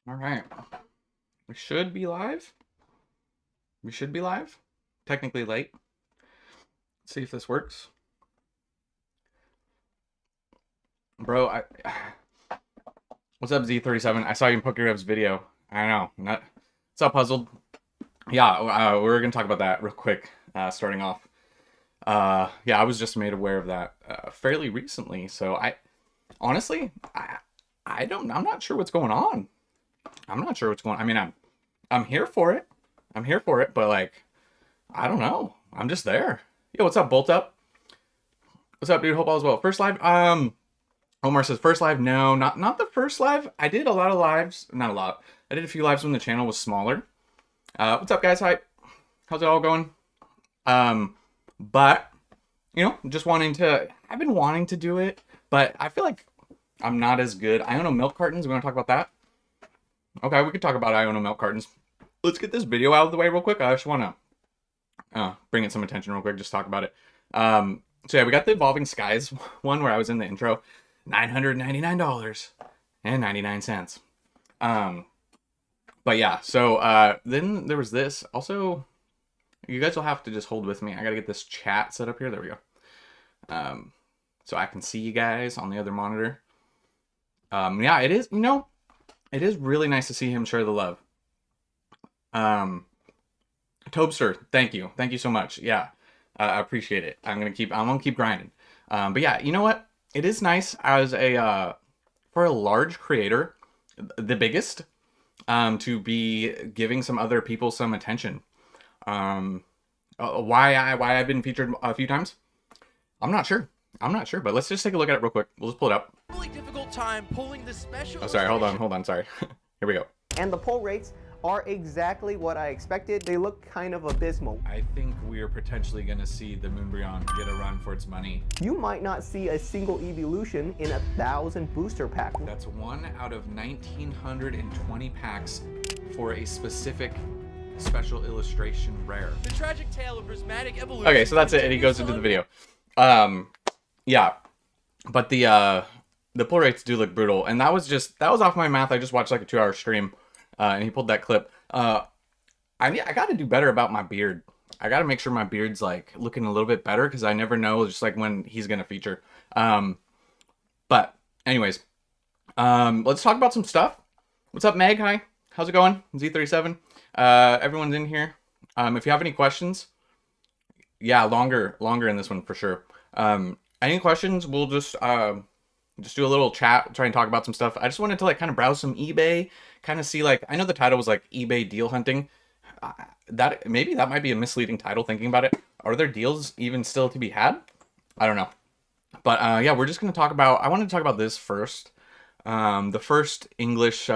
All right. We should be live. We should be live. Technically late. Let's see if this works. Bro, what's up, Z37? I saw you in Pokerev's video. I know. What's up, Puzzled? Yeah, we're going to talk about that real quick, starting off. Yeah, I was just made aware of that fairly recently. So honestly, I'm not sure what's going on. I'm not sure what's going on. I mean, I'm here for it. I'm here for it, but like, I don't know. I'm just there. Yo, what's up, Bolt Up? What's up, dude? Hope all is well. First live. Omar says first live. No, not the first live. I did a lot of lives. Not a lot. I did a few lives when the channel was smaller. What's up, guys? Hi. How's it all going? But just wanting to. I've been wanting to do it, but I feel like I'm not as good. Iono milk cartons. We want to talk about that. Okay, we could talk about Iono milk cartons. Let's get this video out of the way real quick. I just want to bring it some attention real quick. Just talk about it. So yeah, we got the Evolving Skies one where I was in the intro. $999.99. But yeah, so then there was this. Also, you guys will have to just hold with me. I gotta get this chat set up here. There we go. So I can see you guys on the other monitor. Yeah, it is, it is really nice to see him share the love. Tobster, thank you. Thank you so much. Yeah, I appreciate it. I'm gonna keep grinding. But yeah, you know what? It is nice as for a large creator, the biggest, to be giving some other people some attention. Why I've been featured a few times, I'm not sure. But let's just take a look at it real quick. We'll just pull it up. Really difficult time pulling the special. Oh, sorry. Hold on. Sorry. Here we go. And the pull rates are exactly what I expected. They look kind of abysmal. I think we are potentially going to see the Moonbryon get a run for its money. You might not see a single evolution in 1,000 booster packs. That's 1 out of 1,920 packs for a specific special illustration rare. The tragic tale of prismatic evolution. Okay, so that's it, and he goes into the video. Yeah, but the pull rates do look brutal, and that was off my math. I just watched like a 2-hour stream. And he pulled that clip. I got to do better about my beard. I got to make sure my beard's like looking a little bit better because I never know just like when he's gonna feature. But anyways, let's talk about some stuff. What's up, Meg? Hi, how's it going? Z37. Everyone's in here. If you have any questions, yeah, longer in this one for sure. Any questions? We'll just do a little chat, try and talk about some stuff. I just wanted to like kind of browse some eBay, kind of see like, I know the title was like eBay deal hunting. Maybe that might be a misleading title thinking about it. Are there deals even still to be had? I don't know. But yeah, we're just going to talk about, I wanted to talk about this first. The first English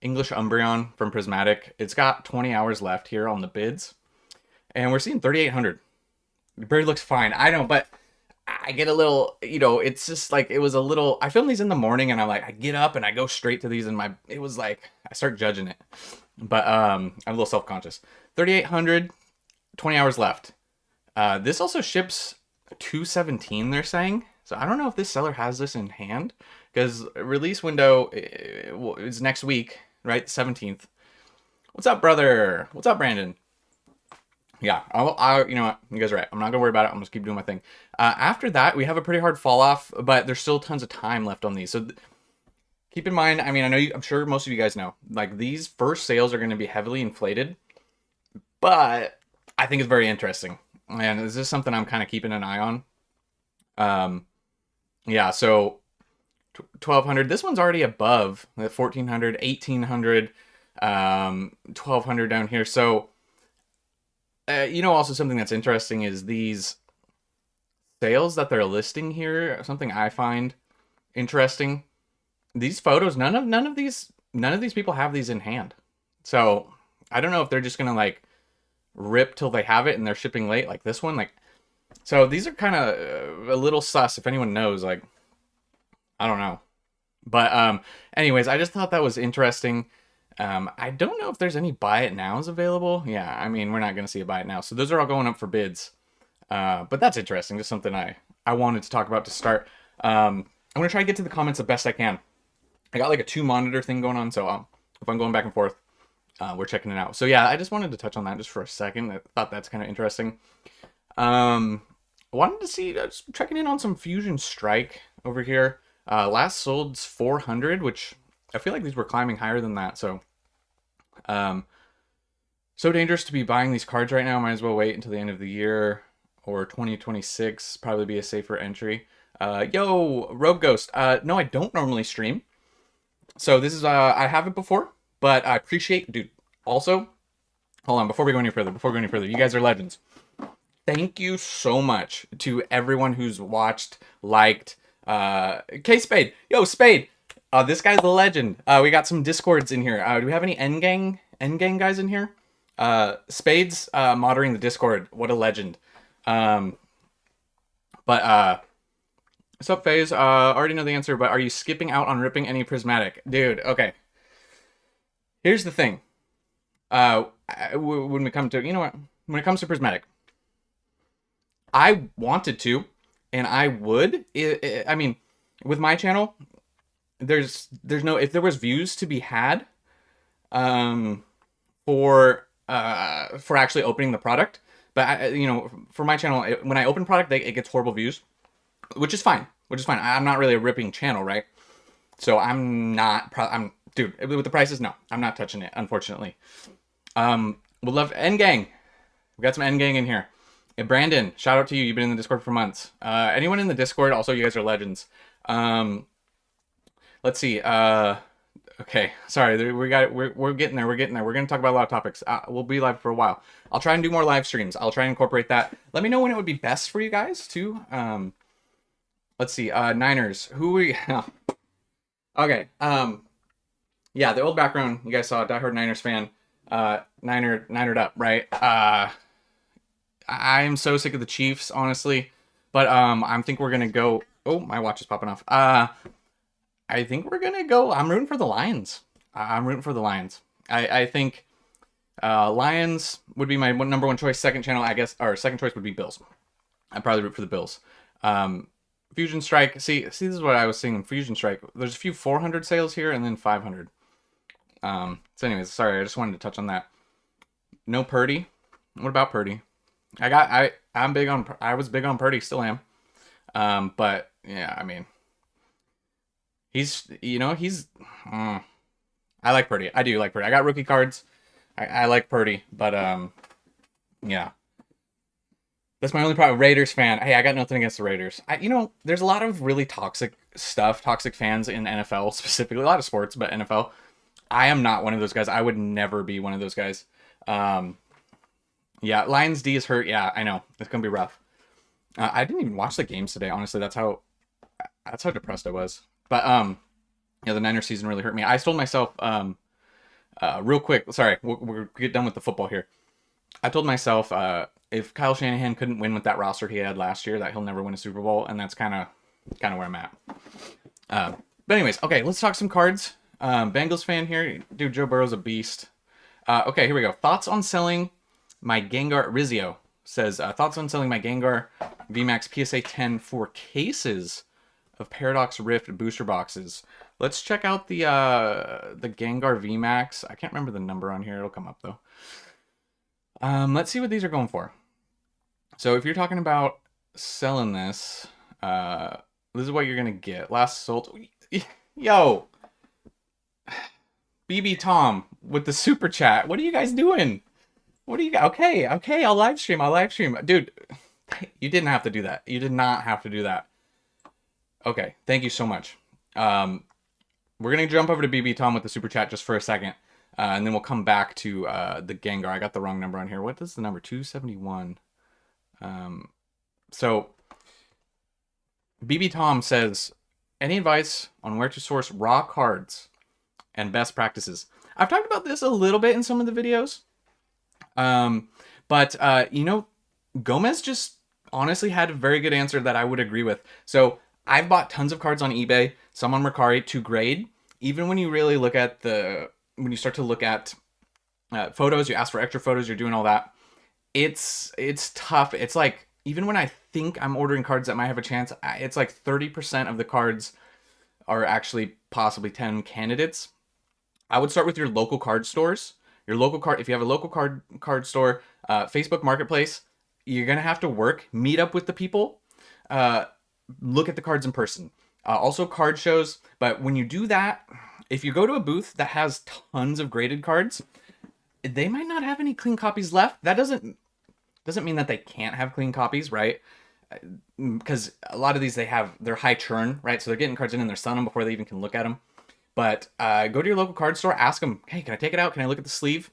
Umbreon from Prismatic. It's got 20 hours left here on the bids. And we're seeing 3,800. The bird looks fine. I know, but I get a little, it's just like, it was a little, I filmed these in the morning and I'm like, I get up and I go straight to these it was like, I start judging it, but I'm a little self-conscious. 3,800, 20 hours left. This also ships 217, they're saying. So I don't know if this seller has this in hand because release window is next week, right? 17th. What's up, brother? What's up, Brandon? Yeah, you know what? You guys are right. I'm not gonna worry about it. I'm just keep doing my thing. After that, we have a pretty hard fall off, but there's still tons of time left on these. So keep in mind. I mean, I'm sure most of you guys know, like these first sales are going to be heavily inflated, but I think it's very interesting, and this is something I'm kind of keeping an eye on. Yeah. So 1,200. This one's already above the 1,400, 1,800, 1,200 down here. So. Also something that's interesting is these sales that they're listing here. Something I find interesting. These photos, none of these people have these in hand. So I don't know if they're just gonna like rip till they have it and they're shipping late, like this one. Like, so these are kind of a little sus. If anyone knows, like, I don't know. But anyways, I just thought that was interesting. I don't know if there's any buy it nows available. Yeah, I mean, we're not going to see a buy it now. So those are all going up for bids. But that's interesting. Just something I wanted to talk about to start. I'm going to try to get to the comments the best I can. I got like a 2 monitor thing going on, so if I'm going back and forth, we're checking it out. So yeah, I just wanted to touch on that just for a second. I thought that's kind of interesting. Wanted to see, just checking in on some Fusion Strike over here. Last sold's 400, which I feel like these were climbing higher than that. So, so dangerous to be buying these cards right now. Might as well wait until the end of the year or 2026. Probably be a safer entry. Yo, Rogue Ghost. No, I don't normally stream. So this is, I haven't before, but I appreciate, dude. Also, hold on, before we go any further, you guys are legends. Thank you so much to everyone who's watched, liked, K-Spade. Yo, Spade. This guy's a legend. We got some Discords in here. Do we have any Endgang guys in here? Spade's moderating the Discord. What a legend. What's up, FaZe? Already know the answer, but are you skipping out on ripping any prismatic? Dude, okay. Here's the thing. When we come to, you know what? When it comes to prismatic, I wanted to, and I would. I mean, with my channel, there's no, if there was views to be had, for actually opening the product, but you know, for my channel, when I open product, it gets horrible views, which is fine. I'm not really a ripping channel, right? So dude, with the prices, no, I'm not touching it, unfortunately. We'll love Endgang. We got some Endgang in here. Hey, Brandon, shout out to you. You've been in the Discord for months. Anyone in the Discord, also, you guys are legends. Let's see. Okay, sorry, we're getting there. We're gonna talk about a lot of topics. We'll be live for a while. I'll try and do more live streams. I'll try and incorporate that. Let me know when it would be best for you guys too. Let's see. Niners. Who we? Okay. Yeah, the old background. You guys saw, diehard Niners fan. Ninered up, right? I am so sick of the Chiefs, honestly. But I think we're gonna go. Oh, my watch is popping off. I think we're gonna go. I'm rooting for the Lions. I think Lions would be my number one choice. Second channel, I guess, or second choice would be Bills. I'd probably root for the Bills. Fusion Strike. See, this is what I was seeing in Fusion Strike. There's a few 400 sales here and then 500. So anyways, sorry, I just wanted to touch on that. No Purdy. What about Purdy? I was big on Purdy, still am. But yeah, I mean, I like Purdy. I do like Purdy. I got rookie cards. I like Purdy, but yeah. That's my only problem. Raiders fan. Hey, I got nothing against the Raiders. There's a lot of really toxic fans in NFL specifically. A lot of sports, but NFL. I am not one of those guys. I would never be one of those guys. Yeah, Lions D is hurt. Yeah, I know. It's going to be rough. I didn't even watch the games today, honestly. That's how depressed I was. But, yeah, the Niners season really hurt me. I told myself, real quick, sorry, we'll get done with the football here. I told myself, if Kyle Shanahan couldn't win with that roster he had last year, that he'll never win a Super Bowl, and that's kind of where I'm at. But anyways, okay, let's talk some cards. Bengals fan here. Dude, Joe Burrow's a beast. Okay, here we go. Thoughts on selling my Gengar. Rizio says, thoughts on selling my Gengar VMAX PSA 10 for cases of Paradox Rift booster boxes. Let's check out the Gengar VMAX. I can't remember the number on here. It'll come up, though. Let's see what these are going for. So if you're talking about selling this is what you're going to get. Last sold. Yo! BB Tom with the super chat. What are you guys doing? What are you? Okay, I'll live stream. Dude, you didn't have to do that. You did not have to do that. Okay, thank you so much. We're going to jump over to BB Tom with the super chat just for a second. And then we'll come back to the Gengar. I got the wrong number on here. What is the number? 271. So, BB Tom says, any advice on where to source raw cards and best practices? I've talked about this a little bit in some of the videos. But Gomez just honestly had a very good answer that I would agree with. So, I've bought tons of cards on eBay, some on Mercari to grade. Even when you really look at when you start to look at photos, you ask for extra photos, you're doing all that. It's tough. It's like, even when I think I'm ordering cards that might have a chance, it's like 30% of the cards are actually possibly 10 candidates. I would start with your local card stores. Your local card, if you have a local card store, Facebook Marketplace, you're gonna have to meet up with the people, uh, look at the cards in person. Also card shows, but when you do that, if you go to a booth that has tons of graded cards, they might not have any clean copies left. That doesn't mean that they can't have clean copies, right? Because a lot of these they're high churn, right? So they're getting cards in and they're selling them before they even can look at them. But go to your local card store, ask them, hey, can I take it out? Can I look at the sleeve?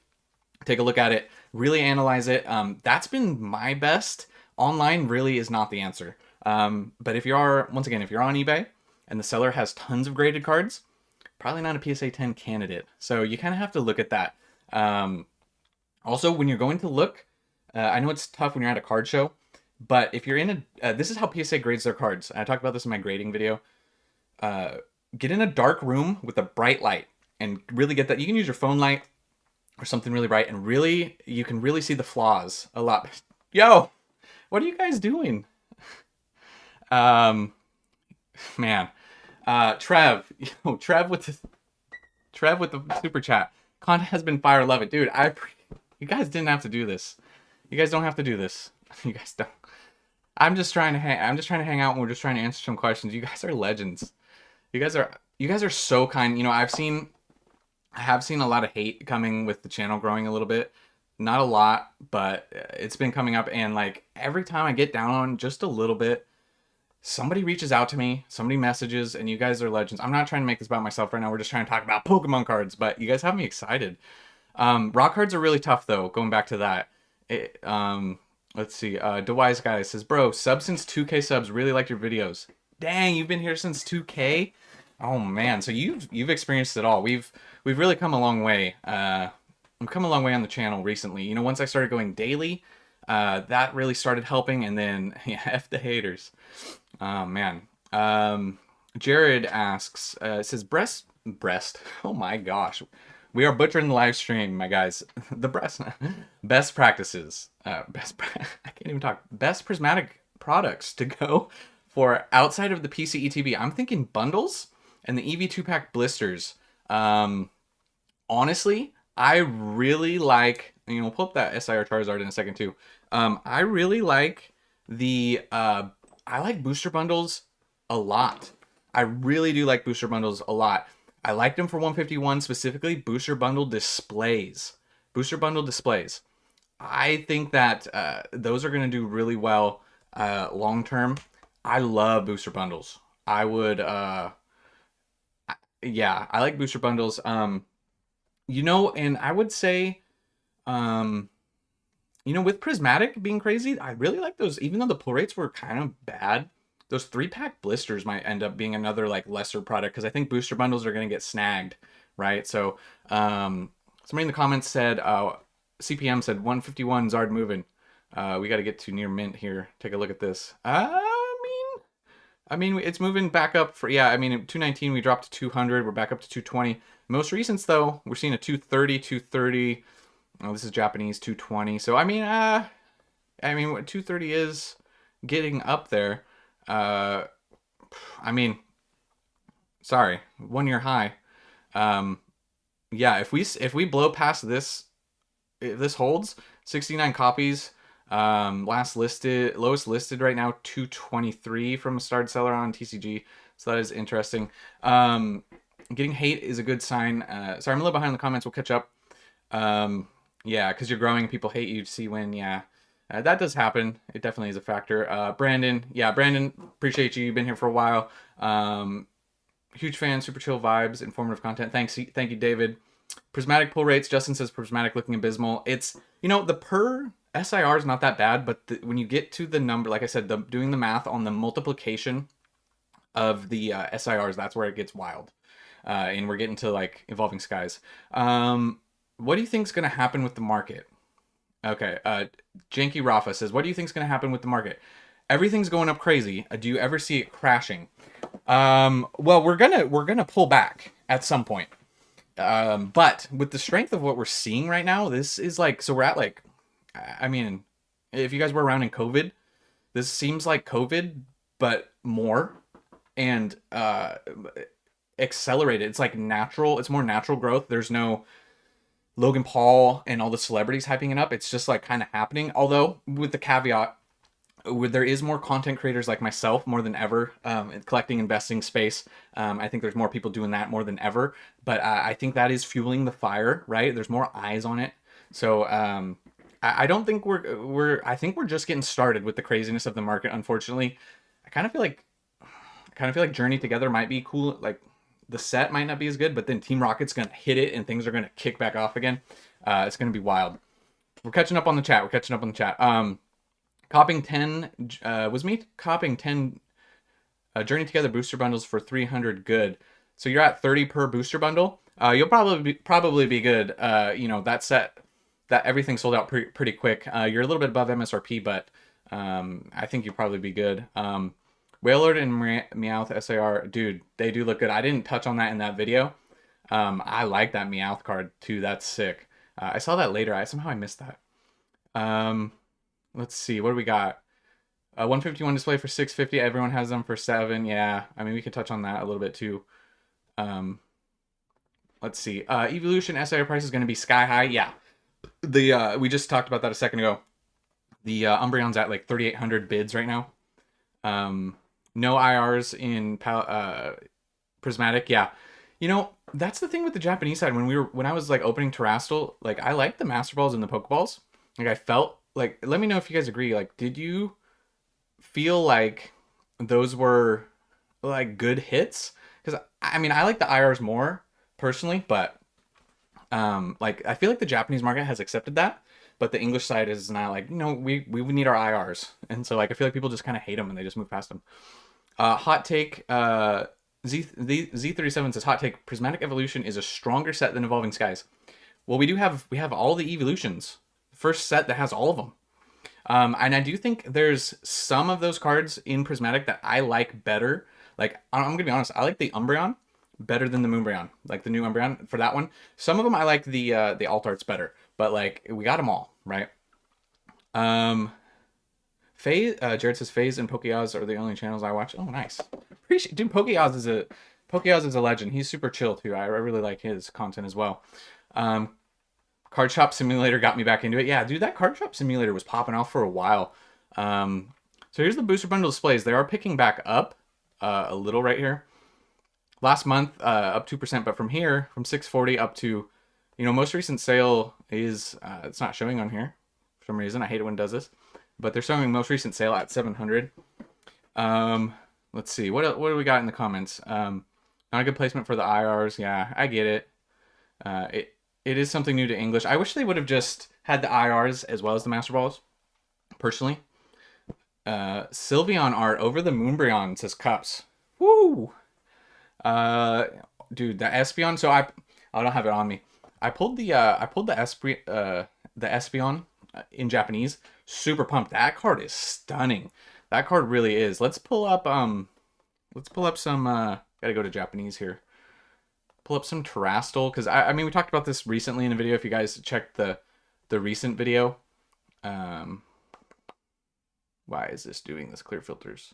Take a look at it, really analyze it. That's been my best. Online really is not the answer. But if once again, if you're on eBay and the seller has tons of graded cards, probably not a PSA 10 candidate. So you kind of have to look at that. Also, when you're going to look, I know it's tough when you're at a card show, but if you're in this is how PSA grades their cards. I talked about this in my grading video. Get in a dark room with a bright light and really get that. You can use your phone light or something really bright, and really, you can really see the flaws a lot. Yo, what are you guys doing? Man, Trev with the super chat. Content has been fire, love it, dude. You guys didn't have to do this. You guys don't have to do this. You guys don't. I'm just trying to hang out, and we're just trying to answer some questions. You guys are legends. You guys are so kind. You know, I have seen a lot of hate coming with the channel growing a little bit. Not a lot, but it's been coming up, and like every time I get down on just a little bit, somebody reaches out to me, somebody messages, and you guys are legends. I'm not trying to make this about myself right now. We're just trying to talk about Pokemon cards, but you guys have me excited. Rock cards are really tough though, going back to that. Let's see. DeWise Guy says, bro, sub since 2K subs, really liked your videos. Dang, you've been here since 2K? Oh man, so you've experienced it all. We've really come a long way. We've come a long way on the channel recently. You know, once I started going daily, that really started helping, and then yeah, F the haters. Oh man. Jared asks, says breast. Oh my gosh. We are butchering the live stream, my guys. The best practices. I can't even talk. Best prismatic products to go for outside of the PC ETB. I'm thinking bundles and the EV 2-pack blisters. Honestly, I really like, you know, we'll pull up that SIR Charizard in a second too. I really like I like booster bundles a lot. I really do like booster bundles a lot. I liked them for 151 specifically, booster bundle displays. Booster bundle displays. I think that those are going to do really well long term. I love booster bundles. I would, yeah, I like booster bundles. You know, and I would say, you know, with prismatic being crazy, I really like those, even though the pull rates were kind of bad. Those 3-pack blisters might end up being another like lesser product, because I think booster bundles are going to get snagged, right? So somebody in the comments said, CPM said 151 Zard moving. We got to get to near mint here. Take a look at this. I mean, it's moving back up for, yeah, I mean, at 219, we dropped to 200. We're back up to 220. Most recents, though, we're seeing a 230. Oh, this is Japanese 220. So, I mean, 230 is getting up there. I mean, sorry, 1 year high. Yeah, if we blow past this, if this holds 69 copies, lowest listed right now 223 from a starred seller on TCG, so that is interesting. Getting hate is a good sign. Sorry, I'm a little behind in the comments. We'll catch up. Yeah, because you're growing, people hate you to see win. Yeah. That does happen. It definitely is a factor. Brandon, appreciate you. You've been here for a while. Huge fan, super chill vibes, informative content. Thank you, David. Prismatic pull rates. Justin says prismatic looking abysmal. It's, you know, the per SIR is not that bad, but when you get to the number, like I said, doing the math on the multiplication of the SIRs, that's where it gets wild. And we're getting to like Evolving Skies. What do you think is going to happen with the market? Okay, Janky Rafa says, what do you think is going to happen with the market? Everything's going up crazy. Do you ever see it crashing? Well, we're gonna pull back at some point. But with the strength of what we're seeing right now, this is like, so we're at like, I mean, if you guys were around in COVID, this seems like COVID, but more. And accelerated. It's like natural. It's more natural growth. There's no Logan Paul and all the celebrities hyping it up. It's just like kind of happening. Although with the caveat, there is more content creators like myself more than ever in collecting investing space. I think there's more people doing that more than ever, but I think that is fueling the fire, right? There's more eyes on it. So I don't think I think we're just getting started with the craziness of the market. Unfortunately, I kind of feel like Journey Together might be cool. Like the set might not be as good, but then Team Rocket's gonna hit it and things are gonna kick back off again. It's gonna be wild. We're catching up on the chat. Copping 10 was me copping 10 Journey Together booster bundles for 300 good. So you're at 30 per booster bundle. You'll probably be good. You know, that set, that everything sold out pretty quick. You're a little bit above MSRP, but I think you'll probably be good. Wailord and Meowth SAR, dude, they do look good. I didn't touch on that in that video. I like that Meowth card too. That's sick. I saw that later. Somehow I missed that. Let's see, what do we got? 151 display for 650. Everyone has them for 7. Yeah, I mean, we could touch on that a little bit too. Let's see. Evolution SIR price is going to be sky high. Yeah, we just talked about that a second ago. The Umbreon's at like 3,800 bids right now. No IRs in Prismatic. Yeah, you know, that's the thing with the Japanese side. When I was like opening Terastal, like I liked the Master Balls and the Pokeballs. Like I felt like, let me know if you guys agree. Like, did you feel like those were like good hits? Because I mean, I like the IRs more personally, but like I feel like the Japanese market has accepted that, but the English side is not like, you know, we need our IRs, and so like I feel like people just kind of hate them and they just move past them. Hot take. Z37 says hot take. Prismatic Evolution is a stronger set than Evolving Skies. Well, we have all the evolutions. First set that has all of them. And I do think there's some of those cards in Prismatic that I like better. Like, I'm going to be honest, I like the Umbreon better than the Moonbreon. Like the new Umbreon for that one. Some of them I like the alt arts better. But like, we got them all, right? Jared says FaZe and Pokeoz are the only channels I watch. Oh, nice. Appreciate, dude. Pokeoz is a legend. He's super chill too. I really like his content as well. Card Shop Simulator got me back into it. Yeah, dude, that Card Shop Simulator was popping off for a while. So here's the booster bundle displays. They are picking back up a little right here. Last month, up 2%, but from here, from 640 up to, you know, most recent sale is, it's not showing on here for some reason. I hate it when it does this. But they're showing most recent sale at 700. Let's see. What do we got in the comments? Not a good placement for the IRs. Yeah, I get it. It is something new to English. I wish they would have just had the IRs as well as the Master Balls, personally. Sylveon art over the Moonbreon says Cups. Woo! Dude, the Espeon. So I don't have it on me. I pulled the Espeon in Japanese. Super pumped. That card is stunning. That card really is. Let's pull up some. Gotta go to Japanese here. Pull up some Terastal, because I mean, we talked about this recently in a video. If you guys checked the recent video, why is this doing this? Clear filters.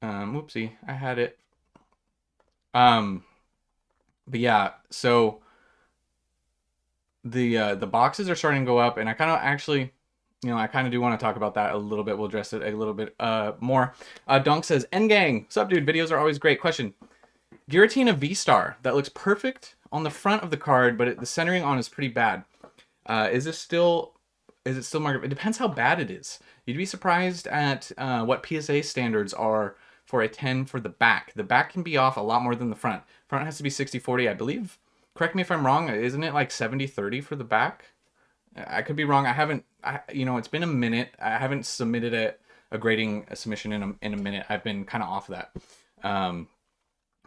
Whoopsie, I had it. But yeah, so the boxes are starting to go up, and I kind of actually, you know, I kind of do want to talk about that a little bit. We'll address it a little bit more. Donk says, N-Gang, what's up, dude? Videos are always great. Question. Giratina V-Star, that looks perfect on the front of the card, but the centering on is pretty bad. Is it still market? It depends how bad it is. You'd be surprised at what PSA standards are for a 10 for the back. The back can be off a lot more than the front. Front has to be 60-40, I believe. Correct me if I'm wrong. Isn't it like 70-30 for the back? I could be wrong. You know, it's been a minute. I haven't submitted a grading submission in a minute. I've been kind of off that.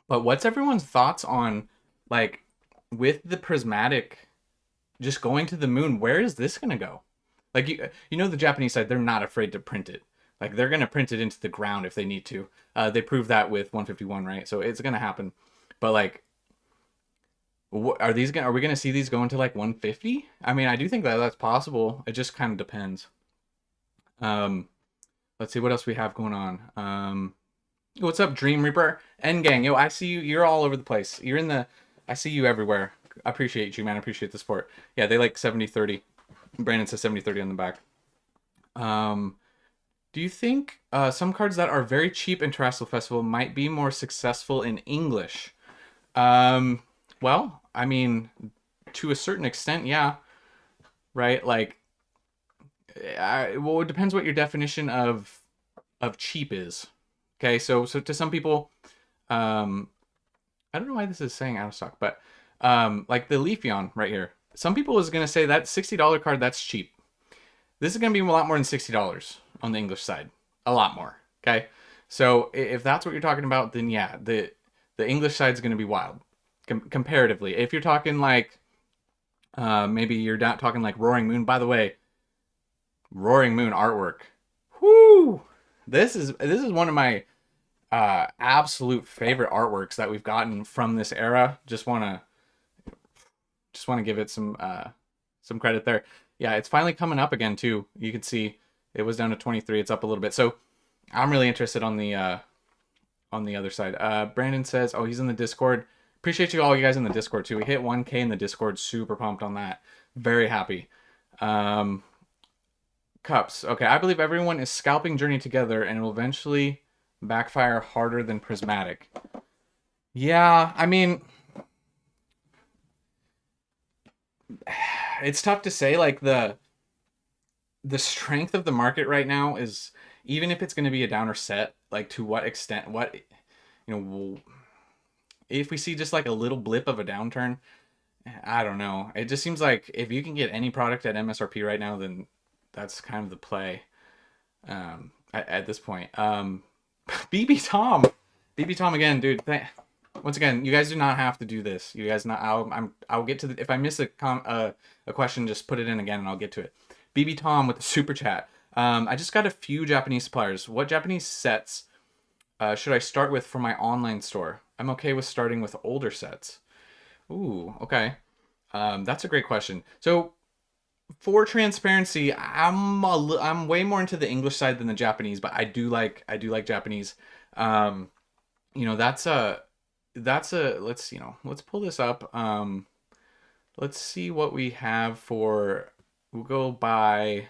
But what's everyone's thoughts on, like, with the Prismatic just going to the moon, where is this going to go? Like, you know, the Japanese side, they're not afraid to print it. Like, they're going to print it into the ground if they need to. They proved that with 151, right? So it's going to happen. But, like, are we going to see these going to, like, 150? I mean, I do think that that's possible. It just kind of depends. Let's see what else we have going on. What's up, Dream Reaper? End Gang, yo, I see you. You're all over the place. You're in the. I see you everywhere. I appreciate you, man. I appreciate the support. Yeah, they like 70-30. Brandon says 70-30 on the back. Do you think some cards that are very cheap in Terrestrial Festival might be more successful in English? Well, I mean, to a certain extent, yeah. Right? Like, well, it depends what your definition of cheap is. Okay, so to some people, um, I don't know why this is saying out of stock, but like the Leafeon right here, some people is gonna say that $60 card that's cheap. This is gonna be a lot more than $60 on the English side, a lot more. Okay, so if that's what you're talking about, then yeah, the English side is gonna be wild comparatively. If you're talking like maybe you're not talking like Roaring Moon. By the way, Roaring Moon artwork. Whoo! This is one of my absolute favorite artworks that we've gotten from this era. Just wanna give it some credit there. Yeah, it's finally coming up again too. You can see it was down to 23. It's up a little bit. So I'm really interested on the other side. Brandon says, oh, he's in the Discord. Appreciate you all, you guys in the Discord too. We hit 1K in the Discord. Super pumped on that. Very happy. Cups. Okay, I believe everyone is scalping Journey together and it will eventually backfire harder than Prismatic. Yeah, I mean, it's tough to say. Like the strength of the market right now is, even if it's going to be a downer set, like to what extent, what, you know, if we see just like a little blip of a downturn, I don't know. It just seems like if you can get any product at MSRP right now, then that's kind of the play at this point. BB Tom again, dude. Once again, you guys do not have to do this. You guys not. I'll get to the. If I miss a question, just put it in again and I'll get to it. BB Tom with the super chat. I just got a few Japanese suppliers. What Japanese sets should I start with for my online store? I'm okay with starting with older sets. Ooh, okay. That's a great question. So for transparency, I'm way more into the English side than the Japanese, but I do like Japanese. You know, that's a let's pull this up. Let's see what we have for. We'll go by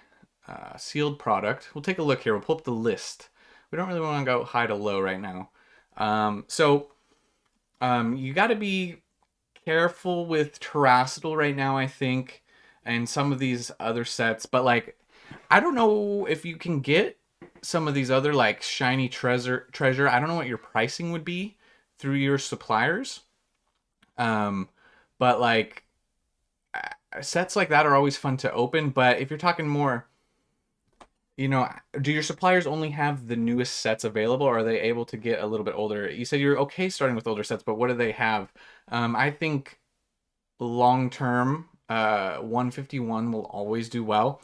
sealed product. We'll take a look here. We'll pull up the list. We don't really want to go high to low right now. You got to be careful with Terrastal right now, I think, and some of these other sets. But like, I don't know if you can get some of these other like shiny treasure. I don't know what your pricing would be through your suppliers. But like sets like that are always fun to open. But if you're talking more, you know, do your suppliers only have the newest sets available, or are they able to get a little bit older? You said you're okay starting with older sets, but what do they have? I think long term, 151 will always do well.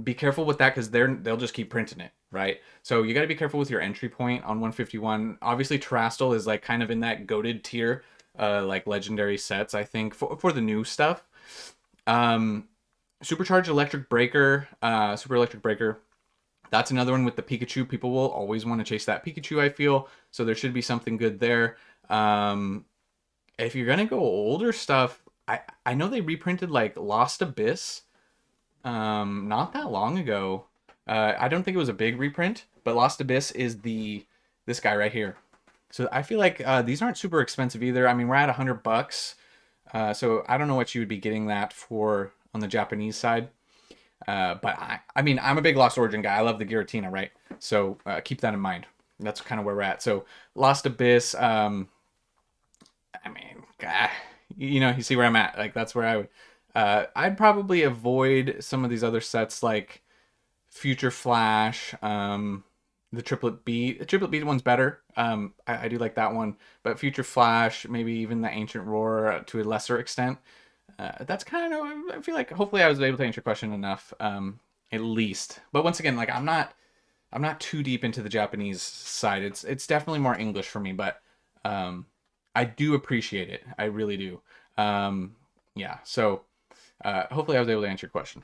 Be careful with that because they'll just keep printing it, right? So you got to be careful with your entry point on 151. Obviously, Terrastal is like kind of in that goated tier, like legendary sets. I think for the new stuff. Supercharged Electric Breaker, Super Electric Breaker. That's another one with the Pikachu. People will always want to chase that Pikachu, I feel. So there should be something good there. If you're going to go older stuff, I know they reprinted like Lost Abyss not that long ago. I don't think it was a big reprint, but Lost Abyss is this guy right here. So I feel like these aren't super expensive either. I mean, we're at $100. So I don't know what you would be getting that for on the Japanese side. But I mean, I'm a big Lost Origin guy. I love the Giratina, right? So keep that in mind. That's kind of where we're at. So Lost Abyss, I mean, you know, you see where I'm at. Like that's where I would. I'd probably avoid some of these other sets like Future Flash, the Triplet Beat. The Triplet Beat one's better. I do like that one. But Future Flash, maybe even the Ancient Roar to a lesser extent. That's kind of, I feel like hopefully I was able to answer your question enough, at least. But once again, like I'm not too deep into the Japanese side. It's definitely more English for me, but I do appreciate it. I really do. Yeah. So hopefully I was able to answer your question.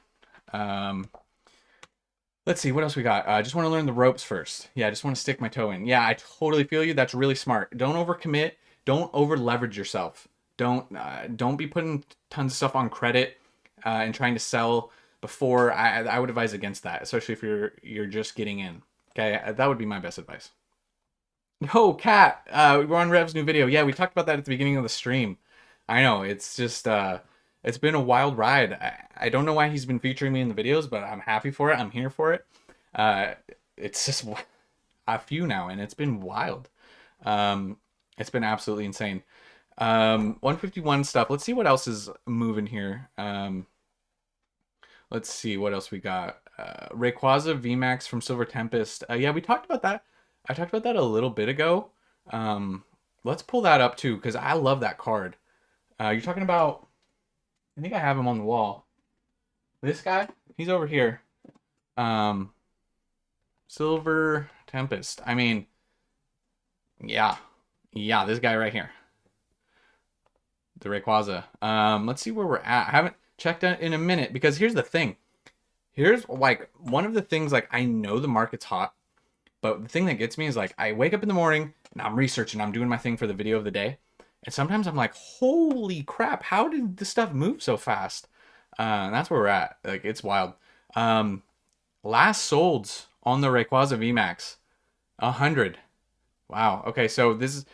Let's see what else we got. I just want to learn the ropes first. Yeah, I just want to stick my toe in. Yeah, I totally feel you. That's really smart. Don't overcommit. Don't over leverage yourself. Don't be putting tons of stuff on credit and trying to sell before. I would advise against that, especially if you're just getting in. Okay, that would be my best advice. Oh, Kat, we're on Rev's new video. Yeah, we talked about that at the beginning of the stream. I know, it's just, it's been a wild ride. I don't know why he's been featuring me in the videos, but I'm happy for it. I'm here for it. It's just a few now, and it's been wild. It's been absolutely insane. 151 stuff. Let's see what else is moving here. Let's see what else we got. Rayquaza VMAX from Silver Tempest. Yeah, we talked about that. I talked about that a little bit ago. Let's pull that up too, because I love that card. You're talking about, I think I have him on the wall. This guy, he's over here. Silver Tempest. I mean, yeah, this guy right here. The Rayquaza. Let's see where we're at. I haven't checked out in a minute, because here's the thing. Here's like one of the things, like, I know the market's hot, but the thing that gets me is, like, I wake up in the morning and I'm researching, I'm doing my thing for the video of the day. And sometimes I'm like, holy crap, how did this stuff move so fast? And that's where we're at. Like, it's wild. Last solds on the Rayquaza VMAX, 100. Wow. Okay, so this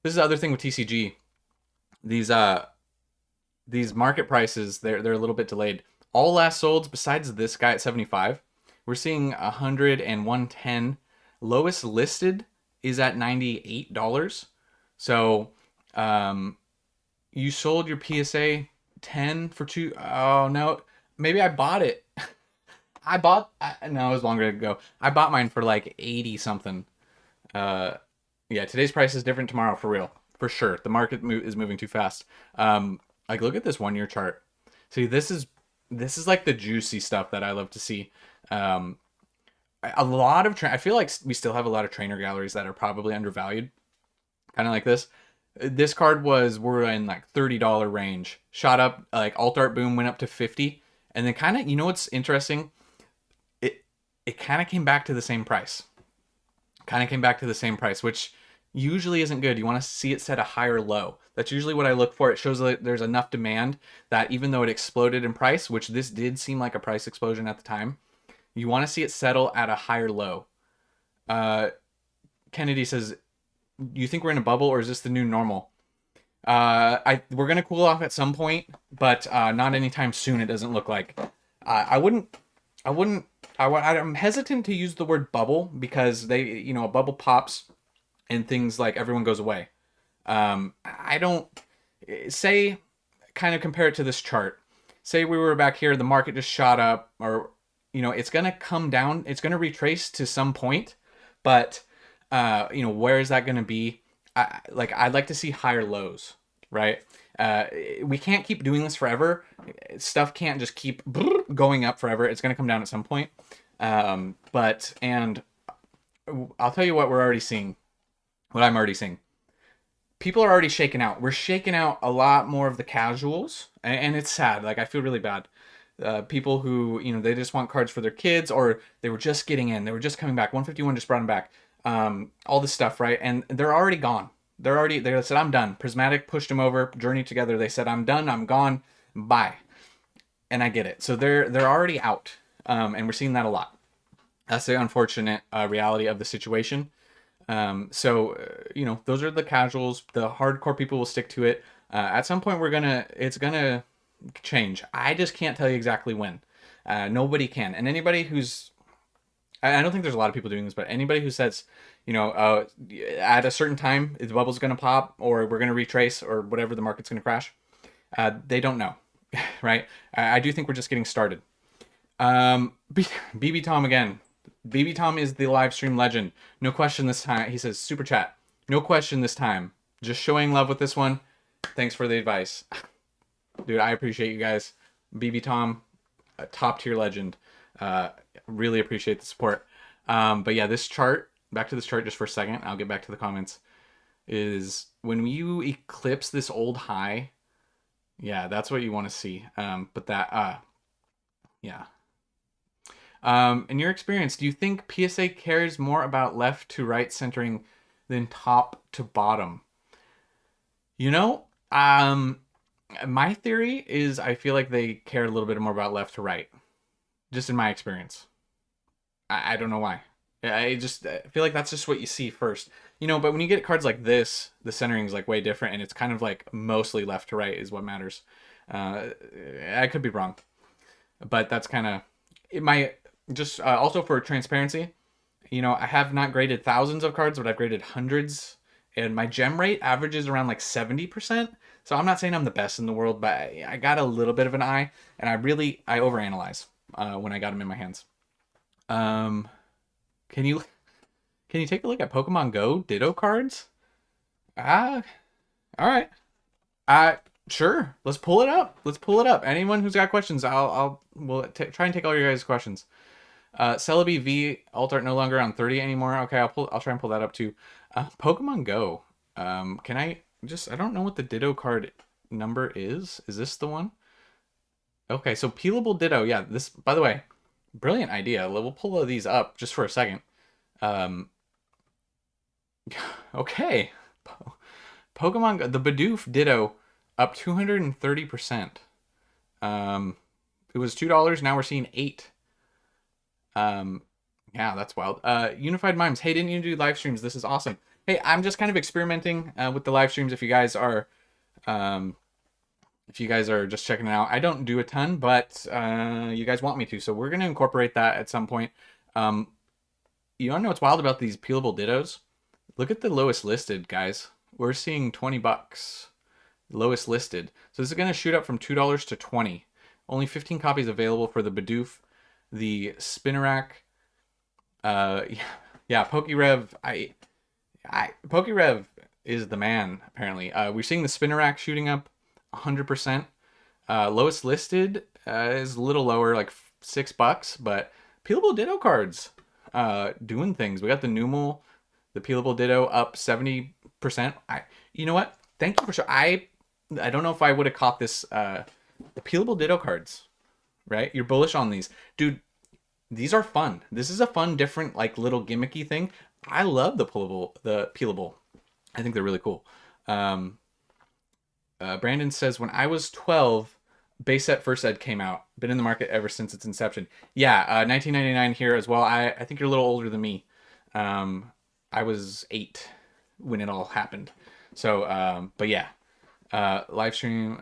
is the other thing with TCG. These market prices, they're a little bit delayed. All last solds besides this guy at 75, we're seeing 100 and 110. Lowest listed is at $98. So you sold your PSA 10 for 2. Oh no, maybe I bought it. No, it was longer ago. I bought mine for like 80 something. Yeah, today's price is different tomorrow, for real, for sure. The market is moving too fast. Like, look at this 1 year chart. See, this is like the juicy stuff that I love to see. A lot of I feel like we still have a lot of trainer galleries that are probably undervalued, kind of like this. This card we're in like $30 range, shot up, like Alt Art Boom went up to 50, and then kind of, you know what's interesting? It kind of came back to the same price. Which usually isn't good. You want to see it set a higher low. That's usually what I look for. It shows that there's enough demand that even though it exploded in price, which this did seem like a price explosion at the time, you want to see it settle at a higher low. Kennedy says, you think we're in a bubble, or is this the new normal? We're going to cool off at some point, but not anytime soon, it doesn't look like. I'm hesitant to use the word bubble, because a bubble pops and things like everyone goes away. I don't say, kind of compare it to this chart. Say we were back here, the market just shot up, or, it's going to come down. It's going to retrace to some point, but, where is that going to be? I'd like to see higher lows, right? We can't keep doing this forever. Stuff can't just keep going up forever. It's going to come down at some point. And I'll tell you what we're already seeing. What I'm already seeing. People are already shaking out. We're shaking out a lot more of the casuals, and it's sad. Like, I feel really bad. People who, they just want cards for their kids, or they were just getting in. They were just coming back. 151 just brought them back. All this stuff, right? And they're already gone. They said, I'm done. Prismatic pushed them over. Journey together. They said, I'm done. I'm gone. Bye. And I get it. So they're already out. And we're seeing that a lot. That's the unfortunate reality of the situation. Those are the casuals. The hardcore people will stick to it. At some point, it's gonna change. I just can't tell you exactly when. Nobody can. And anybody I don't think there's a lot of people doing this, but anybody who says, at a certain time, the bubble's going to pop, or we're going to retrace, or whatever, the market's going to crash, they don't know, right? I do think we're just getting started. BB Tom again. BB Tom is the live stream legend. No question this time. He says, super chat. No question this time. Just showing love with this one. Thanks for the advice. Dude, I appreciate you guys. BB Tom, a top tier legend. Really appreciate the support. But yeah, this chart, back to this chart just for a second, I'll get back to the comments, is when you eclipse this old high, yeah, that's what you want to see. Yeah. In your experience, do you think PSA cares more about left to right centering than top to bottom? You know, my theory is I feel like they care a little bit more about left to right, just in my experience. I don't know why. I feel like that's just what you see first. But when you get cards like this, the centering is like way different, and it's kind of like mostly left to right is what matters. I could be wrong, but that's kind of it. My just also for transparency, I have not graded thousands of cards, but I've graded hundreds, and my gem rate averages around like 70%. So I'm not saying I'm the best in the world, but I got a little bit of an eye, and I overanalyze when I got them in my hands. Um, can you take a look at Pokemon Go Ditto cards? Ah, all right. Uh, sure. Let's pull it up. Let's pull it up. Anyone who's got questions, we'll try and take all your guys' questions. Celebi V alt art no longer on 30 anymore. Okay, I'll try and pull that up too. Pokemon Go. Can I don't know what the Ditto card number is. Is this the one? Okay, so peelable Ditto. Yeah, this, by the way, brilliant idea. We'll pull these up just for a second. Okay. Pokemon, the Bidoof Ditto up 230%. It was $2. Now we're seeing $8. Yeah, that's wild. Unified Mimes. Hey, didn't you do live streams? This is awesome. Hey, I'm just kind of experimenting with the live streams. If you guys are just checking it out, I don't do a ton, but you guys want me to, so we're gonna incorporate that at some point. You wanna know what's wild about these peelable Dittos? Look at the lowest listed, guys. We're seeing $20. Lowest listed. So this is gonna shoot up from $2 to $20. Only 15 copies available for the Bidoof, the Spinarak. Yeah, Pokerev. Pokerev is the man, apparently. We're seeing the Spinarak shooting up 100%. Lowest listed is a little lower, like $6, but peelable Ditto cards doing things. We got the Numel, the peelable Ditto up 70%. You know what? Thank you for sure. I don't know if I would have caught this. The peelable Ditto cards, right? You're bullish on these, dude. These are fun. This is a fun, different, like little gimmicky thing. I love the peelable. I think they're really cool. Brandon says, when I was 12, base set first ed came out. Been in the market ever since its inception. Yeah, 1999 here as well. I think you're a little older than me. I was 8 when it all happened. So, but yeah, live stream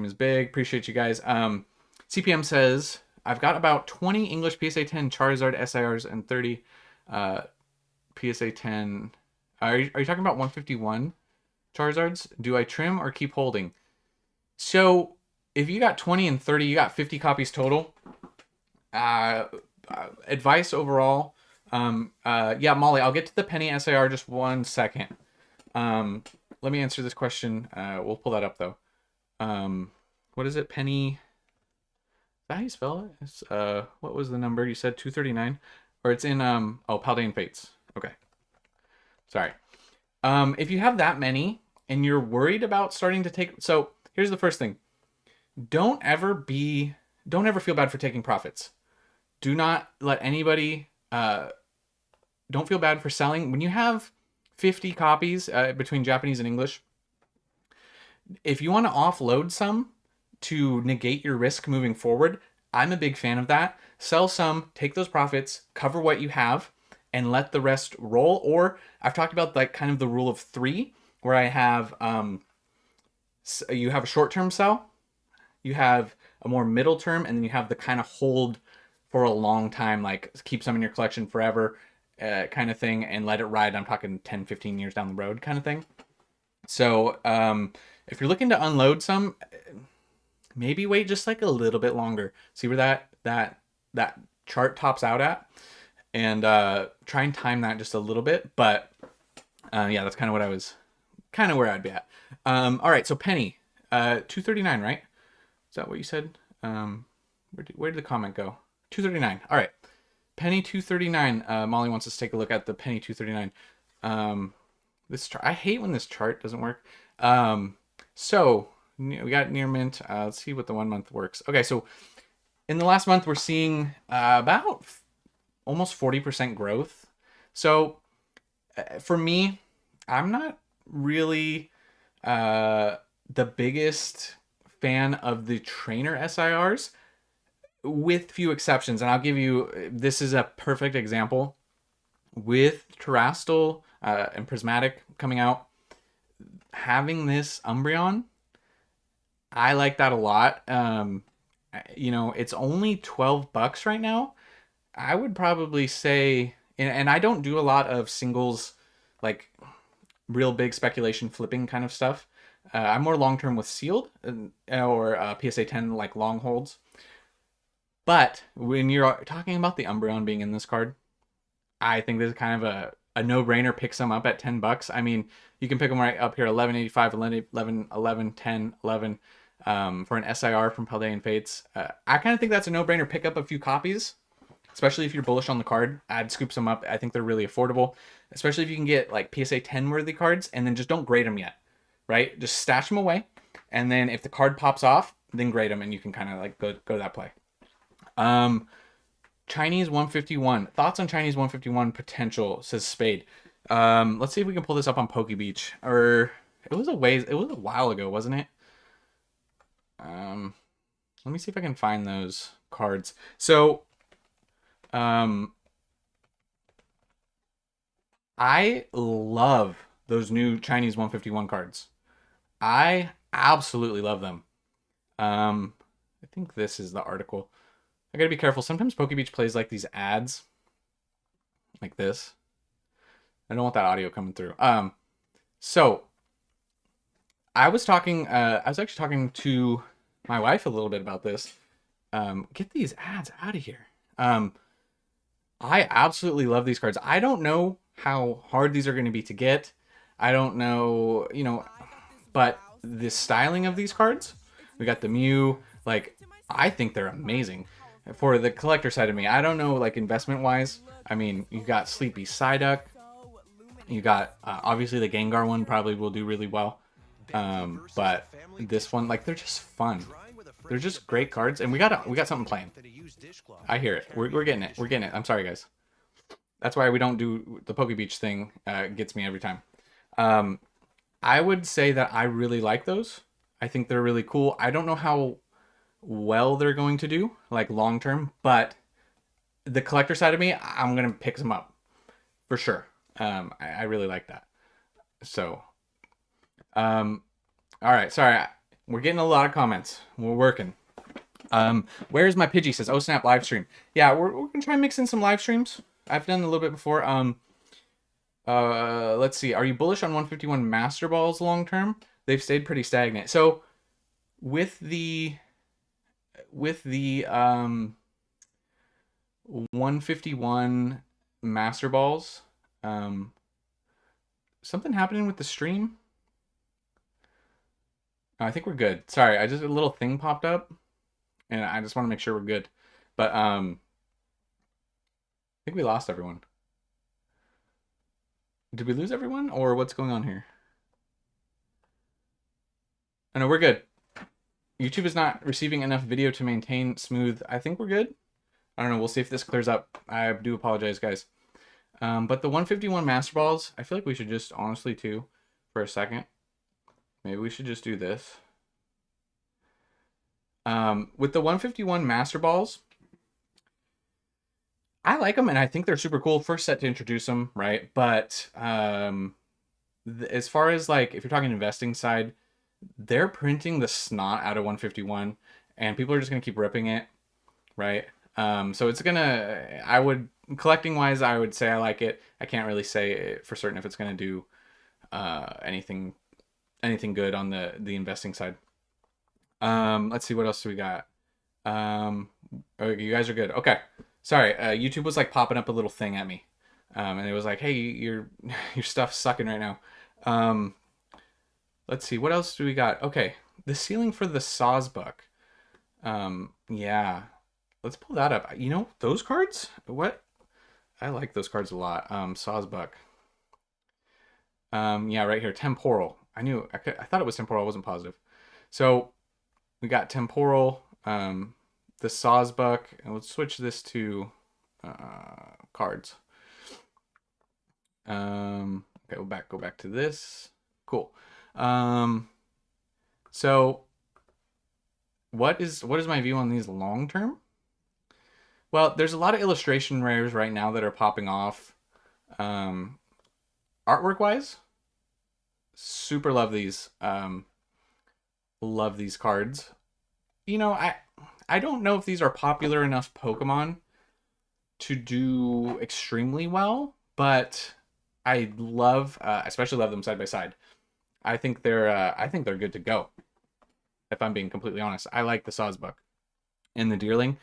is big. Appreciate you guys. CPM says, I've got about 20 English PSA 10 Charizard SIRs and 30 PSA 10. Are you talking about 151 Charizards? Do I trim or keep holding? So if you got 20 and 30, you got 50 copies total. Advice overall. Yeah, Molly, I'll get to the Penny SIR just 1 second. Let me answer this question. We'll pull that up though. What is it? Penny. Is that how you spell it? It's, what was the number? You said 239? Or it's in, Paldean Fates. Okay. Sorry. If you have that many and you're worried about starting to take, so here's the first thing. Don't ever feel bad for taking profits. Do not let anybody, don't feel bad for selling. When you have 50 copies between Japanese and English, if you want to offload some to negate your risk moving forward, I'm a big fan of that. Sell some, take those profits, cover what you have, and let the rest roll. Or I've talked about like kind of the rule of 3, where I have you have a short-term sell, you have a more middle term, and then you have the kind of hold for a long time, like keep some in your collection forever kind of thing, and let it ride. I'm talking 10, 15 years down the road kind of thing. So if you're looking to unload some, maybe wait just like a little bit longer. See where that chart tops out at, and try and time that just a little bit. But yeah, that's kind of where I'd be at. All right, so Penny, 239, right? Is that what you said? Where did the comment go? 239. All right, Penny 239. Molly wants us to take a look at the Penny 239. This chart, I hate when this chart doesn't work. So we got near mint. Let's see what the 1 month works. Okay, so in the last month, we're seeing about almost 40% growth. So for me, I'm not really the biggest fan of the trainer SIRs, with few exceptions. And I'll give you, this is a perfect example. With Terastal and Prismatic coming out, having this Umbreon, I like that a lot. It's only $12 right now. I would probably say, and I don't do a lot of singles, like real big speculation flipping kind of stuff. I'm more long term with sealed or PSA 10 like long holds. But when you're talking about the Umbreon being in this card, I think this is kind of a no-brainer. Pick some up at $10. I mean, you can pick them right up here, 11.85, 11, 10, 11 for an SIR from Paldean Fates. I kind of think that's a no-brainer. Pick up a few copies, especially if you're bullish on the card. I'd scoop some up. I think they're really affordable, especially if you can get like PSA 10 worthy cards, and then just don't grade them yet, right? Just stash them away, and then if the card pops off, then grade them, and you can kind of like go to that play. Chinese 151. Thoughts on Chinese 151 potential, says Spade. Let's see if we can pull this up on PokeBeach. Or it was a while ago, wasn't it? Let me see if I can find those cards. So, I love those new Chinese 151 cards. I absolutely love them. I think this is the article. I gotta be careful. Sometimes PokeBeach plays like these ads, like this. I don't want that audio coming through. So I was talking. I was actually talking to my wife a little bit about this. Get these ads out of here. I absolutely love these cards. I don't know how hard these are going to be to get. I don't know, but the styling of these cards, we got the Mew, like, I think they're amazing. For the collector side of me, I don't know, like, investment wise. I mean, you got Sleepy Psyduck. You got, obviously, the Gengar one probably will do really well. But this one, like, they're just fun. They're just great cards, and we got something playing. I hear it. We're getting it. We're getting it. I'm sorry, guys. That's why we don't do the PokeBeach thing. Gets me every time. I would say that I really like those. I think they're really cool. I don't know how well they're going to do, like long term, but the collector side of me, I'm gonna pick some up for sure. I really like that. So, all right. Sorry, we're getting a lot of comments. We're working. Where's my Pidgey? Says, oh snap, live stream. Yeah, we're gonna try and mix in some live streams. I've done a little bit before. Let's see. Are you bullish on 151 Master Balls long term? They've stayed pretty stagnant. So with the 151 Master Balls, something happening with the stream. I think we're good. Sorry, a little thing popped up, and I just want to make sure we're good. But I think we lost everyone. Did we lose everyone, or what's going on here? Oh, no, we're good. YouTube is not receiving enough video to maintain smooth. I think we're good. I don't know. We'll see if this clears up. I do apologize, guys. But the 151 Master Balls, I feel like we should just, honestly, too, for a second. Maybe we should just do this. With the 151 Master Balls, I like them, and I think they're super cool. First set to introduce them, right? But as far as, like, if you're talking investing side, they're printing the snot out of 151, and people are just going to keep ripping it, right? So it's gonna, collecting wise, I would say I like it. I can't really say for certain if it's gonna do anything good on the investing side. Let's see, what else do we got? Oh, you guys are good. Okay, sorry. YouTube was like popping up a little thing at me, and it was like, hey, your stuff's sucking right now. Let's see, what else do we got? Okay, the ceiling for the Sawsbuck. Yeah. Let's pull that up. You know, those cards? What? I like those cards a lot. Sawsbuck. Yeah, right here. Temporal. I thought it was Temporal. I wasn't positive. So, we got Temporal. the Sawsbuck, and let's switch this to cards. Okay, we'll go back to this. Cool. So what is my view on these long term? Well, there's a lot of illustration rares right now that are popping off. Artwork wise, super love these. Love these cards. You know, I don't know if these are popular enough Pokemon to do extremely well, but I love, especially love them side by side. I think they're good to go. If I'm being completely honest, I like the Sawsbuck and the Deerling.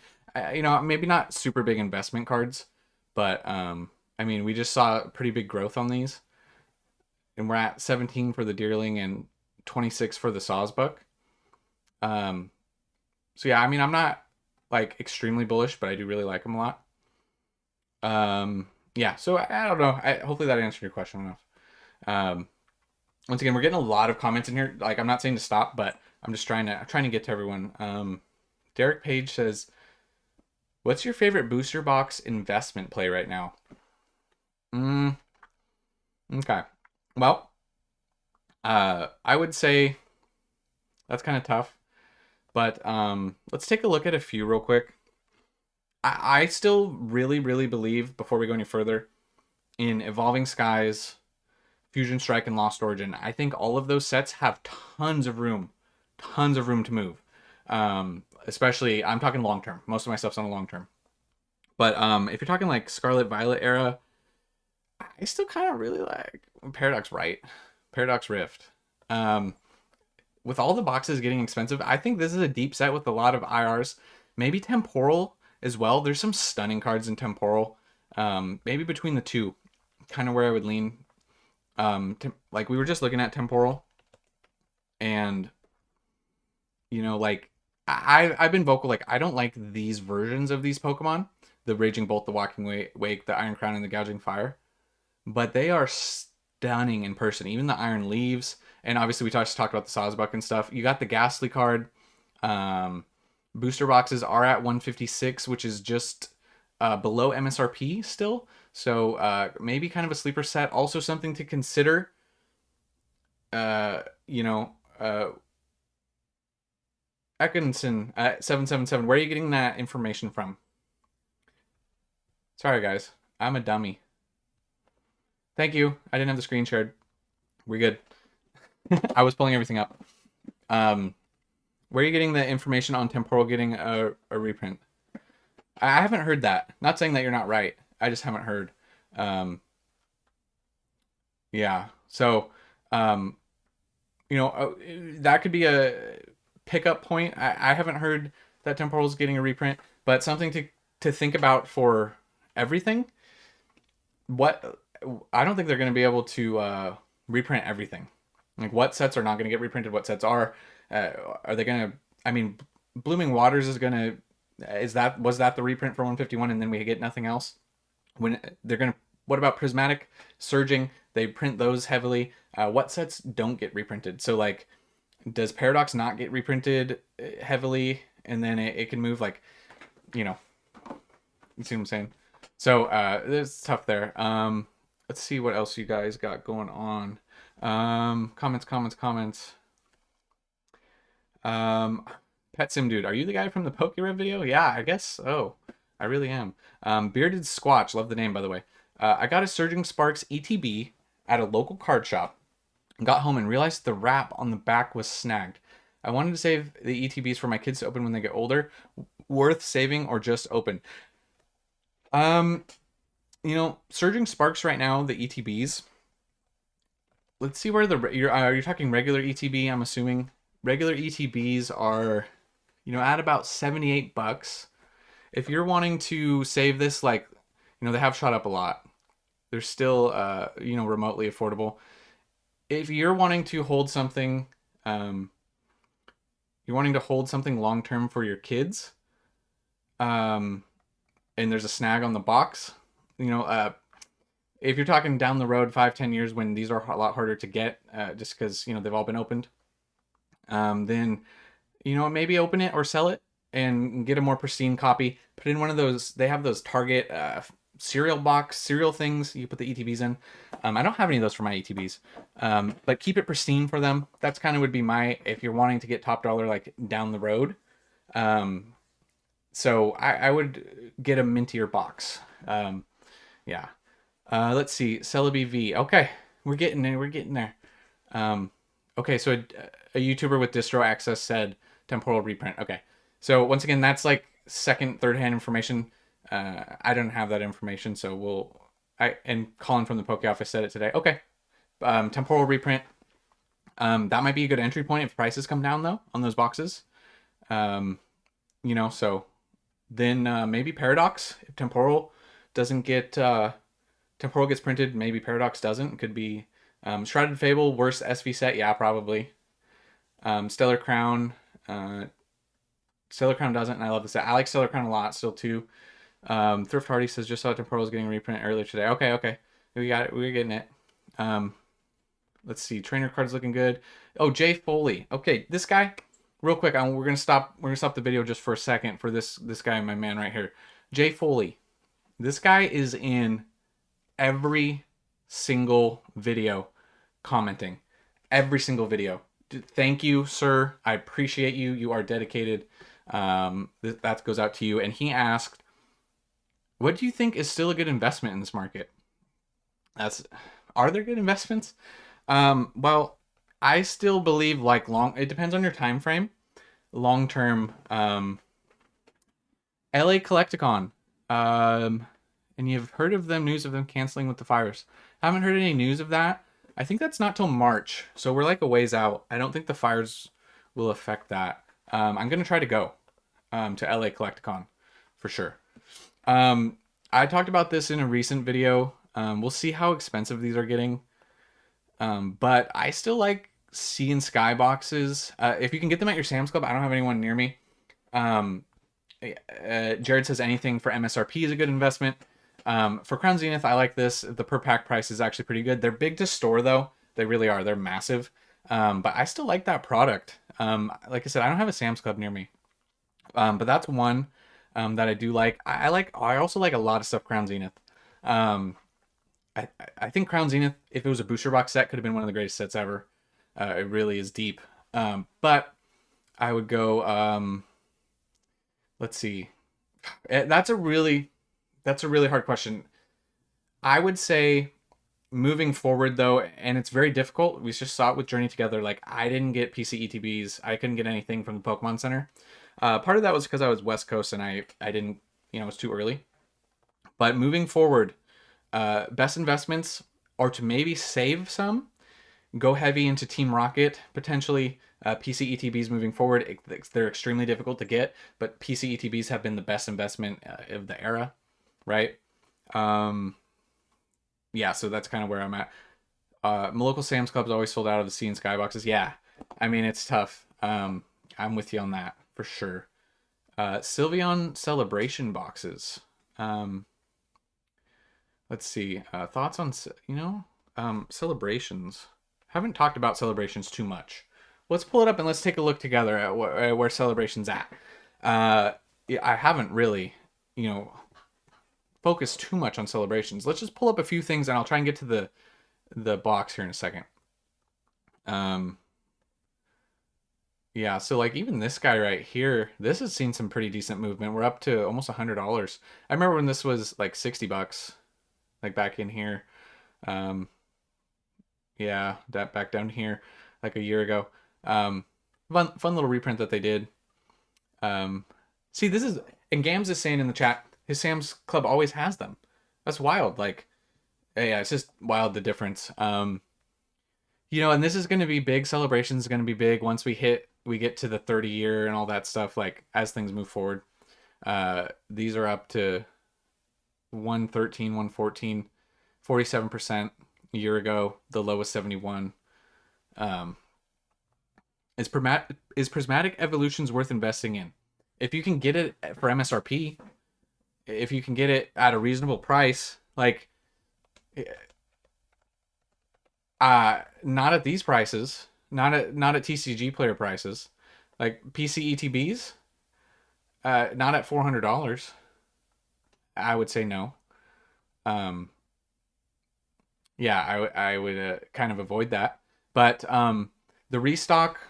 You know, maybe not super big investment cards, but I mean, we just saw pretty big growth on these, and we're at 17 for the Deerling and 26 for the Sawsbuck. So yeah, I mean, I'm not like extremely bullish, but I do really like them a lot. Yeah, so I don't know. Hopefully that answered your question enough. Once again, we're getting a lot of comments in here. Like, I'm not saying to stop, but I'm just trying to get to everyone. Derek Page says, "What's your favorite booster box investment play right now?" Okay. Well, I would say that's kind of tough, but let's take a look at a few real quick. I still really, really believe, before we go any further, in Evolving Skies, Fusion Strike, and Lost Origin. I think all of those sets have tons of room to move. Especially, I'm talking long term. Most of my stuff's on a long term. But if you're talking like Scarlet Violet era, I still kind of really like Paradox Rift. With all the boxes getting expensive, I think this is a deep set with a lot of IRs. Maybe Temporal as well. There's some stunning cards in Temporal. Maybe between the two, kind of where I would lean. Like, we were just looking at Temporal, and you know, like, I've been vocal, like, I don't like these versions of these Pokemon, the Raging Bolt, the Walking Wake, the Iron Crown, and the Gouging Fire, but they are stunning in person. Even the Iron Leaves, and obviously we just talked about the Sawsbuck and stuff. You got the Ghastly card. Booster boxes are at 156, which is just below MSRP still. So maybe kind of a sleeper set. Also something to consider. Ekinson at 777. Where are you getting that information from? Sorry, guys. I'm a dummy. Thank you. I didn't have the screen shared. We're good. I was pulling everything up. Where are you getting the information on Temporal getting a reprint? I haven't heard that. Not saying that you're not right. I just haven't heard. Yeah. So, that could be a pickup point. I haven't heard that Temporal's getting a reprint, but something to think about for everything. I don't think they're going to be able to reprint everything. Like, what sets are not going to get reprinted? What sets are? Are they going to? I mean, Blooming Waters is going to. Was that the reprint for 151, and then we get nothing else? When they're going to. What about Prismatic, Surging? They print those heavily. What sets don't get reprinted? So, like, does Paradox not get reprinted heavily, and then it can move, like, you see what I'm saying? So it's tough there. Let's see what else you guys got going on. Comments. Pet Sim Dude, are you the guy from the PokeRev video? Yeah, I guess so. I really am. Bearded Squatch, love the name, by the way. I got a Surging Sparks ETB at a local card shop. Got home and realized the wrap on the back was snagged. I wanted to save the ETBs for my kids to open when they get older. Worth saving or just open? Surging Sparks right now, the ETBs. Let's see where are you talking regular ETB? I'm assuming regular ETBs are, at about $78. If you're wanting to save this, like, they have shot up a lot. They're still, remotely affordable. If you're wanting to hold something, long term for your kids, and there's a snag on the box, if you're talking down the road 5-10 years when these are a lot harder to get, just because they've all been opened, then maybe open it or sell it and get a more pristine copy. Put in one of those. They have those Target cereal things. You put the ETBs in. I don't have any of those for my ETBs, but keep it pristine for them. That's kind of would be my, if you're wanting to get top dollar like down the road. So I would get a mintier box. Yeah. Let's see. Celebi V. Okay, we're getting there. We're getting there. Okay, so a YouTuber with distro access said temporal reprint. Okay, so once again, that's like second, third hand information. I don't have that information, so and Colin from the Poke Office said it today. Okay, temporal reprint. That might be a good entry point if prices come down though on those boxes. So then maybe Paradox, if temporal doesn't get temporal gets printed, maybe Paradox doesn't. It could be Shrouded Fable, worst SV set, yeah, probably. Stellar Crown doesn't, and I love the set. I like Stellar Crown a lot still too. Thrift Hardy says just saw Temporal's getting reprint earlier today. Okay, we got it. We're getting it. Let's see. Trainer card's looking good. Oh, Jay Foley. Okay, this guy. Real quick, we're gonna stop the video just for a second for this guy, my man right here, Jay Foley. This guy is in every single video commenting. Every single video. Thank you, sir. I appreciate you. You are dedicated. That goes out to you. And he asked, what do you think is still a good investment in this market? Are there good investments? Well, I still believe like it depends on your time frame. Long term, LA Collecticon. And you've heard of them, news of them canceling with the fires. I haven't heard any news of that. I think that's not till March, so we're like a ways out. I don't think the fires will affect that. I'm gonna try to go to LA Collecticon for sure. I talked about this in a recent video. We'll see how expensive these are getting. But I still like Sea and Sky boxes. If you can get them at your Sam's Club, I don't have anyone near me. Jared says anything for MSRP is a good investment. For Crown Zenith, I like this. The per pack price is actually pretty good. They're big to store though. They really are. They're massive. But I still like that product. Like I said, I don't have a Sam's Club near me. But that's one that I do like. I also like a lot of stuff Crown Zenith. I think Crown Zenith, if it was a booster box set, could have been one of the greatest sets ever. It really is deep. But I would go, let's see. That's a really hard question. I would say moving forward though, and it's very difficult. We just saw it with Journey Together. Like I didn't get PC ETBs. I couldn't get anything from the Pokemon Center. Part of that was because I was West Coast and I didn't, it was too early. But moving forward, best investments are to maybe save some, go heavy into Team Rocket, potentially PC ETBs moving forward. They're extremely difficult to get, but PC ETBs have been the best investment of the era, right? Yeah, so that's kind of where I'm at. My local Sam's Club's always sold out of the Sea and Sky boxes. Yeah, I mean, it's tough. I'm with you on that for sure. Sylveon Celebration boxes. Let's see. Thoughts on, Celebrations. Haven't talked about Celebrations too much. Let's pull it up and let's take a look together at where Celebration's at. I haven't really, focused too much on Celebrations. Let's just pull up a few things and I'll try and get to the box here in a second. Yeah, so like even this guy right here, this has seen some pretty decent movement. We're up to almost $100. I remember when this was like $60, like back in here. Yeah, that back down here like a year ago. Fun little reprint that they did. See, this is, and Gams is saying in the chat, his Sam's Club always has them. That's wild. Like, yeah, it's just wild the difference. And this is going to be big. Celebrations is going to be big once we get to the 30 year and all that stuff. Like as things move forward, these are up to 113, 114, 47% a year ago. The lowest 71. Is Prismatic Evolutions worth investing in? If you can get it for MSRP, if you can get it at a reasonable price, like, not at these prices, not at TCG player prices, like PC ETBs, Not at $400. I would say no. Um, yeah, I would kind of avoid that. But the restock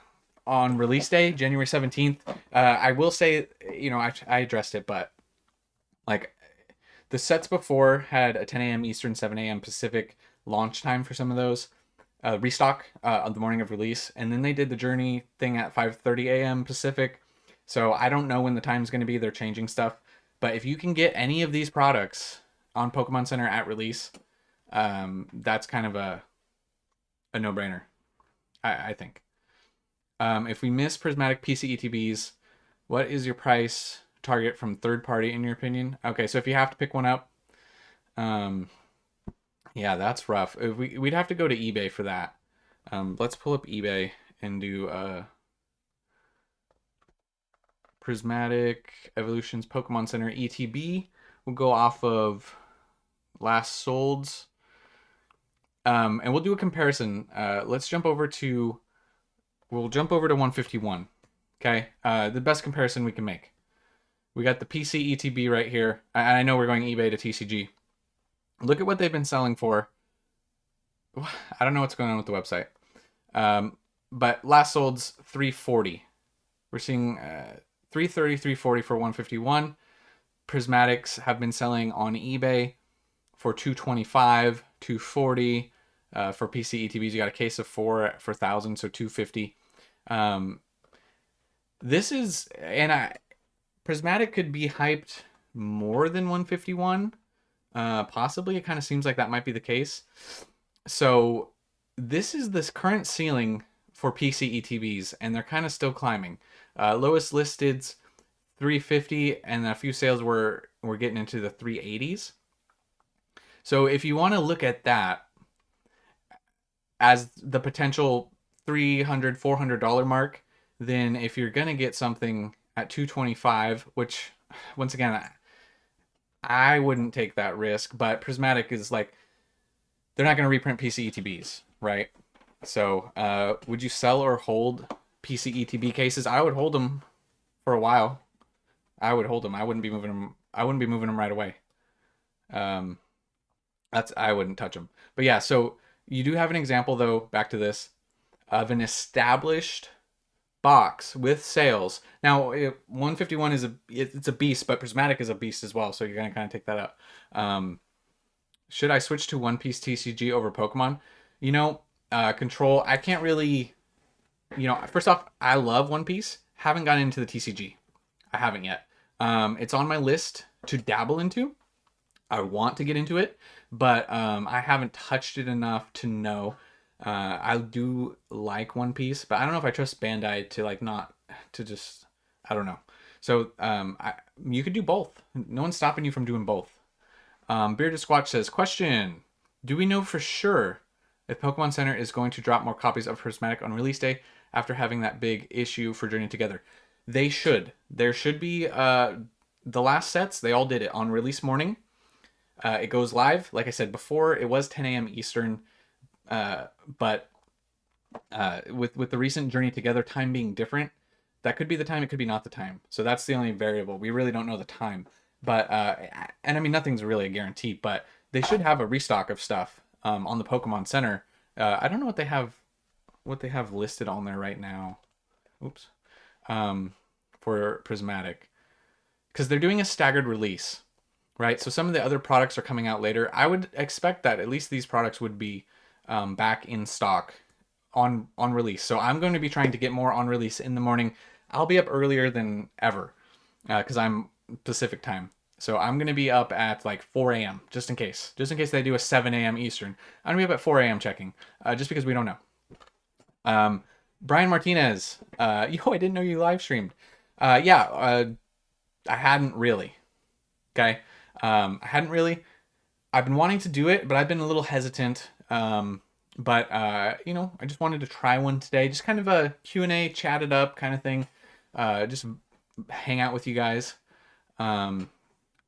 on release day, January 17th, I will say, I addressed it, but like the sets before had a 10 a.m. Eastern, 7 a.m. Pacific launch time for some of those. Restock on the morning of release, and then they did the Journey thing at 5:30 a.m. Pacific. So I don't know when the time's going to be. They're changing stuff, but if you can get any of these products on Pokemon Center at release, that's kind of a no-brainer, I think. If we miss Prismatic PCETBs, what is your price target from third party in your opinion? Okay, so if you have to pick one up, yeah, that's rough. We'd have to go to eBay for that. Let's pull up eBay and do Prismatic Evolutions Pokemon Center ETB. We'll go off of last solds. And we'll do a comparison. Let's jump over to 151. Okay, the best comparison we can make. We got the PC ETB right here. I know we're going eBay to TCG. Look at what they've been selling for. I don't know what's going on with the website. But last sold's $340. We're seeing $330, $340 for 151. Prismatics have been selling on eBay for $225, $240. For PC ETBs, you got a case of 4 for 1,000, so $250. This is, Prismatic could be hyped more than 151. Possibly, it kind of seems like that might be the case. So this is this current ceiling for PC ETBs, and they're kind of still climbing. Lowest listed's 350, and a few sales were getting into the 380s. So if you want to look at that as the potential $300, $400 mark, then if you're gonna get something at 225, which once again I wouldn't take that risk, but Prismatic is like, they're not gonna reprint PC ETBs, right? So would you sell or hold PC ETB cases? I would hold them for a while. I would hold them. I wouldn't be moving them. I wouldn't be moving them right away. I wouldn't touch them. But yeah, so you do have an example though, back to this, of an established box with sales. Now, 151 it's a beast, but Prismatic is a beast as well, so you're gonna kind of take that out. Should I switch to One Piece TCG over Pokemon? Control, I can't really, first off, I love One Piece. Haven't gotten into the TCG. I haven't yet. It's on my list to dabble into. I want to get into it, but I haven't touched it enough to know. I do like One Piece, but I don't know if I trust Bandai to I don't know. So you could do both. No one's stopping you from doing both. Bearded Squatch says, question, do we know for sure if Pokemon Center is going to drop more copies of Prismatic on release day after having that big issue for Journey Together? They should. There should be the last sets, they all did it on release morning. It goes live. Like I said before, it was 10 a.m. Eastern, but with the recent Journey Together time being different, that could be the time, it could be not the time. So that's the only variable. We really don't know the time. But and I mean, nothing's really a guarantee, but they should have a restock of stuff on the Pokemon Center. I don't know what they have listed on there right now. Oops. For Prismatic, because they're doing a staggered release, right? So some of the other products are coming out later. I would expect that at least these products would be back in stock on release. So I'm going to be trying to get more on release in the morning. I'll be up earlier than ever because I'm Pacific time. So I'm going to be up at like 4 a.m. just in case they do a 7 a.m. Eastern. I'm going to be up at 4 a.m. checking just because we don't know. Brian Martinez, I didn't know you live streamed. I hadn't really. Okay. I hadn't really. I've been wanting to do it, but I've been a little hesitant. But I just wanted to try one today. Just kind of a Q&A, chat it up kind of thing. Just hang out with you guys. Kind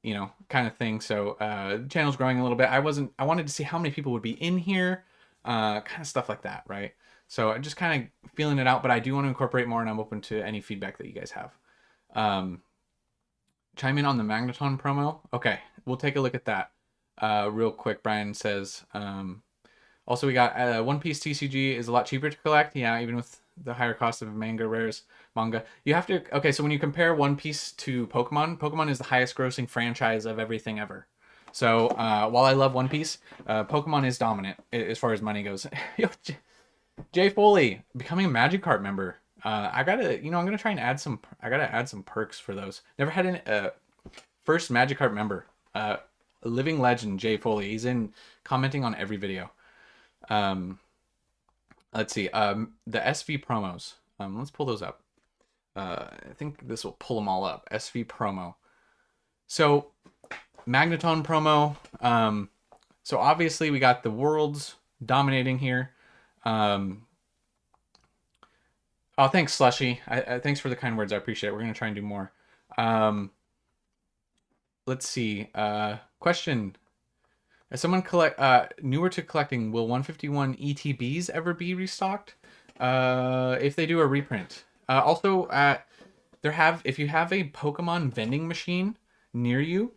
of thing. So the channel's growing a little bit. I wanted to see how many people would be in here. Kind of stuff like that, right? So I'm just kind of feeling it out, but I do want to incorporate more, and I'm open to any feedback that you guys have. chime in on the Magneton promo. Okay, we'll take a look at that real quick. Brian says, also we got One Piece TCG is a lot cheaper to collect. Yeah, even with the higher cost of manga. You have to, okay, so when you compare One Piece to Pokemon, Pokemon is the highest grossing franchise of everything ever. So while I love One Piece, Pokemon is dominant as far as money goes. Yo, Jay Foley becoming a Magikarp member. I gotta, I'm gonna try and add some. I gotta add some perks for those. Never had an first Magikarp member. Living legend Jay Foley. He's in commenting on every video. Let's see. The SV promos. Let's pull those up. I think this will pull them all up. SV promo. So Magneton promo. So obviously we got the worlds dominating here. Oh, thanks, Slushy. Thanks for the kind words. I appreciate it. We're going to try and do more. Let's see. Question. As someone newer to collecting, will 151 ETBs ever be restocked? If they do a reprint. Also, if you have a Pokemon vending machine near you,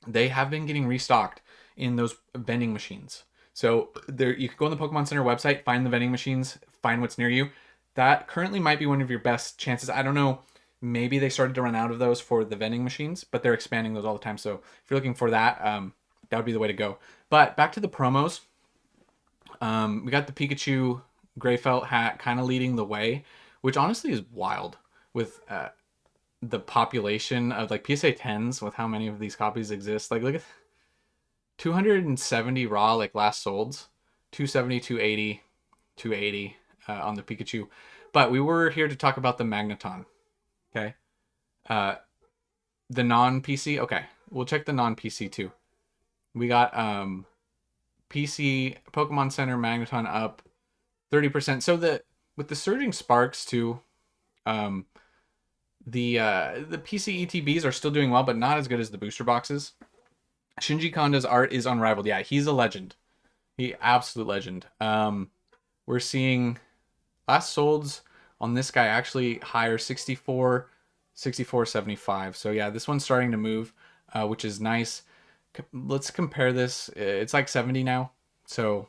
they have been getting restocked in those vending machines. So there, you can go on the Pokemon Center website, find the vending machines, find what's near you. That currently might be one of your best chances. I don't know. Maybe they started to run out of those for the vending machines, but they're expanding those all the time. So if you're looking for that, that would be the way to go. But back to the promos. We got the Pikachu gray felt hat kind of leading the way, which honestly is wild with the population of like PSA 10s with how many of these copies exist. Like look at 270 raw like last solds, 270, 280, 280 on the Pikachu. But we were here to talk about the Magneton. Okay. The non-PC. Okay. We'll check the non-PC too. We got PC Pokemon Center Magneton up 30%. So with the surging sparks too, the PC ETBs are still doing well, but not as good as the booster boxes. Shinji Konda's art is unrivaled. Yeah, he's a legend. He absolute legend. We're seeing last solds on this guy actually higher, 64, 75. So yeah, this one's starting to move, which is nice. Let's compare this. It's like 70 now. So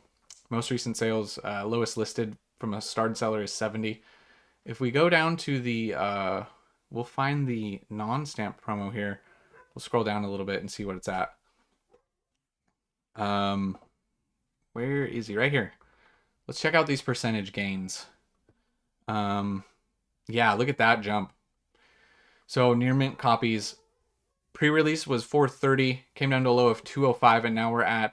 most recent sales, lowest listed from a starred seller is 70. If we go down to the, we'll find the non-stamp promo here. We'll scroll down a little bit and see what it's at. Where is he? Right here. Let's check out these percentage gains. Yeah, look at that jump. So near mint copies pre-release was 430, came down to a low of 205, and now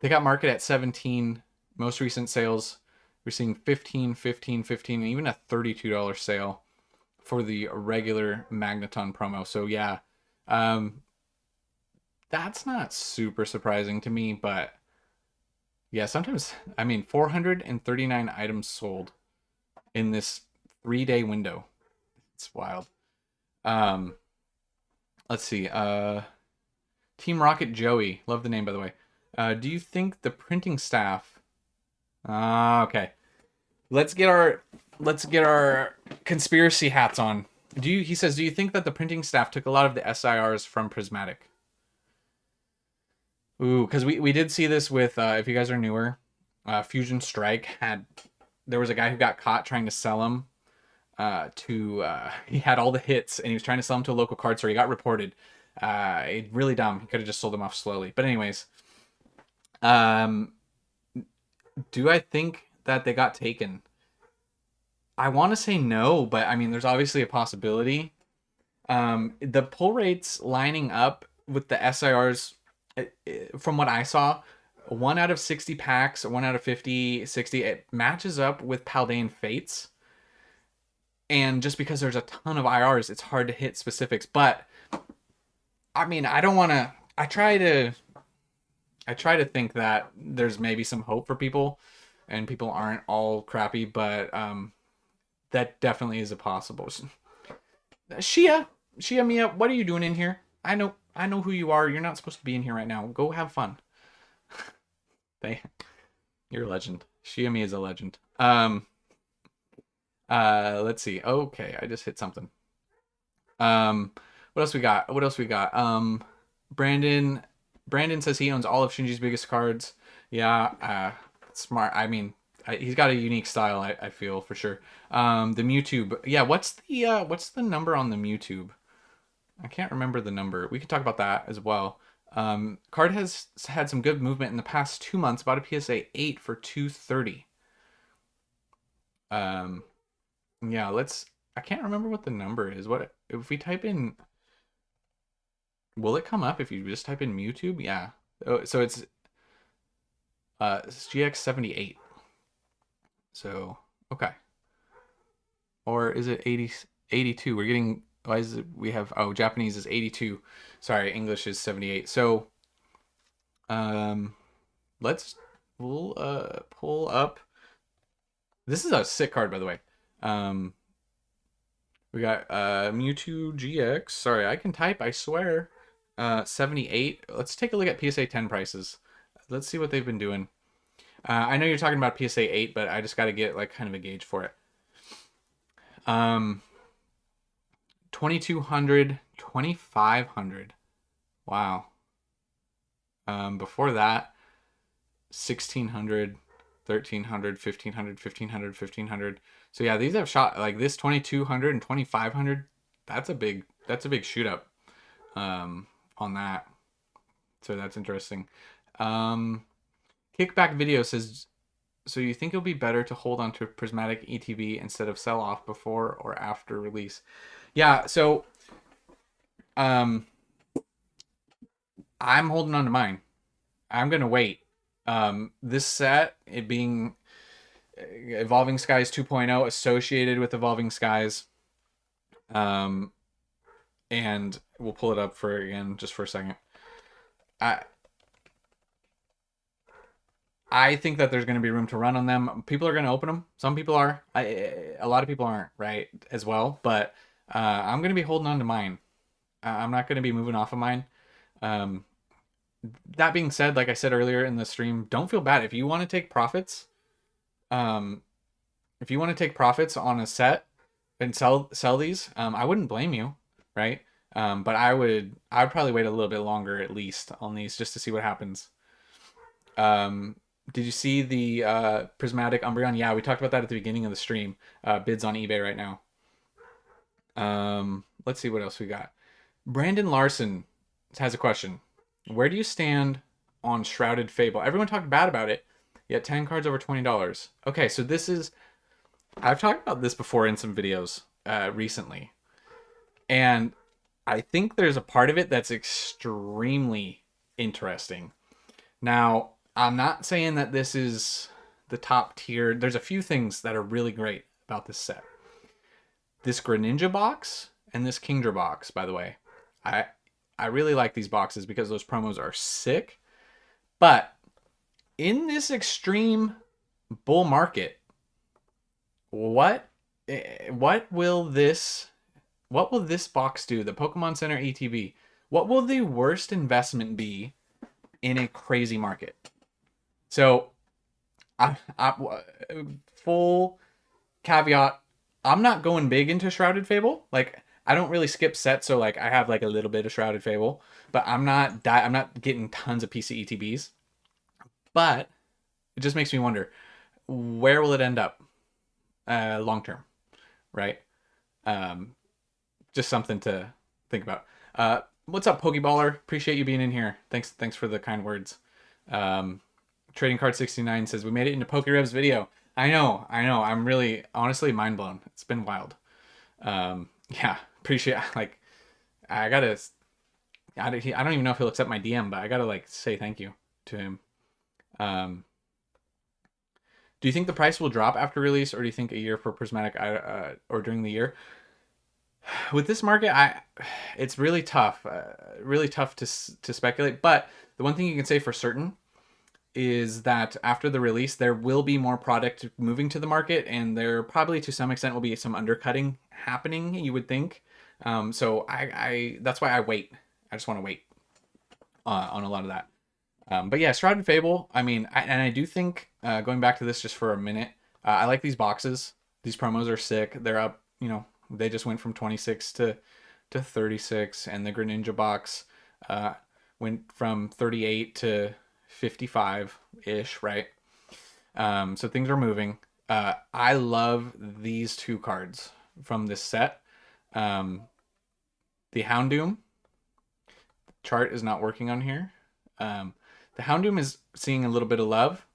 they got market at 17. Most recent sales, we're seeing 15, 15, 15, and even a $32 sale for the regular Magneton promo. So yeah, that's not super surprising to me, but yeah, sometimes, I mean, 439 items sold in this 3-day window. It's wild. Let's see. Team Rocket Joey. Love the name, by the way. Do you think the printing staff... okay. Let's get our conspiracy hats on. He says, do you think that the printing staff took a lot of the SIRs from Prismatic? Ooh, because we did see this with, if you guys are newer, Fusion Strike there was a guy who got caught trying to sell them he had all the hits and he was trying to sell them to a local card store. He got reported. Really dumb. He could have just sold them off slowly. But anyways, do I think that they got taken? I want to say no, but I mean, there's obviously a possibility. The pull rates lining up with the SIRs, from what I saw, 1 out of 60 packs, 1 out of 50, 60, it matches up with Paldean Fates. And just because there's a ton of IRs, it's hard to hit specifics. But I mean, I don't want to. I try to think that there's maybe some hope for people, and people aren't all crappy. But that definitely is a possible. Shia Mia, what are you doing in here? I know who you are. You're not supposed to be in here right now. Go have fun. You're a legend. Shia Mia is a legend. Let's see. Okay, I just hit something. What else we got? What else we got? Brandon. Brandon says he owns all of Shinji's biggest cards. Yeah, smart. I mean, he's got a unique style. I feel for sure. The Mewtwo. Yeah, what's the number on the Mewtwo? I can't remember the number. We could talk about that as well. Card has had some good movement in the past 2 months. Bought a PSA 8 for 230. Yeah, let's. I can't remember what the number is. What if we type in? Will it come up if you just type in Mewtwo? Yeah. Oh, so it's GX78. So okay. Or is it 80, 82? We're getting. Why is it? We have. Oh, Japanese is 82. Sorry, English is 78. So, we'll pull up. This is a sick card, by the way. We got Mewtwo GX. Sorry, I can type, I swear. 78. Let's take a look at PSA 10 prices. Let's see what they've been doing. I know you're talking about PSA 8, but I just got to get like kind of a gauge for it. 2200, 2500. Wow. Before that, 1600, 1300, 1500, 1500, 1500. So yeah, these have shot like this 2200 and 2500. That's a big shoot up on that. So that's interesting. Kickback Video says, so you think it'll be better to hold on to Prismatic ETB instead of sell off before or after release? Yeah, so I'm holding on to mine. I'm gonna wait. This set, it being Evolving Skies 2.0 associated with Evolving Skies, and we'll pull it up for again just for a second. I think that there's going to be room to run on them. People are going to open them. Some people are. A lot of people aren't, right, as well. But I'm going to be holding on to mine. I'm not going to be moving off of mine. That being said, like I said earlier in the stream, don't feel bad. If you want to take profits, on a set and sell these, I wouldn't blame you, right? But I would probably wait a little bit longer at least on these just to see what happens. Did you see the Prismatic Umbreon? Yeah, we talked about that at the beginning of the stream. Bids on eBay right now. Let's see what else we got. Brandon Larson has a question. Where do you stand on Shrouded Fable? Everyone talked bad about it, yet 10 cards over $20. Okay, so this is... I've talked about this before in some videos recently. And I think there's a part of it that's extremely interesting. Now, I'm not saying that this is the top tier. There's a few things that are really great about this set. This Greninja box and this Kingdra box, by the way. I really like these boxes because those promos are sick. But in this extreme bull market, what will this box do? The Pokemon Center ETB. What will the worst investment be in a crazy market? So, full caveat, I'm not going big into Shrouded Fable. Like, I don't really skip sets, so like I have like a little bit of Shrouded Fable, but I'm not getting tons of PC ETBs. But it just makes me wonder, where will it end up long term, right? Just something to think about. What's up, Pokeballer? Appreciate you being in here. Thanks for the kind words. Trading Card 69 says we made it into PokeRev's video. I know. I'm really honestly mind blown. It's been wild. Yeah, appreciate. Like, I don't even know if he'll accept my DM, but I gotta like say thank you to him. Do you think the price will drop after release, or do you think a year for Prismatic or during the year? With this market, it's really tough to speculate. But the one thing you can say for certain is that after the release, there will be more product moving to the market, and there probably to some extent will be some undercutting happening, you would think. So that's why I wait. I just want to wait on a lot of that. But yeah, Shrouded Fable, I mean, I do think, going back to this just for a minute, I like these boxes. These promos are sick. They're up, they just went from 26 to to 36, and the Greninja box went from 38 to 55 ish, right? So things are moving. I love these two cards from this set. The Houndoom chart is not working on here. The Houndoom is seeing a little bit of love,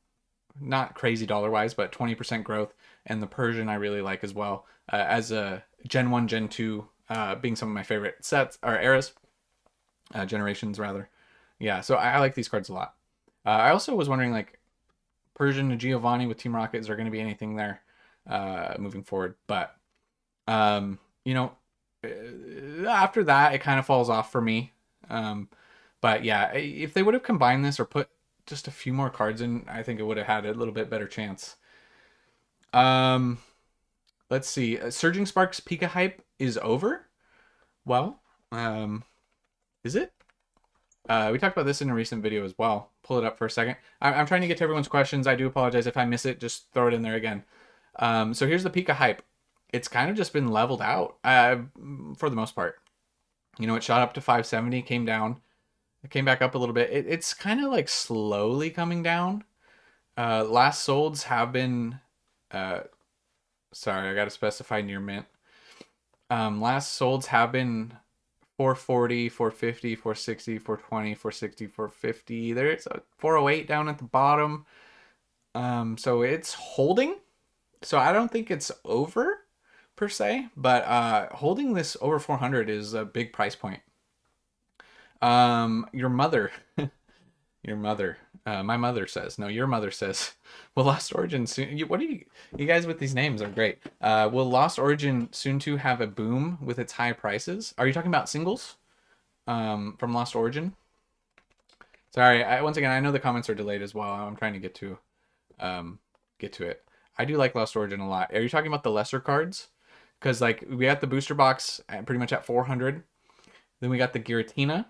not crazy dollar wise, but 20% growth. And the Persian I really like as well, as a Gen 1, Gen 2, being some of my favorite sets or eras, generations rather. Yeah, so I like these cards a lot. I also was wondering, like, Persian and Giovanni with Team Rocket, is there going to be anything there moving forward? But, you know, after that, it kind of falls off for me. But yeah, if they would have combined this or put just a few more cards in, I think it would have had a little bit better chance. Let's see. Surging Sparks Pika hype is over. Well, is it? We talked about this in a recent video as well. Pull it up for a second. I'm trying to get to everyone's questions. I do apologize if I miss it. Just throw it in there again. So here's the Pika hype. It's kind of just been leveled out for the most part. You know, it shot up to 570, came down. It came back up a little bit. It's kind of like slowly coming down. Last solds have been... sorry, I got to specify near mint. Last solds have been 440, 450, 460, 420, 460, 450. There's a 408 down at the bottom. So it's holding. So I don't think it's over per se, but holding this over 400 is a big price point. Your mother, your mother, my mother says, no, your mother says, will Lost Origin soon, what are you guys with these names are great. Will Lost Origin soon to have a boom with its high prices? Are you talking about singles, from Lost Origin? Sorry, once again, I know the comments are delayed as well. I'm trying to get to it. I do like Lost Origin a lot. Are you talking about the lesser cards? Because, like, we got the booster box pretty much at 400. Then we got the Giratina.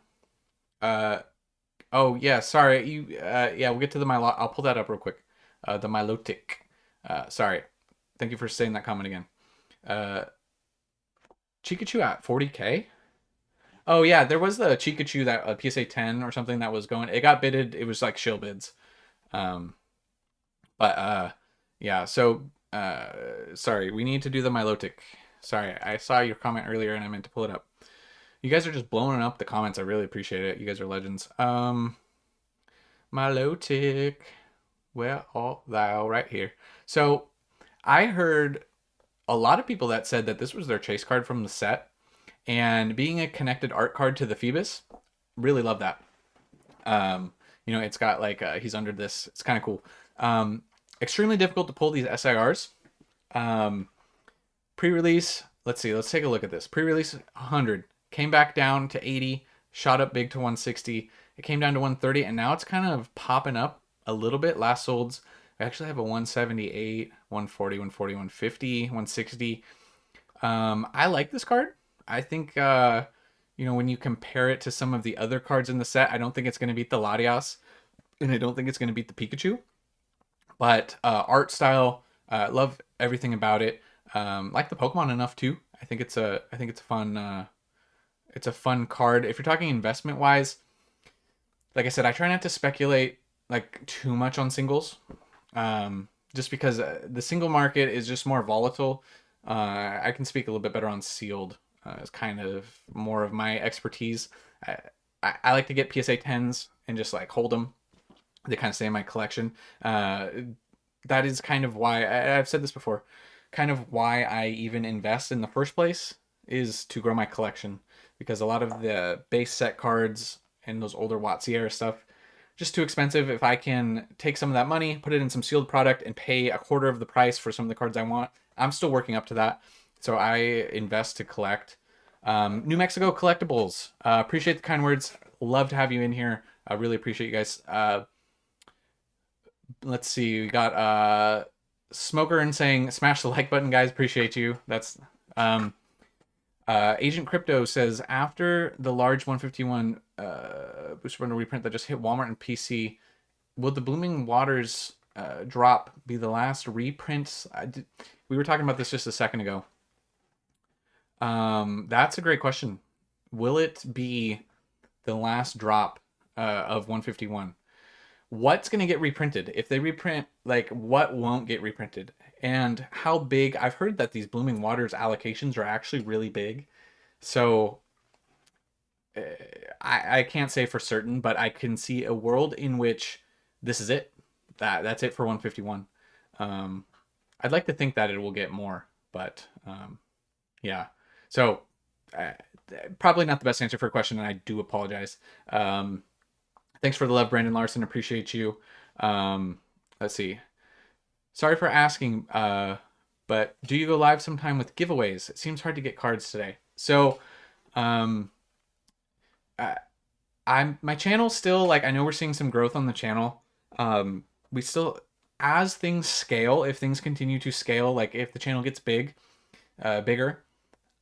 Oh, yeah, sorry. Yeah, we'll get to the I'll pull that up real quick. The Milotic. Sorry. Thank you for saying that comment again. Chikachu at 40K? Oh, yeah, there was the Chikachu, that PSA 10 or something that was going. It got bidded. It was like shill bids. Yeah, so... sorry, we need to do the Milotic. Sorry, I saw your comment earlier and I meant to pull it up. You guys are just blowing up the comments. I really appreciate it. You guys are legends. Milotic, where art thou? Right here. So I heard a lot of people that said that this was their chase card from the set, and being a connected art card to the Phoebus, really love that. You know, it's got like he's under this. It's kind of cool. Extremely difficult to pull these SIRs. Pre-release, let's see, let's take a look at this. Pre-release 100, came back down to 80, shot up big to 160. It came down to 130, and now it's kind of popping up a little bit. Last solds, I actually have a 178, 140, 140, 150, 160. I like this card. I think, you know, when you compare it to some of the other cards in the set, I don't think it's going to beat the Latias, and I don't think it's going to beat the Pikachu. But art style, love everything about it. Like the Pokemon enough too. I think it's a fun card. If you're talking investment wise, like I said, I try not to speculate like too much on singles, just because the single market is just more volatile. I can speak a little bit better on sealed. It's kind of more of my expertise. I like to get PSA 10s and just like hold them. They kind of stay in my collection. That is kind of why I've said this before. Kind of why I even invest in the first place is to grow my collection, because a lot of the base set cards and those older WotC era stuff just too expensive. If I can take some of that money, put it in some sealed product, and pay a quarter of the price for some of the cards I want, I'm still working up to that. So I invest to collect. New Mexico Collectibles. Appreciate the kind words. Love to have you in here. I really appreciate you guys. Let's see. We got Smoker and saying smash the like button, guys. Appreciate you. That's Agent Crypto says, after the large 151 booster bundle reprint that just hit Walmart and PC, will the Blooming Waters drop be the last reprint? We were talking about this just a second ago. That's a great question. Will it be the last drop of 151? What's going to get reprinted? If they reprint, like, what won't get reprinted? And how big? I've heard that these Blooming Waters allocations are actually really big. So I can't say for certain, but I can see a world in which this is it. That's it for 151. I'd like to think that it will get more, but yeah. So probably not the best answer for a question, and I do apologize. Thanks for the love, Brandon Larson. Appreciate you. Let's see. Sorry for asking, but do you go live sometime with giveaways? It seems hard to get cards today. So, my channel still, like, I know we're seeing some growth on the channel. We still, as things scale, if things continue to scale, like if the channel gets bigger,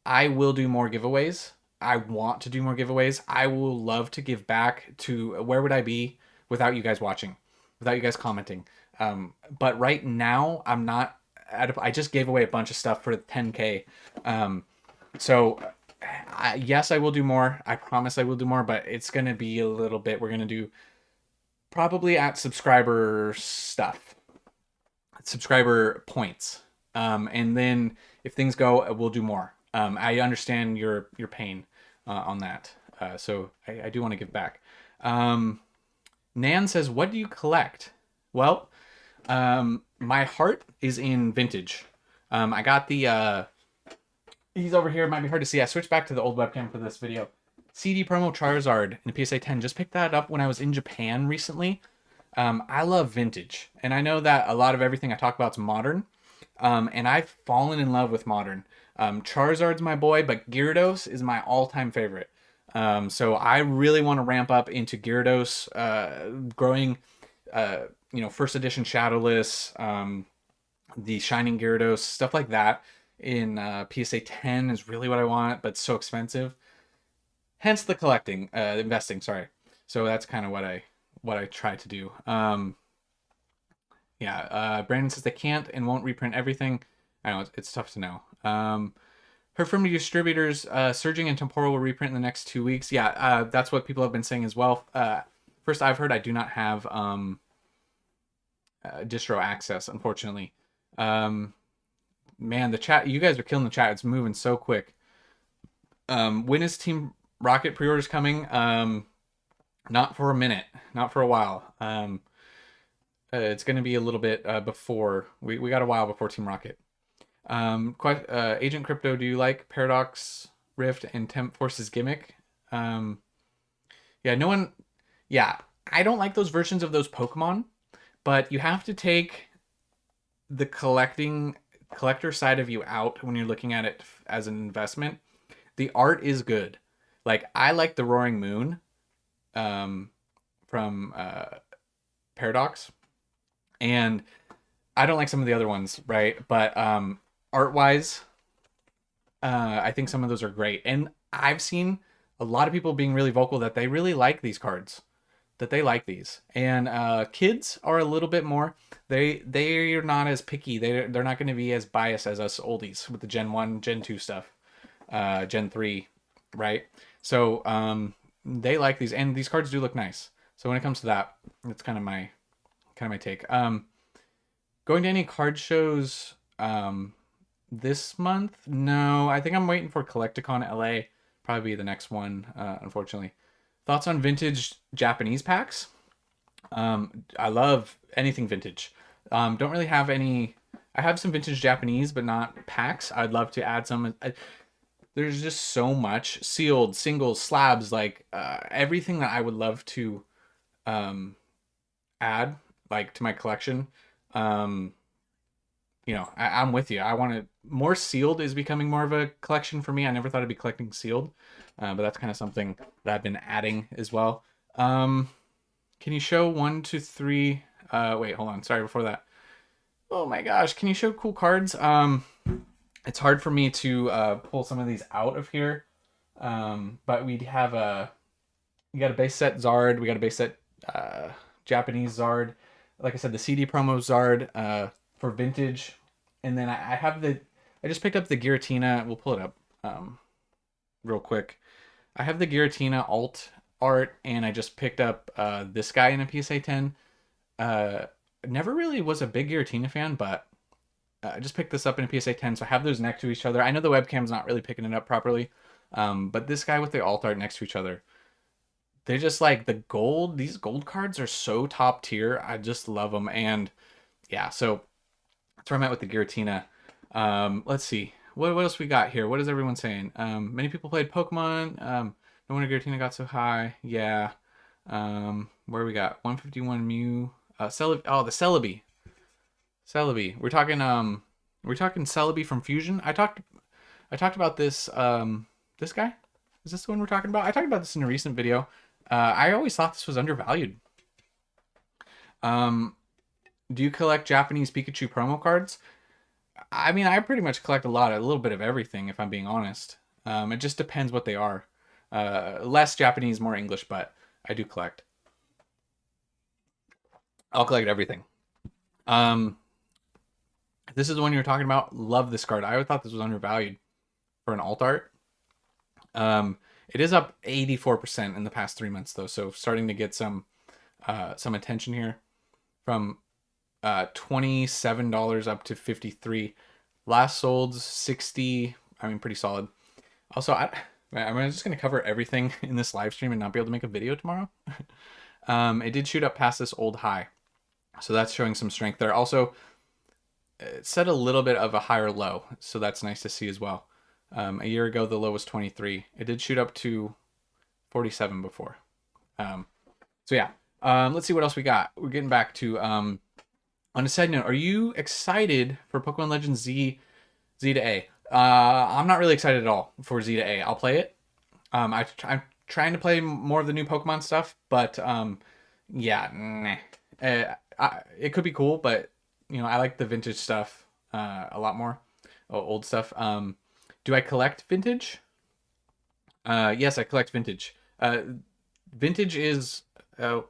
I will do more giveaways. I want to do more giveaways. I will love to give back to, where would I be without you guys watching, without you guys commenting? But right now I'm not I just gave away a bunch of stuff for 10K. So yes, I will do more. I promise I will do more, but it's going to be a little bit, we're going to do probably at subscriber stuff, subscriber points. And then if things go, we'll do more. I understand your pain on that. So I do want to give back. Nan says, what do you collect? Well, my heart is in vintage. I got the, he's over here. It might be hard to see. I switched back to the old webcam for this video. CD promo Charizard in a PSA 10. Just picked that up when I was in Japan recently. I love vintage. And I know that a lot of everything I talk about is modern. And I've fallen in love with modern. Charizard's my boy, but Gyarados is my all-time favorite. So I really want to ramp up into Gyarados, growing, first edition Shadowless, the Shining Gyarados, stuff like that in PSA 10 is really what I want, but it's so expensive. Hence the investing, sorry. So that's kind of what I try to do. Brandon says they can't and won't reprint everything. I know it's tough to know. Heard from distributors, Surging and Temporal will reprint in the next 2 weeks. Yeah, that's what people have been saying as well. First I've heard, I do not have distro access, unfortunately. Man, the chat, you guys are killing the chat. It's moving so quick. When is Team Rocket pre-orders coming? Not for a minute, not for a while. It's going to be a little bit before, we got a while before Team Rocket. Agent Crypto, do you like Paradox Rift and Temp Force's gimmick? I don't like those versions of those Pokemon, but you have to take the collector side of you out when you're looking at it as an investment. The art is good. Like, I like the Roaring Moon from Paradox, and I don't like some of the other ones, right? But art-wise, I think some of those are great. And I've seen a lot of people being really vocal that they really like these cards, that they like these. And kids are a little bit more, they're not as picky. They're not going to be as biased as us oldies with the Gen 1, Gen 2 stuff, Gen 3, right? So they like these, and these cards do look nice. So when it comes to that, that's kind of my take. Going to any card shows this month? No, I think I'm waiting for Collecticon LA, probably the next one, unfortunately. Thoughts on vintage Japanese packs? I love anything vintage. Don't really have any. I have some vintage Japanese, but not packs. I'd love to add some. There's just so much sealed, singles, slabs, like everything that I would love to add, like, to my collection. I'm with you. I want to, more sealed is becoming more of a collection for me. I never thought I'd be collecting sealed, but that's kind of something that I've been adding as well. Can you show 1, 2, 3? Wait, hold on. Sorry, before that. Oh my gosh, can you show cool cards? It's hard for me to pull some of these out of here, but we have we got a base set Zard. We got a base set Japanese Zard. Like I said, the CD promo Zard for vintage. And then I just picked up the Giratina. We'll pull it up real quick. I have the Giratina alt art, and I just picked up this guy in a PSA 10. Never really was a big Giratina fan, but I just picked this up in a PSA 10, so I have those next to each other. I know the webcam's not really picking it up properly, but this guy with the alt art next to each other, they're just like the gold. These gold cards are so top tier. I just love them, and yeah, so that's where I'm at with the Giratina. Let's see. What else we got here? What is everyone saying? Many people played Pokemon. No wonder Giratina got so high. Yeah. Where we got 151 Mew. Oh, the Celebi. Celebi. We're talking Celebi from Fusion. I talked about this this guy. Is this the one we're talking about? I talked about this in a recent video. I always thought this was undervalued. Do you collect Japanese Pikachu promo cards? I mean, I pretty much collect a little bit of everything, if I'm being honest. It just depends what they are. Less Japanese, more English, but I do collect. I'll collect everything. This is the one you were talking about. Love this card. I always thought this was undervalued for an alt art. It is up 84% in the past 3 months, though, so starting to get some attention here. From $27 up to $53. Last sold 60. I mean, pretty solid. Also, I'm just gonna cover everything in this live stream and not be able to make a video tomorrow. It did shoot up past this old high, so that's showing some strength there. Also, it set a little bit of a higher low, so that's nice to see as well. A year ago, the low was 23. It did shoot up to 47 before. So yeah. Let's see what else we got. We're getting back to on a side note, are you excited for Pokemon Legends Z to A? I'm not really excited at all for Z to A. I'll play it. I'm trying to play more of the new Pokemon stuff, but yeah, nah. It could be cool, but you know, I like the vintage stuff a lot more. Old stuff. Do I collect vintage? Yes, I collect vintage. Vintage is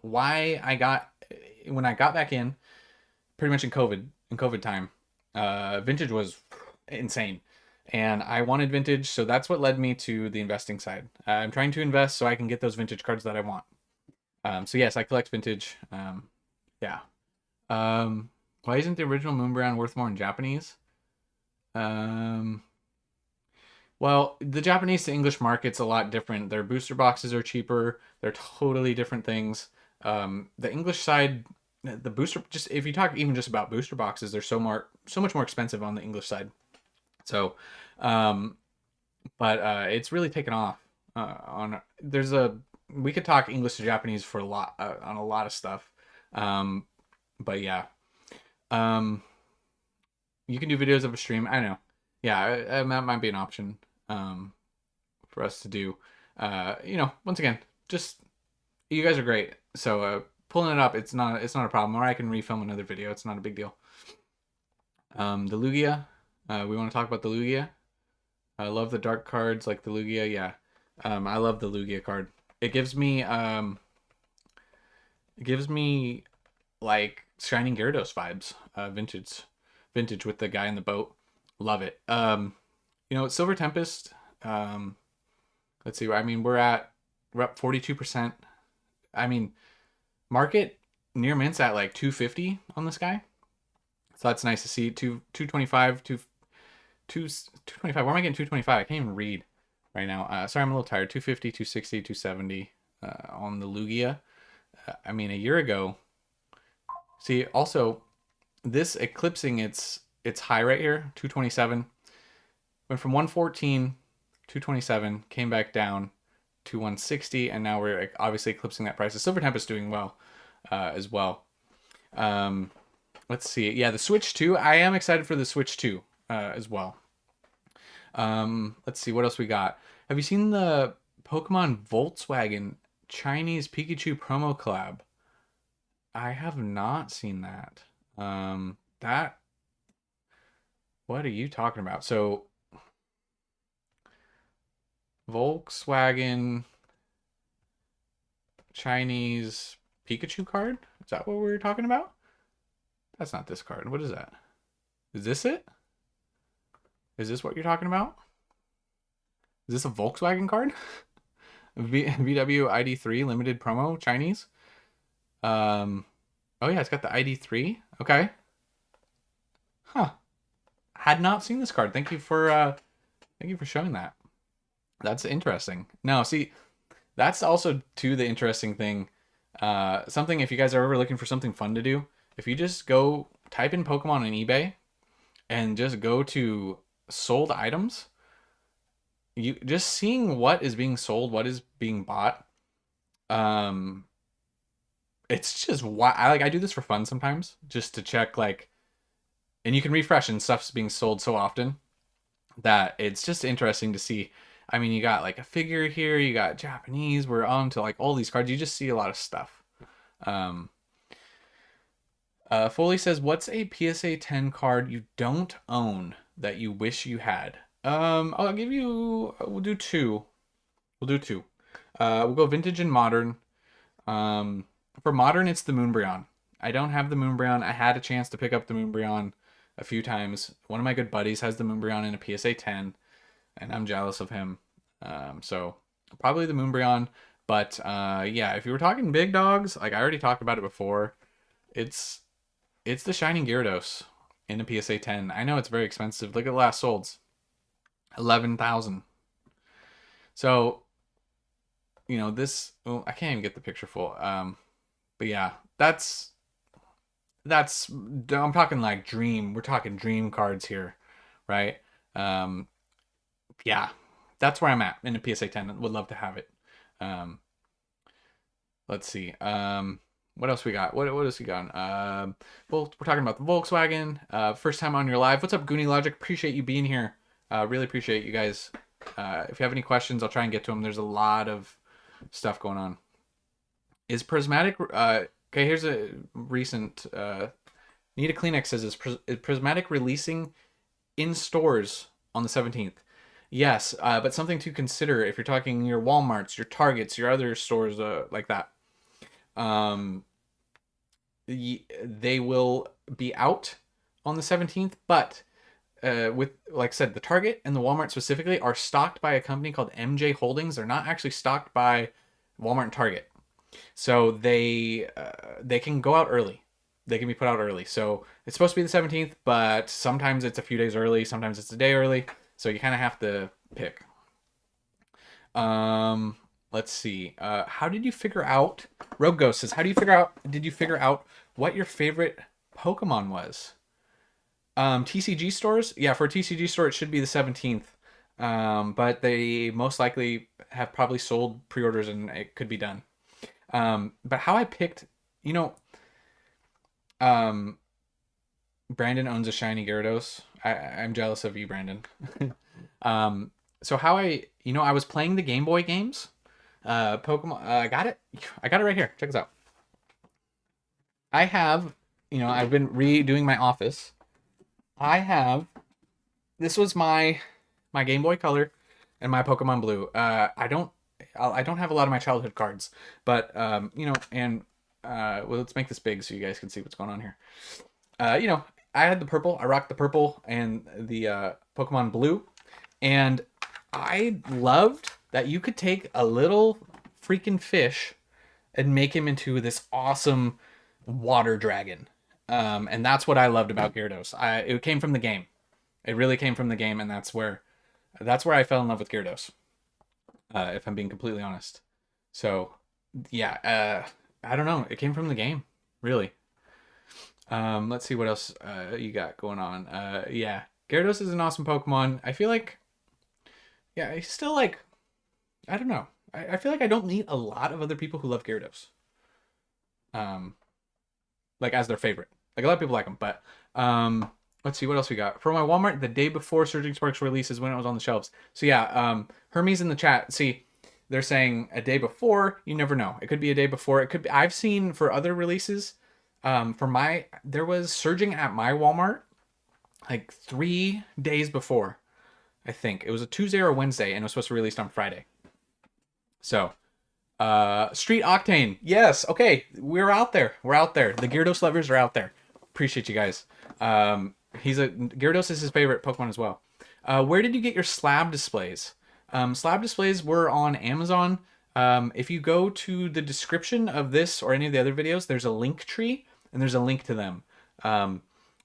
why when I got back in, pretty much in COVID time, vintage was insane, and I wanted vintage, so that's what led me to the investing side. I'm trying to invest so I can get those vintage cards that I want. So yes, I collect vintage. Yeah. Why isn't the original Moonbrand worth more in Japanese? Well, the Japanese to English market's a lot different. Their booster boxes are cheaper. They're totally different things. The English side, the booster, just if you talk even just about booster boxes, they're so much more expensive on the English side. So, but it's really taken off. We could talk English to Japanese for a lot on a lot of stuff. But yeah, you can do videos of a stream. I know. Yeah, that might be an option for us to do. You know, once again, just you guys are great. So pulling it up, it's not a problem. Or I can refilm another video. It's not a big deal. The Lugia. We want to talk about the Lugia. I love the dark cards like the Lugia. Yeah, I love the Lugia card. It gives me like Shining Gyarados vibes. Vintage with the guy in the boat. Love it. You know, Silver Tempest. Let's see. I mean, we're up 42%. I mean, market near mint's at like 250 on this guy. So that's nice to see. 225, 225. Where am I getting 225? I can't even read right now. Sorry, I'm a little tired. 250, 260, 270 on the Lugia. I mean, a year ago. See, also, this eclipsing its high right here, 227. Went from 114, 227, came back down to 160, and now we're obviously eclipsing that price. The Silver Tempest doing well as well. Let's see. Yeah, the Switch 2. I am excited for the Switch 2 as well. Let's see what else we got. Have you seen the Pokemon Volkswagen Chinese Pikachu promo collab? I have not seen that. What are you talking about? So Volkswagen Chinese Pikachu card? Is that what we were talking about? That's not this card. What is that? Is this it? Is this what you're talking about? Is this a Volkswagen card? VW ID3 limited promo Chinese. Oh yeah, it's got the ID3. Okay. Huh. Had not seen this card. Thank you for showing that. That's interesting. No, see, that's also too the interesting thing. Something, if you guys are ever looking for something fun to do, if you just go type in Pokemon on eBay and just go to sold items, you just seeing what is being sold, what is being bought. It's just why I do this for fun sometimes, just to check, like, and you can refresh and stuff's being sold so often that it's just interesting to see. I mean, you got like a figure here, you got Japanese, we're on to like all these cards. You just see a lot of stuff. Foley says, what's a PSA 10 card you don't own that you wish you had? I'll give you, we'll do two. We'll go vintage and modern. For modern, it's the Moonbryon. I don't have the Moonbryon. I had a chance to pick up the Moonbryon a few times. One of my good buddies has the Moonbryon in a PSA 10, and I'm jealous of him. So probably the Moonbryon. But yeah, if you were talking big dogs, like I already talked about it before, it's the Shining Gyarados in a PSA 10. I know it's very expensive. Look at the last solds. 11,000. So, you know, this, well, I can't even get the picture full. But yeah, that's I'm talking like dream. We're talking dream cards here, right? Yeah, that's where I'm at in a PSA 10. Would love to have it. Let's see. What else we got? What else we got? Well, we're talking about the Volkswagen. First time on your live. What's up, Goonie Logic? Appreciate you being here. Really appreciate you guys. If you have any questions, I'll try and get to them. There's a lot of stuff going on. Is Prismatic... okay, here's a recent... Need a Kleenex says, is Prismatic releasing in stores on the 17th? Yes, but something to consider if you're talking your Walmarts, your Targets, your other stores like that. They will be out on the 17th, but with, like I said, the Target and the Walmart specifically are stocked by a company called MJ Holdings. They're not actually stocked by Walmart and Target. So they can go out early. They can be put out early. So it's supposed to be the 17th, but sometimes it's a few days early. Sometimes it's a day early. So you kind of have to pick. Let's see. How did you figure out... Rogue Ghost says, did you figure out what your favorite Pokemon was? TCG stores? Yeah, for a TCG store, it should be the 17th. But they most likely have probably sold pre-orders and it could be done. But how I picked, you know, Brandon owns a shiny Gyarados. I'm jealous of you, Brandon. So how I was playing the Game Boy games, Pokemon, I got it right here. Check this out. I have, I've been redoing my office. This was my Game Boy Color and my Pokemon Blue. I don't have a lot of my childhood cards, but well, let's make this big so you guys can see what's going on here. I had the purple. I rocked the purple and the Pokemon Blue, and I loved that you could take a little freaking fish and make him into this awesome water dragon. And that's what I loved about Gyarados. It came from the game. It really came from the game, and that's where I fell in love with Gyarados. If I'm being completely honest. So, yeah, I don't know. It came from the game, really. Let's see what else you got going on. Yeah, Gyarados is an awesome Pokemon. I feel like, yeah, I still like, I don't know. I feel like I don't meet a lot of other people who love Gyarados. Like as their favorite. Like a lot of people like them, but let's see what else we got. For my Walmart, the day before Surging Sparks release is when it was on the shelves. So yeah, Hermes in the chat. See, they're saying a day before. You never know. It could be a day before. It could be. I've seen for other releases. There was Surging at my Walmart like 3 days before. I think it was a Tuesday or a Wednesday, and it was supposed to be released on Friday. So, Street Octane. Yes. Okay. We're out there. The Gyarados lovers are out there. Appreciate you guys. Gyarados is his favorite Pokemon as well. Where did you get your slab displays? Slab displays were on Amazon. If you go to the description of this or any of the other videos, there's a link tree and there's a link to them.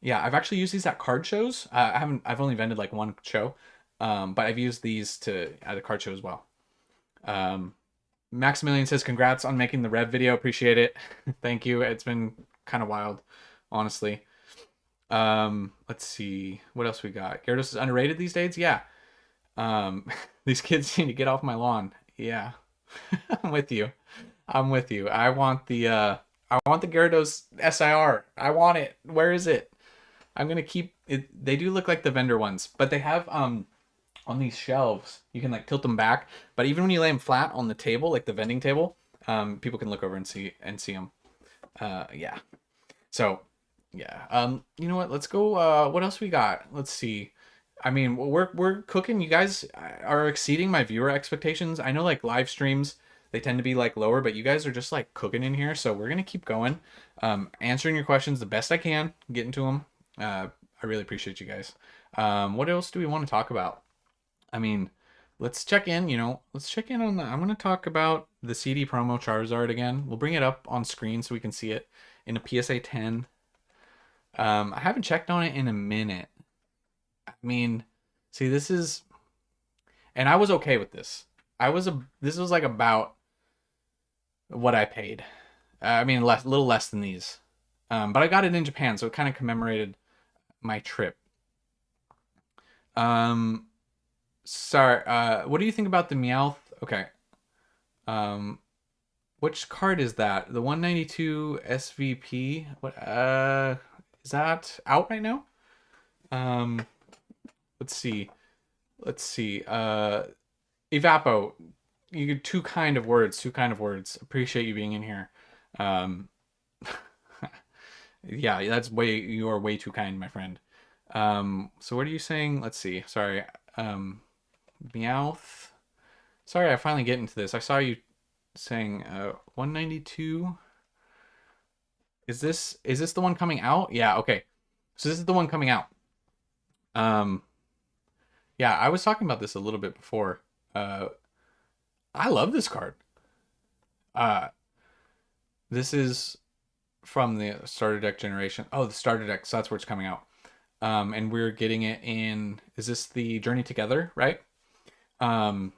Yeah, I've actually used these at card shows. I've only vended like one show, but I've used these at a card show as well. Maximilian says, congrats on making the Rev video. Appreciate it. Thank you. It's been kind of wild, honestly. Let's see. What else we got? Gyarados is underrated these days? Yeah. These kids need to get off my lawn. Yeah. I'm with you. I'm with you. I want the Gyarados SIR. I want it. Where is it? I'm going to keep it. They do look like the vendor ones, but they have, on these shelves, you can like tilt them back, but even when you lay them flat on the table, like the vending table, people can look over and see them. Yeah. So yeah. You know what? Let's go. What else we got? Let's see. I mean, we're cooking. You guys are exceeding my viewer expectations. I know like live streams, they tend to be like lower, but you guys are just like cooking in here. So we're going to keep going, answering your questions the best I can, getting to them. I really appreciate you guys. What else do we want to talk about? I mean, let's check in, let's check in on I'm going to talk about the CD promo Charizard again. We'll bring it up on screen so we can see it in a PSA 10. I haven't checked on it in a minute. I mean, see, and I was okay with this. This was like about what I paid. I mean, little less than these. But I got it in Japan, so it kind of commemorated my trip. Sorry, what do you think about the Meowth? Okay. Which card is that? The 192 SVP? What, is that out right now? Let's see. Evapo, you get two kind of words. Appreciate you being in here. Yeah, you are way too kind, my friend. So what are you saying? Let's see. Sorry. Meowth. Sorry, I finally get into this. I saw you saying 192. Is this the one coming out? Yeah, okay. So this is the one coming out. Yeah, I was talking about this a little bit before. I love this card. This is from the starter deck generation. Oh, the starter deck, so that's where it's coming out. And we're getting it in, is this the Journey Together, right? I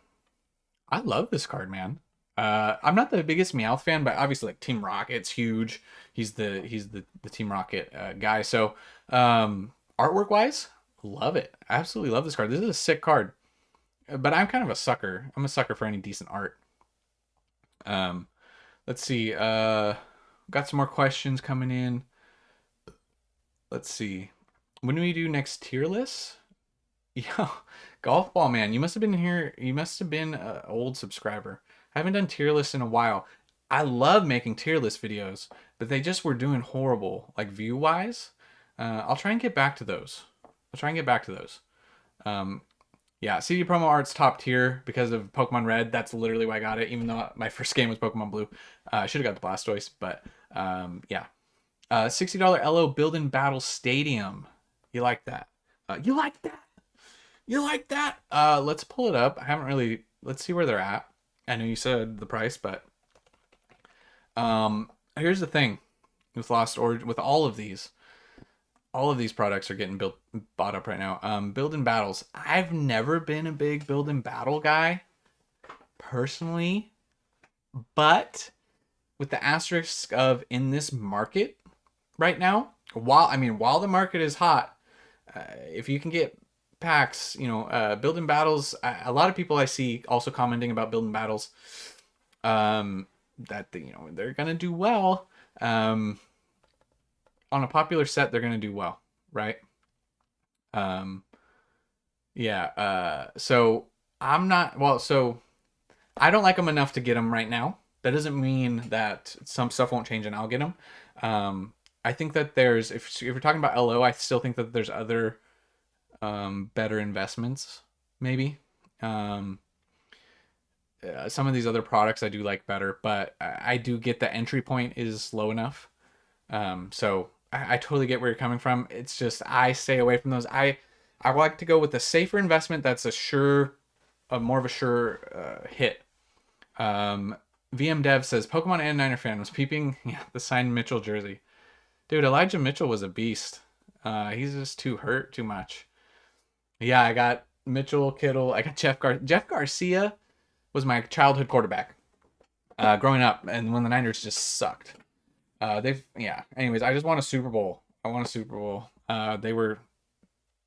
love this card, man. I'm not the biggest Meowth fan, but obviously like Team Rocket's huge. He's the Team Rocket guy. So artwork wise, love it. Absolutely love this card. This is a sick card. But I'm kind of a sucker. I'm a sucker for any decent art. Let's see. Got some more questions coming in. Let's see. When do we do next tier list? Yeah, Golf Ball Man, you must have been here. You must have been an old subscriber. I haven't done tier lists in a while. I love making tier list videos, but they just were doing horrible, like view wise. I'll try and get back to those. Yeah, CD promo art's top tier because of Pokemon Red. That's literally why I got it, even though my first game was Pokemon Blue. I should have got the Blastoise, but yeah. $60 LO Build in Battle Stadium. You like that? You like that? Let's pull it up. I haven't really. Let's see where they're at. I know you said the price, but here's the thing with Lost Origin, with all of these products are getting bought up right now. Build in battles. I've never been a big build in battle guy personally, but with the asterisk of in this market right now, while the market is hot, if you can get packs, building battles. A lot of people I see also commenting about building battles, that they're gonna do well. On a popular set, they're gonna do well, right? Yeah. So I'm not well. So I don't like them enough to get them right now. That doesn't mean that some stuff won't change and I'll get them. I think that there's if you're talking about LO, I still think that there's other better investments, maybe. Some of these other products I do like better, but I do get the entry point is low enough. So I totally get where you're coming from. It's just I stay away from those. I like to go with a safer investment that's more of a sure hit. VM Dev says Pokemon and Niner fan was peeping the signed Mitchell jersey. Dude, Elijah Mitchell was a beast. He's just too hurt too much. Yeah, I got Mitchell, Kittle. I got Jeff Garcia was my childhood quarterback growing up, and when the Niners just sucked. Anyways, I just won a Super Bowl. I won a Super Bowl. They were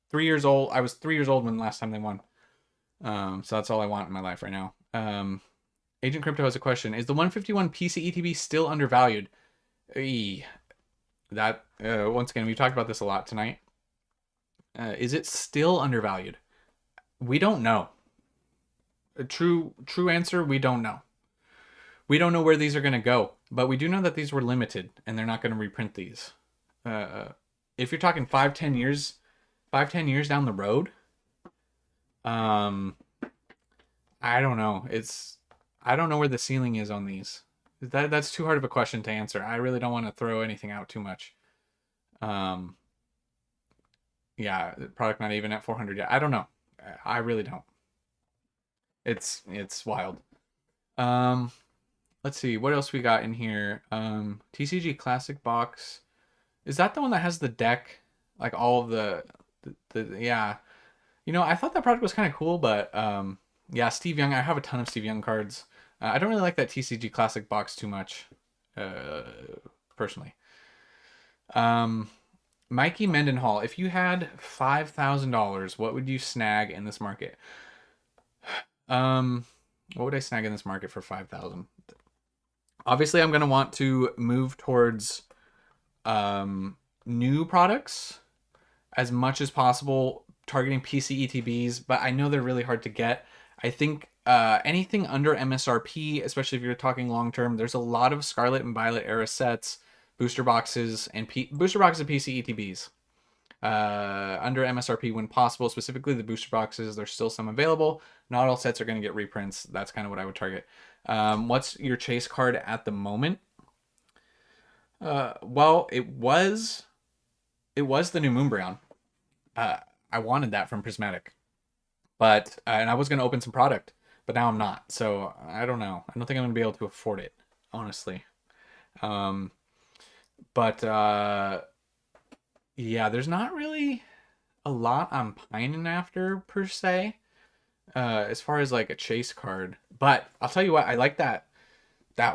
3 years old. I was 3 years old when the last time they won. So that's all I want in my life right now. Agent Crypto has a question. Is the 151 PCETB still undervalued? That once again, we've talked about this a lot tonight. Is it still undervalued? We don't know. A true answer, we don't know. We don't know where these are going to go, but we do know that these were limited and they're not going to reprint these. If you're talking 5-10 years down the road, I don't know. I don't know where the ceiling is on these. That's too hard of a question to answer. I really don't want to throw anything out too much. Yeah, product not even at 400 yet. I don't know. I really don't. It's wild. Let's see what else we got in here. TCG Classic Box. Is that the one that has the deck? Like all of the yeah. You know, I thought that product was kind of cool, but yeah, Steve Young. I have a ton of Steve Young cards. I don't really like that TCG Classic Box too much, personally. Mikey Mendenhall, if you had $5,000, what would you snag in this market? What would I snag in this market for 5,000? Obviously, I'm gonna want to move towards new products as much as possible, targeting PCETBs, but I know they're really hard to get. I think anything under MSRP, especially if you're talking long term, there's a lot of Scarlet and Violet era sets, booster boxes, and PCETBs under MSRP when possible. Specifically, the booster boxes, there's still some available. Not all sets are going to get reprints. That's kind of what I would target. What's your chase card at the moment? Well, it was the new Moonbreon. I wanted that from Prismatic, but and I was going to open some product, but now I'm not. So I don't know. I don't think I'm going to be able to afford it, honestly. But yeah, there's not really a lot I'm pining after per se, as far as like a chase card. But I'll tell you what, I like that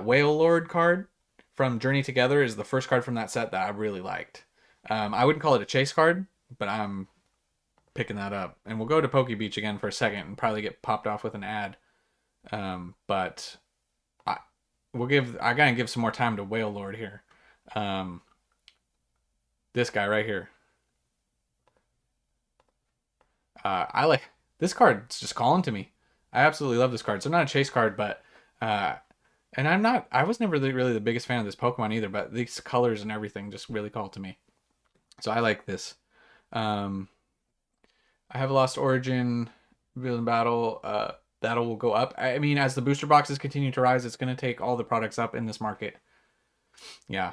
Whale Lord card from Journey Together is the first card from that set that I really liked. I wouldn't call it a chase card, but I'm picking that up. And we'll go to Poke Beach again for a second and probably get popped off with an ad. But I gotta give some more time to Whale Lord here. This guy right here. I like this card. It's just calling to me. I absolutely love this card. So not a chase card, but and I was never really the biggest fan of this Pokemon either, but these colors and everything just really called to me. So I like this. I have a Lost Origin Build Battle. That'll will go up. I mean, as the booster boxes continue to rise, it's going to take all the products up in this market. Yeah.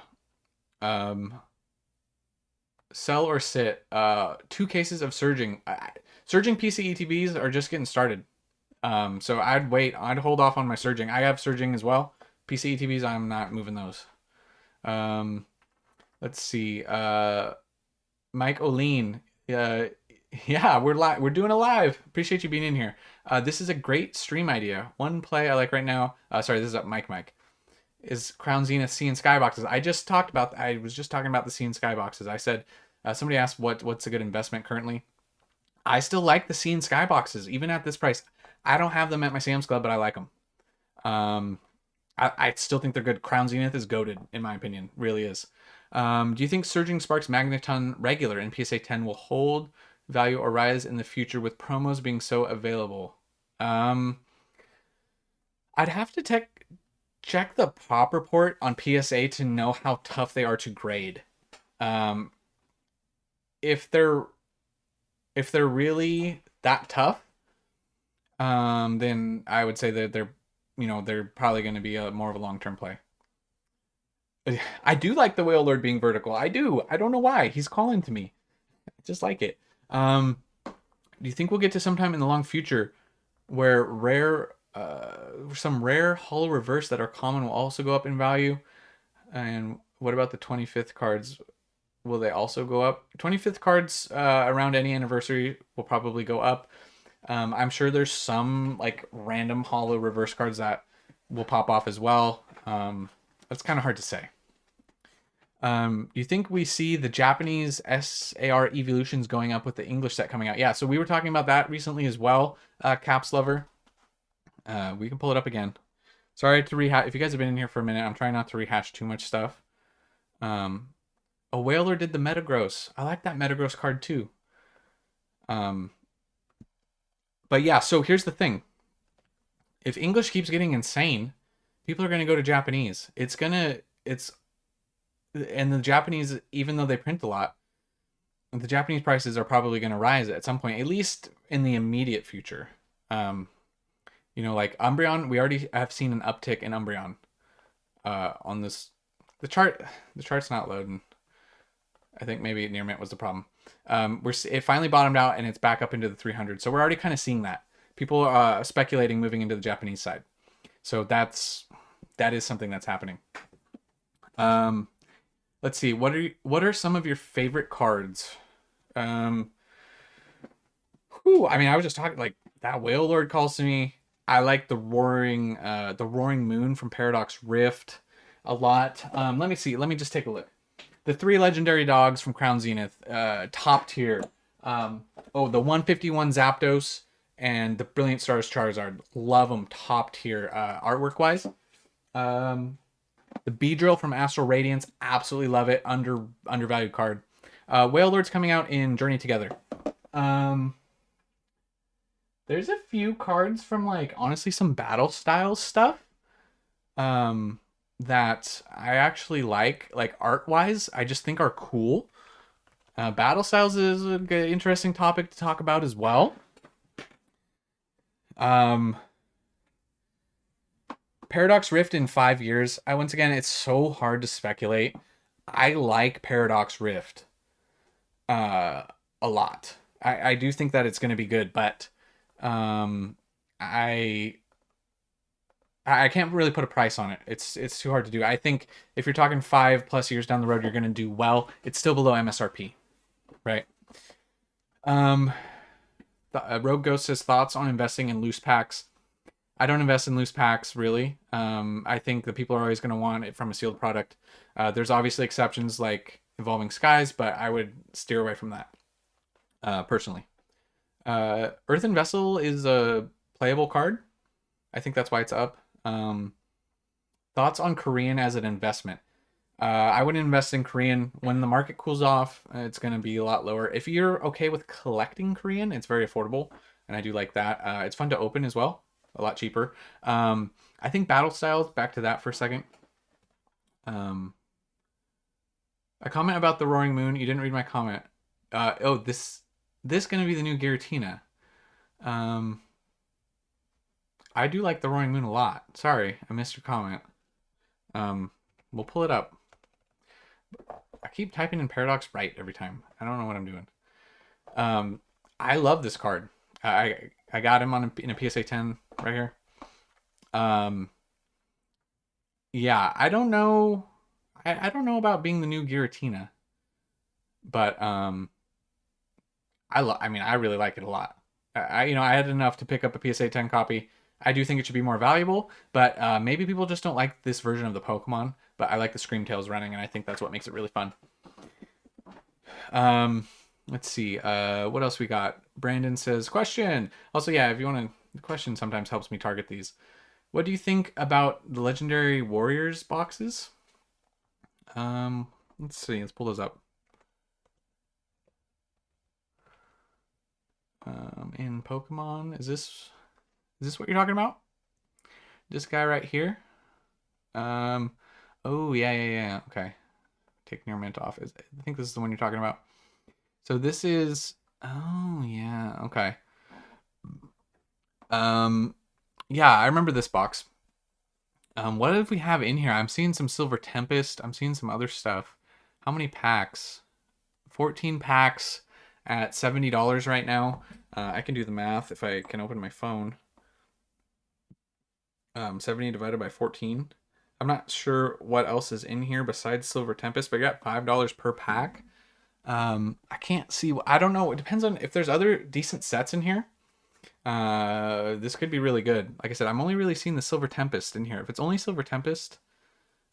Sell or sit. 2 cases of Surging. Surging PCETBs are just getting started. So I'd wait. I'd hold off on my Surging. I have Surging as well. PCETBs, I'm not moving those. Let's see. Mike Oline. Yeah, we're doing a live. Appreciate you being in here. This is a great stream idea. One play I like right now. Sorry, this is Mike. Is Crown Zenith Sea and Sky boxes. I was just talking about the Sea and Sky boxes. I said, somebody asked what's a good investment currently. I still like the Sea and Sky boxes, even at this price. I don't have them at my Sam's Club, but I like them. I still think they're good. Crown Zenith is goated, in my opinion. Really is. Do you think Surging Sparks Magneton regular in PSA 10 will hold value or rise in the future with promos being so available? I'd have to check the pop report on PSA to know how tough they are to grade. If they're really that tough, then I would say that they're probably going to be more of a long-term play. I do like the Whale Lord being vertical. I do. I don't know why. He's calling to me. I just like it. Do you think we'll get to sometime in the long future where rare Some rare holo reverse that are common will also go up in value. And what about the 25th cards? Will they also go up? 25th cards around any anniversary will probably go up. I'm sure there's some like random holo reverse cards that will pop off as well. That's kind of hard to say. You think we see the Japanese SAR evolutions going up with the English set coming out? Yeah, so we were talking about that recently as well, Caps Lover. We can pull it up again. Sorry to rehash. If you guys have been in here for a minute, I'm trying not to rehash too much stuff. A Whaler did the Metagross. I like that Metagross card too. But yeah, so here's the thing. If English keeps getting insane, people are going to go to Japanese. And the Japanese, even though they print a lot, the Japanese prices are probably going to rise at some point, at least in the immediate future. Like Umbreon, we already have seen an uptick in Umbreon on this. The chart's not loading. I think maybe near mint was the problem. It finally bottomed out and it's back up into the 300. So we're already kind of seeing that. People are speculating moving into the Japanese side. So that is something that's happening. Let's see. What are some of your favorite cards? I was just talking like that Whale Lord calls to me. I like the Roaring Moon from Paradox Rift a lot. Let me see. Let me just take a look. The 3 legendary dogs from Crown Zenith, top tier. The 151 Zapdos and the Brilliant Stars Charizard. Love them, top tier artwork wise. The Beedrill from Astral Radiance, absolutely love it. Undervalued card. Whale Lord's coming out in Journey Together. There's a few cards from like honestly some battle style stuff. That I actually like art wise, I just think are cool. Battle styles is an interesting topic to talk about as well. Paradox Rift in 5 years. Once again, it's so hard to speculate. I like Paradox Rift a lot. I do think that it's going to be good, but I can't really put a price on it. It's too hard to do. I think if you're talking 5+ years down the road, you're going to do well. It's still below MSRP, right? Rogue Ghost says thoughts on investing in loose packs. I don't invest in loose packs really. I think that people are always going to want it from a sealed product. There's obviously exceptions like Evolving Skies, but I would steer away from that personally. Earthen Vessel is a playable card. I think that's why it's up. Thoughts on Korean as an investment? I wouldn't invest in Korean. When the market cools off, it's going to be a lot lower. If you're okay with collecting Korean, it's very affordable, and I do like that. It's fun to open as well, a lot cheaper. I think battle styles, back to that for a second. A comment about the Roaring Moon. You didn't read my comment. This going to be the new Giratina. I do like the Roaring Moon a lot. Sorry, I missed your comment. We'll pull it up. I keep typing in Paradox right every time. I don't know what I'm doing. I love this card. I got him in a PSA 10 right here. Yeah, I don't know. I don't know about being the new Giratina, but I really like it a lot. I had enough to pick up a PSA 10 copy. I do think it should be more valuable, but maybe people just don't like this version of the Pokemon. But I like the Screamtails running, and I think that's what makes it really fun. Let's see. What else we got? Brandon says, question. Also, yeah, if you want to, the question sometimes helps me target these. What do you think about the Legendary Warriors boxes? Let's see. Let's pull those up. In Pokemon, is this what you're talking about? This guy right here? Oh, yeah. Okay. Take Near Mint off. I think this is the one you're talking about. So this is... Oh, yeah. Okay. Yeah, I remember this box. What did we have in here? I'm seeing some Silver Tempest. I'm seeing some other stuff. How many packs? 14 packs at $70 right now. I can do the math if I can open my phone. 70 divided by 14. I'm not sure what else is in here besides Silver Tempest, but I got $5 per pack. I can't see. I don't know. It depends on if there's other decent sets in here. This could be really good. Like I said, I'm only really seeing the Silver Tempest in here. If it's only Silver Tempest,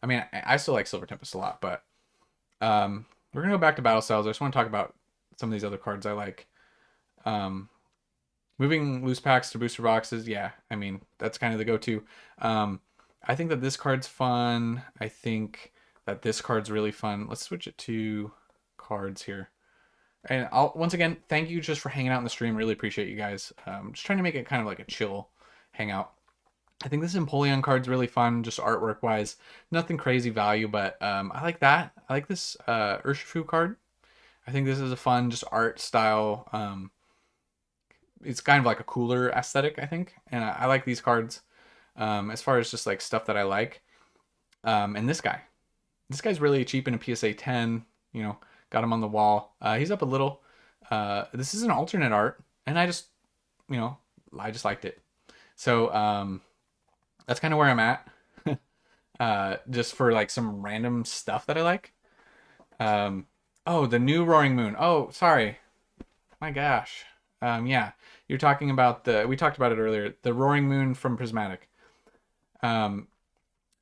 I mean, I still like Silver Tempest a lot, but we're gonna go back to Battle Styles. I just want to talk about some of these other cards I like. Moving loose packs to booster boxes, yeah, I mean, that's kind of the go-to. I think that this card's fun. I think that this card's really fun. Let's switch it to cards here. And I'll once again thank you just for hanging out in the stream. Really appreciate you guys. Just trying to make it kind of like a chill hangout. I think this Empoleon card's really fun, just artwork wise. Nothing crazy value, but I like that. I like this Urshifu card. I think this is a fun, just art style. It's kind of like a cooler aesthetic, I think, and I like these cards. As far as just like stuff that I like, and this guy's really cheap in a PSA 10. You know, got him on the wall. He's up a little. This is an alternate art, and I just liked it. So that's kind of where I'm at. Just for like some random stuff that I like. Oh, the new Roaring Moon. Oh, sorry. My gosh. Yeah, you're talking about we talked about it earlier. The Roaring Moon from Prismatic. I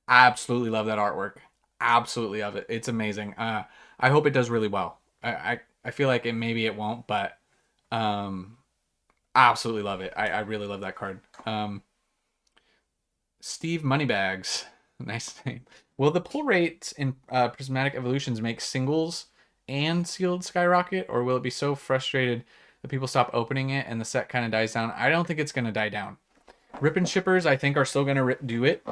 absolutely love that artwork. Absolutely love it. It's amazing. I hope it does really well. I feel like maybe it won't, but I absolutely love it. I really love that card. Steve Moneybags. Nice name. Will the pull rates in Prismatic Evolutions make singles and sealed skyrocket, or will it be so frustrated that people stop opening it and the set kind of dies down? I don't think it's going to die down. Rip and shippers, I think, are still going to do it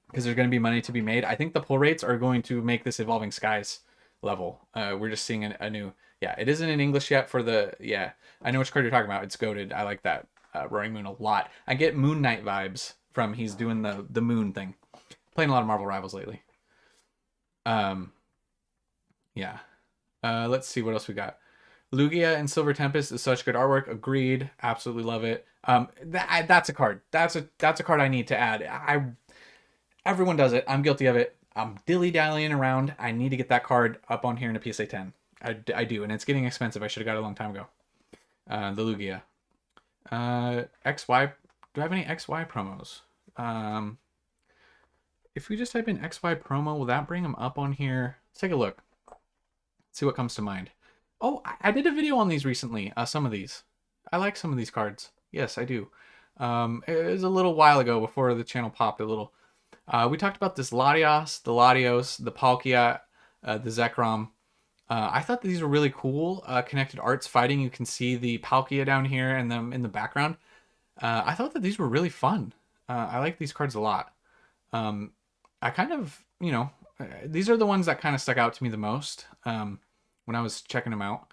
because there's going to be money to be made. I think the pull rates are going to make this Evolving Skies level. We're just seeing a new... Yeah, it isn't in English yet for the... Yeah, I know which card you're talking about. It's goated. I like that Roaring Moon a lot. I get Moon Knight vibes from he's doing the moon thing. Playing a lot of Marvel Rivals lately. Yeah. Let's see what else we got. Lugia and Silver Tempest is such good artwork. Agreed. Absolutely love it. That's a card. That's a card I need to add. Everyone does it. I'm guilty of it. I'm dilly-dallying around. I need to get that card up on here in a PSA 10. I do, and it's getting expensive. I should have got it a long time ago. The Lugia. XY. Do I have any XY promos? If we just type in XY promo, will that bring them up on here? Let's take a look. See what comes to mind. Oh, I did a video on these recently. Some of these. I like some of these cards. Yes, I do. It was a little while ago before the channel popped a little. We talked about this Latios, the Latios, the Palkia, the Zekrom. I thought these were really cool. Connected arts fighting. You can see the Palkia down here and them in the background. I thought that these were really fun. I like these cards a lot. I kind of, these are the ones that kind of stuck out to me the most when I was checking them out.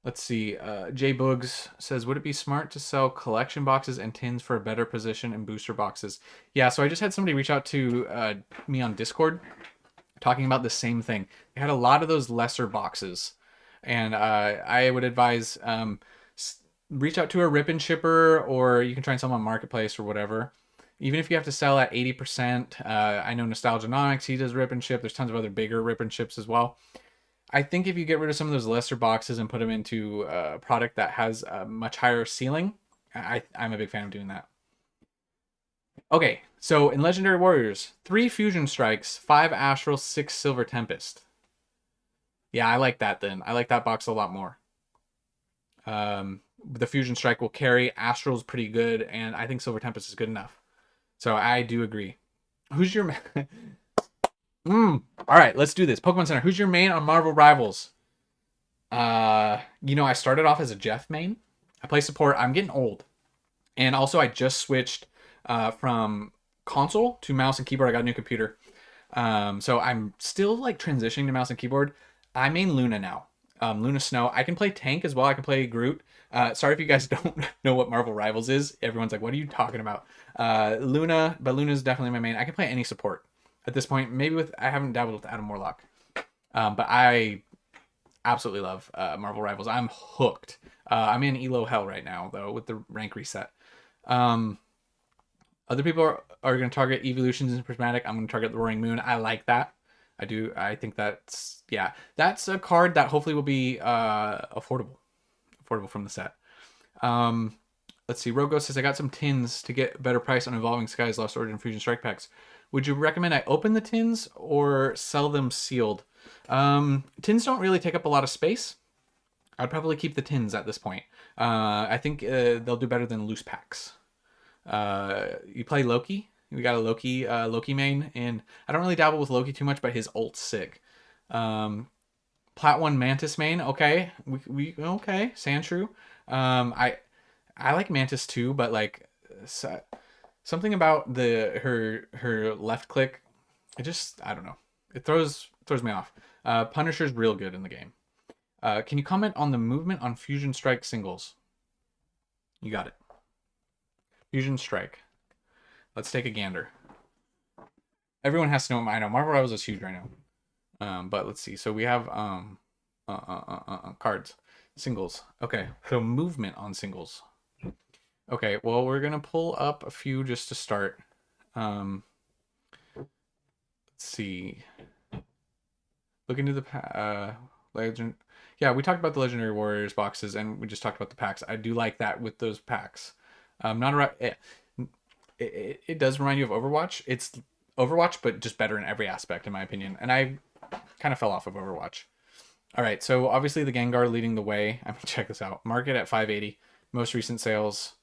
Let's see. Jay Boogs says, would it be smart to sell collection boxes and tins for a better position in booster boxes? Yeah, so I just had somebody reach out to me on Discord talking about the same thing. They had a lot of those lesser boxes. And I would advise reach out to a rip and shipper, or you can try and sell them on Marketplace or whatever. Even if you have to sell at 80%, I know Nostalgianomics, he does rip and ship. There's tons of other bigger rip and ships as well. I think if you get rid of some of those lesser boxes and put them into a product that has a much higher ceiling, I'm a big fan of doing that. Okay, so in Legendary Warriors, 3 Fusion Strikes, 5 Astral, 6 Silver Tempest. Yeah, I like that then. I like that box a lot more. The Fusion Strike will carry. Astral's pretty good, and I think Silver Tempest is good enough. So I do agree. Who's your... All right, let's do this. Pokemon Center. Who's your main on Marvel Rivals? I started off as a Jeff main. I play support. I'm getting old. And also, I just switched from console to mouse and keyboard. I got a new computer. So I'm still like transitioning to mouse and keyboard. I main Luna now. Luna Snow. I can play tank as well. I can play Groot. Sorry if you guys don't know what Marvel Rivals is. Everyone's like, what are you talking about? Luna, but Luna's definitely my main. I can play any support at this point. Maybe I haven't dabbled with Adam Warlock. But I absolutely love Marvel Rivals. I'm hooked. I'm in Elo Hell right now, though, with the rank reset. Other people are going to target evolutions and prismatic. I'm going to target the Roaring Moon. I like that. I do. I think that's, yeah, that's a card that hopefully will be affordable from the set. Let's see. Rogo says, I got some tins to get a better price on Evolving Skies Lost Origin Fusion Strike packs. Would you recommend I open the tins or sell them sealed? Tins don't really take up a lot of space. I'd probably keep the tins at this point. I think they'll do better than loose packs. You play Loki. We got a Loki main, and I don't really dabble with Loki too much, but his ult's sick. Plat 1 Mantis main, okay. We okay. Sandshrew. I like Mantis too, but like something about her left click, I don't know. It throws me off. Punisher's real good in the game. Can you comment on the movement on Fusion Strike singles? You got it. Fusion Strike. Let's take a gander. Everyone has to know what I know. Marvel Rivals is huge right now. But let's see. So we have cards. Singles. Okay. So movement on singles. Okay. Well, we're going to pull up a few just to start. Let's see. Look into the legend. Yeah, we talked about the Legendary Warriors boxes, and we just talked about the packs. I do like that with those packs. It does remind you of Overwatch. It's Overwatch, but just better in every aspect, in my opinion. And I kind of fell off of Overwatch. All right, so obviously the Gengar leading the way. I mean, check this out. Market at 580. Most recent sales,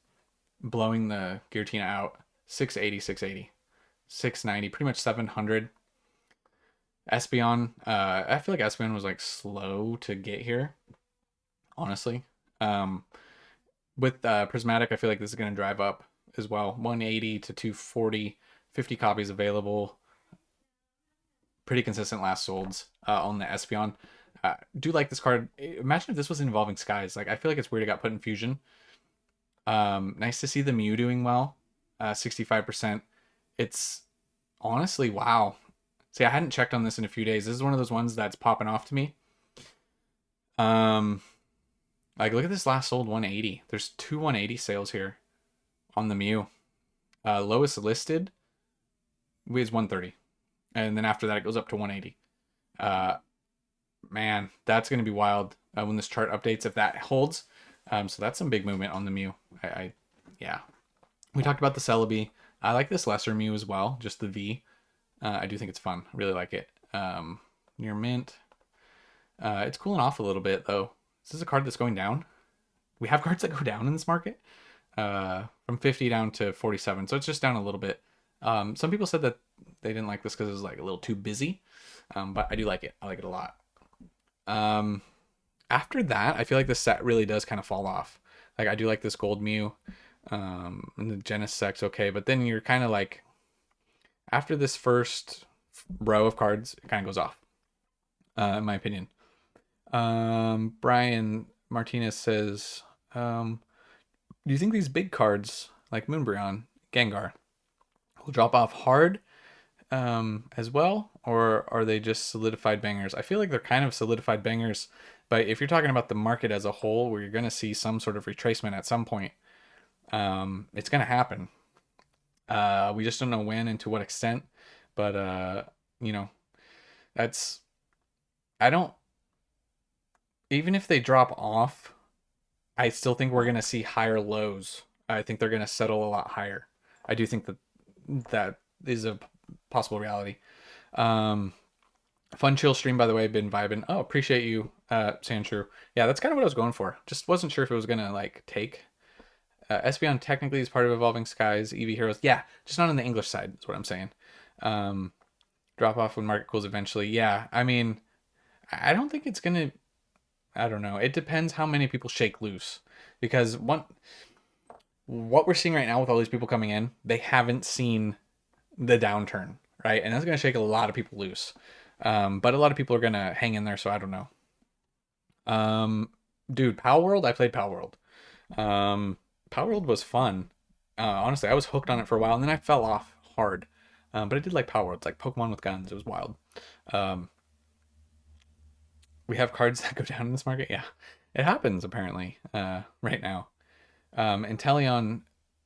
blowing the Giratina out. 680, 680, 690, pretty much 700. Espeon, I feel like Espeon was like slow to get here, honestly. With Prismatic, I feel like this is going to drive up as well. 180 to 240, 50 copies available. Pretty consistent last solds on the Espeon. Do like this card. Imagine if this was Evolving Skies. Like, I feel like it's weird it got put in Fusion. Nice to see the Mew doing well. 65%. It's honestly, wow. See, I hadn't checked on this in a few days. This is one of those ones that's popping off to me. Like, look at this last sold 180. There's 2 180 sales here on the Mew. Lowest listed is 130. And then after that, it goes up to 180. Man, that's going to be wild when this chart updates, if that holds. So that's some big movement on the Mew. Yeah. We talked about the Celebi. I like this lesser Mew as well, just the V. I do think it's fun. I really like it. Near mint. It's cooling off a little bit, though. Is this a card that's going down? We have cards that go down in this market. From 50 down to 47. So it's just down a little bit. Some people said that they didn't like this because it was like a little too busy. But I do like it. I like it a lot. After that, I feel like the set really does kind of fall off. Like, I do like this gold Mew. And the Genesec's okay. But then you're kind of like, after this first row of cards, it kind of goes off, in my opinion. Brian Martinez says, do you think these big cards like Moonbryon, Gengar will drop off hard as well, or are they just solidified bangers? I feel like they're kind of solidified bangers, but if you're talking about the market as a whole, where you're going to see some sort of retracement at some point, it's going to happen. We just don't know when and to what extent, but you know, even if they drop off, I still think we're going to see higher lows. I think they're going to settle a lot higher. I do think that is a possible reality. Fun chill stream, by the way, been vibing. Oh, appreciate you, Sandshrew. Yeah, that's kind of what I was going for. Just wasn't sure if it was going to like take. Espeon technically is part of Evolving Skies, Eevee Heroes. Yeah, just not on the English side, is what I'm saying. Drop off when market cools eventually. Yeah, I mean, I don't think it's going to... I don't know. It depends how many people shake loose. Because what we're seeing right now with all these people coming in, they haven't seen the downturn, right? And that's going to shake a lot of people loose. But a lot of people are going to hang in there, so I don't know. Dude, Pal World? I played Pal World. Pal World was fun. Honestly, I was hooked on it for a while, and then I fell off hard. But I did like Pal World. It's like Pokemon with guns. It was wild. We have cards that go down in this market. Yeah, it happens apparently right now. Inteleon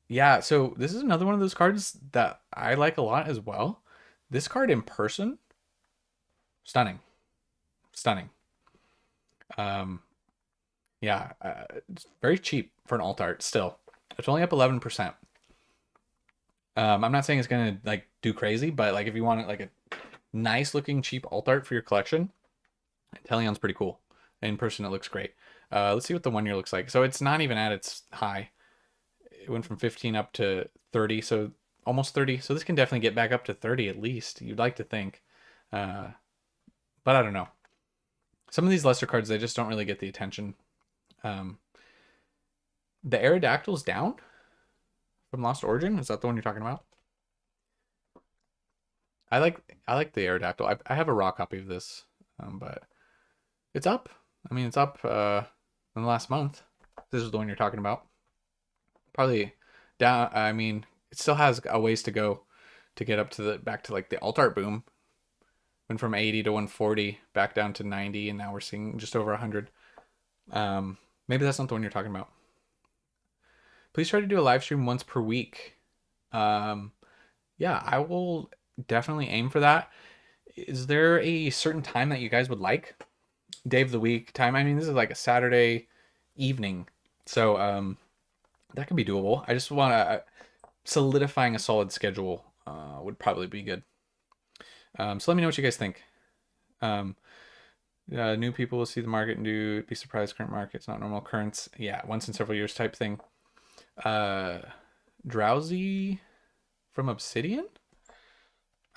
Yeah, so this is another one of those cards that I like a lot as well. This card in person, stunning, stunning. Um, yeah, it's very cheap for an alt art still. It's only up 11%. I'm not saying it's gonna like do crazy, but like if you want like a nice looking cheap alt art for your collection, Inteleon's pretty cool. In person, it looks great. Let's see what the 1 year looks like. So it's not even at its high. It went from 15 up to 30, so almost 30. So this can definitely get back up to 30 at least. You'd like to think, uh, but I don't know. Some of these lesser cards, they just don't really get the attention. Um, the Aerodactyl's down from Lost Origin. Is that the one you're talking about? I like the Aerodactyl. I have a raw copy of this, but it's up. I mean, it's up in the last month. This is the one you're talking about. Probably down. I mean, it still has a ways to go to get up to the back to like the alt art boom. Went from 80 to 140, back down to 90, and now we're seeing just over 100. Maybe that's not the one you're talking about. Please try to do a live stream once per week. Yeah, I will definitely aim for that. Is there a certain time that you guys would like? Day of the week time? I mean, this is like a Saturday evening, so that can be doable. I just want to solidifying a solid schedule would probably be good. So let me know what you guys think. New people will see the market and be surprised. Current market's not normal currents. Yeah, once in several years type thing. Drowsy from Obsidian.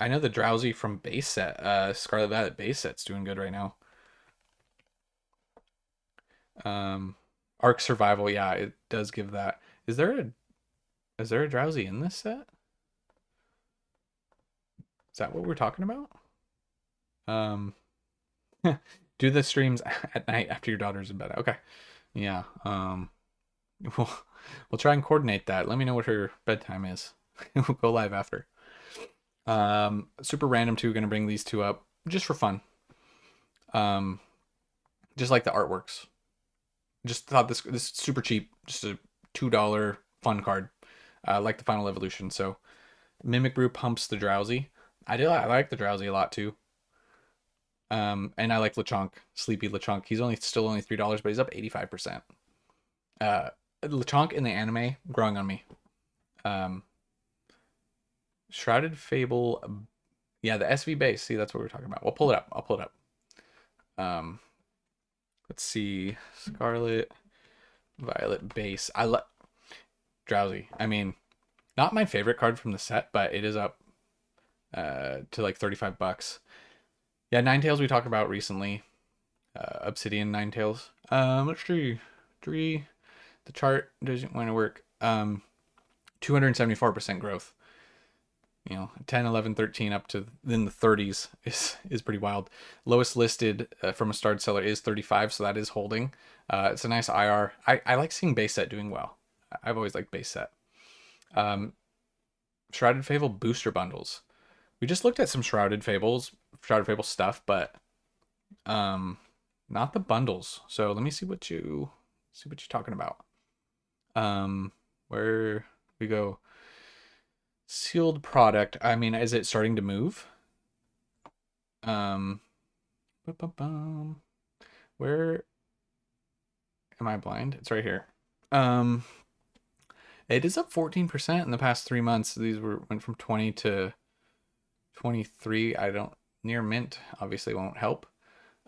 I know the Drowsy from base set. Scarlet Violet base set's doing good right now. Arc Survival, yeah, it does give that. Is there a Drowsy in this set? Is that what we're talking about? Do the streams at night after your daughter's in bed. Okay. Yeah. We'll try and coordinate that. Let me know what her bedtime is. We'll go live after. Super random too, gonna bring these two up just for fun. Just like the artworks. Just thought this is super cheap, just a $2 fun card. Like the Final Evolution. So Mimic Brew pumps the Drowsy. I like the Drowsy a lot too. And I like Lechonk, Sleepy Lechonk. He's still only $3, but he's up 85%. Lechonk in the anime growing on me. Shrouded Fable, yeah, the SV base. See, that's what we're talking about. We'll pull it up. I'll pull it up. Let's see, Scarlet Violet base. I like Drowsy. I mean, not my favorite card from the set, but it is up to like $35. Yeah, Ninetales we talked about recently. Obsidian Ninetales. Let's see. The chart doesn't want to work. 274% growth. 10, 11, 13 up to in the 30s is pretty wild. Lowest listed from a starred seller is 35, so that is holding. It's a nice IR. I like seeing base set doing well. I've always liked base set. Shrouded Fable booster bundles. We just looked at some Shrouded Fable stuff, but not the bundles. So let me see what you're talking about. Where we go. Sealed product. I mean, is it starting to move? Where am I blind? It's right here. It is up 14% in the past 3 months. These went from 20 to 23. Near mint obviously won't help.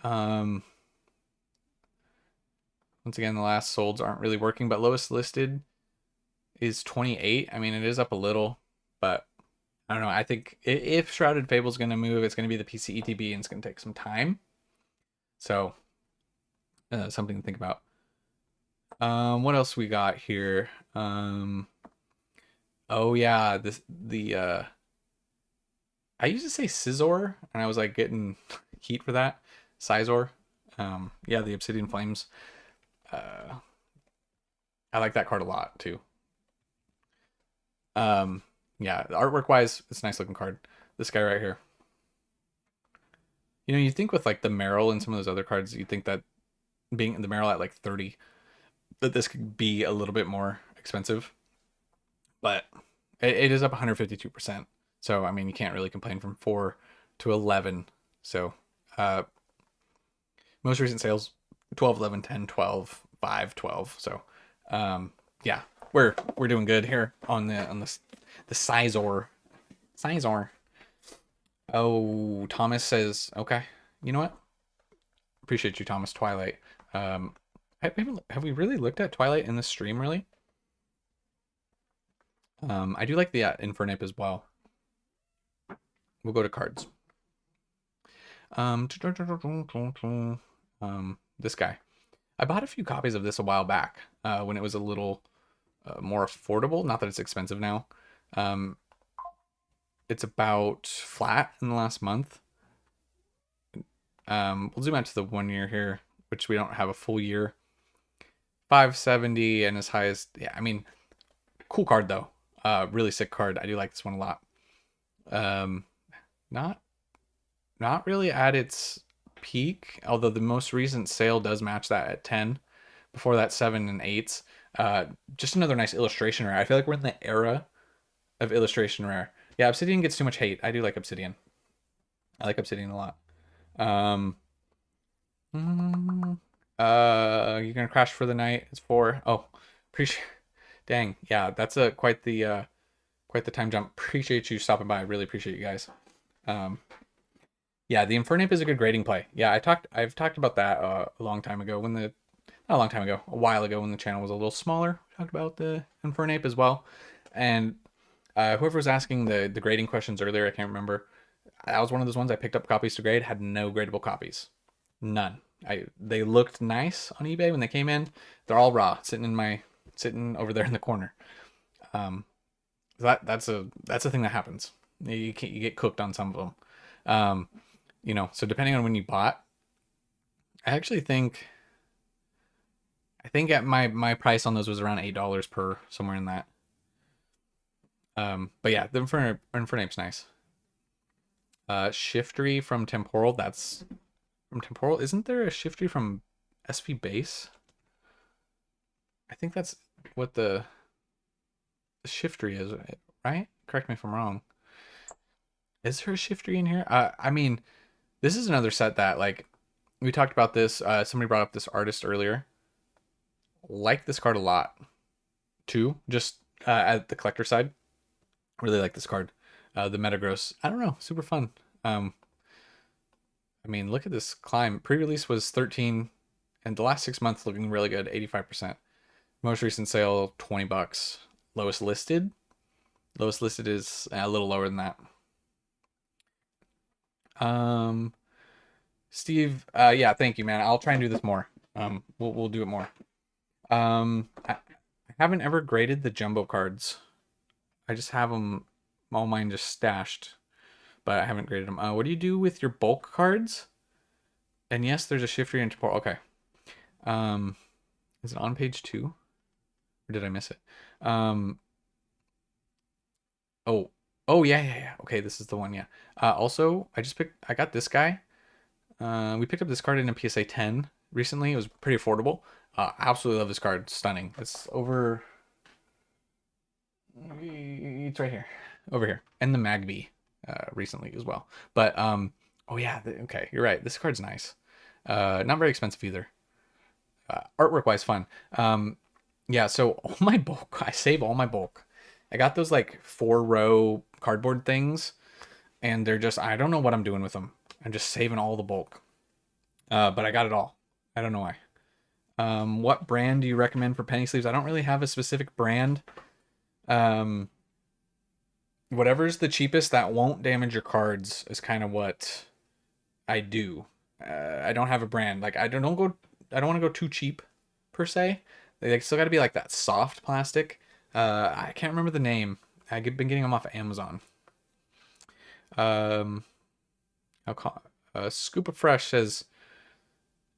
Once again, the last solds aren't really working, but lowest listed is 28. I mean, it is up a little, but I don't know. I think if Shrouded Fable is going to move, it's going to be the PC ETB, and it's going to take some time. So, something to think about. What else we got here? Oh yeah, I used to say Scizor, and I was like getting heat for that. Scizor. Yeah, the Obsidian Flames. I like that card a lot too. Yeah, artwork wise, it's a nice looking card. This guy right here. You think with like the Meryl and some of those other cards, you think that being the Meryl at like 30, that this could be a little bit more expensive. but it is up 152%. So I mean, you can't really complain from 4 to 11. So most recent sales 12, 11, 10, 12, 5, 12. So yeah, we're doing good here on the Sizor. Oh, Thomas says, okay. You know what? Appreciate you, Thomas. Twilight. Have we really looked at Twilight in this stream, really? I do like the Infernape as well. We'll go to cards. This guy. I bought a few copies of this a while back when it was a little more affordable. Not that it's expensive now. It's about flat in the last month. We'll zoom out to the 1 year here, which we don't have a full year. 570 and as high as, yeah, I mean, cool card though. Really sick card. I do like this one a lot. Not really at its peak, although the most recent sale does match that at 10. Before that, 7 and 8s. Just another nice illustration rare. I feel like we're in the era of illustration rare. Yeah, Obsidian gets too much hate. I do like Obsidian. I like Obsidian a lot. You're gonna crash for the night. It's 4. Oh, appreciate. Dang, yeah, that's quite the time jump. Appreciate you stopping by. I really appreciate you guys. Yeah, the Infernape is a good grading play. Yeah, I've talked about that a long time ago not a long time ago, a while ago when the channel was a little smaller. We talked about the Infernape as well. And whoever was asking the grading questions earlier, I can't remember. That was one of those ones I picked up copies to grade, had no gradable copies. None. They looked nice on eBay when they came in. They're all raw, sitting over there in the corner. That's a thing that happens. You get cooked on some of them. So depending on when you bought, I think at my price on those was around $8 per, somewhere in that. But yeah, the Infernape's nice. Shiftry from Temporal, that's from Temporal. Isn't there a Shiftry from SV Base? I think that's what the Shiftry is, right? Correct me if I'm wrong. Is there a Shiftry in here? I mean, this is another set that, like, we talked about this. Somebody brought up this artist earlier. Like this card a lot, too. Just at the collector side, really like this card. The Metagross, I don't know, super fun. I mean, look at this climb. Pre-release was 13, and the last 6 months looking really good, 85%. Most recent sale, $20. Lowest listed is a little lower than that. Steve, yeah, thank you, man. I'll try and do this more. We'll do it more. I haven't ever graded the jumbo cards. I just have them, all mine just stashed, but I haven't graded them. What do you do with your bulk cards? And yes, there's a Shiftry and Temporal. Okay. Is it on page 2? Or did I miss it? Oh, yeah. Okay, this is the one, yeah. Also, I got this guy. We picked up this card in a PSA 10 recently. It was pretty affordable. Absolutely love this card. Stunning. It's over... It's right here. Over here. And the Magby recently as well. But, oh yeah, okay, you're right. This card's nice. Not very expensive either. Artwork-wise, fun. Yeah, so all my bulk, I save all my bulk. I got those like 4-row cardboard things, and they're just, I don't know what I'm doing with them. I'm just saving all the bulk. But I got it all. I don't know why. What brand do you recommend for penny sleeves? I don't really have a specific brand. Whatever's the cheapest that won't damage your cards is kind of what I do. I don't have a brand. Like I don't want to go too cheap per se. They still got to be like that soft plastic. I can't remember the name. I've been getting them off of Amazon. Scoop of Fresh says,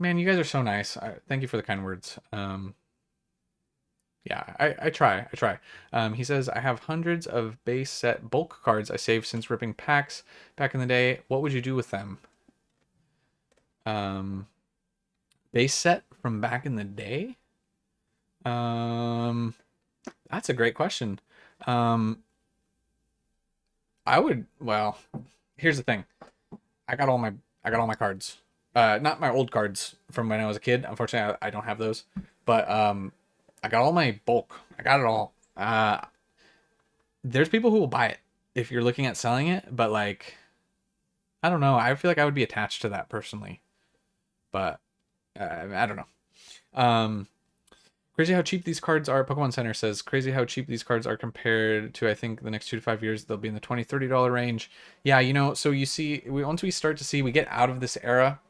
man, you guys are so nice. Thank you for the kind words. Yeah, I try. He says, I have hundreds of base set bulk cards I saved since ripping packs back in the day. What would you do with them? Base set from back in the day? That's a great question. Um, well, here's the thing. I got all my cards. Not my old cards from when I was a kid. Unfortunately, I don't have those. But I got all my bulk. I got it all. There's people who will buy it if you're looking at selling it, but like, I don't know. I feel like I would be attached to that personally, but I don't know. Crazy how cheap these cards are. Pokemon Center says crazy how cheap these cards are compared to, I think, the next 2 to 5 years they'll be in the $20-$30 range. Yeah, you know, so you see, once we start to see we get out of this era,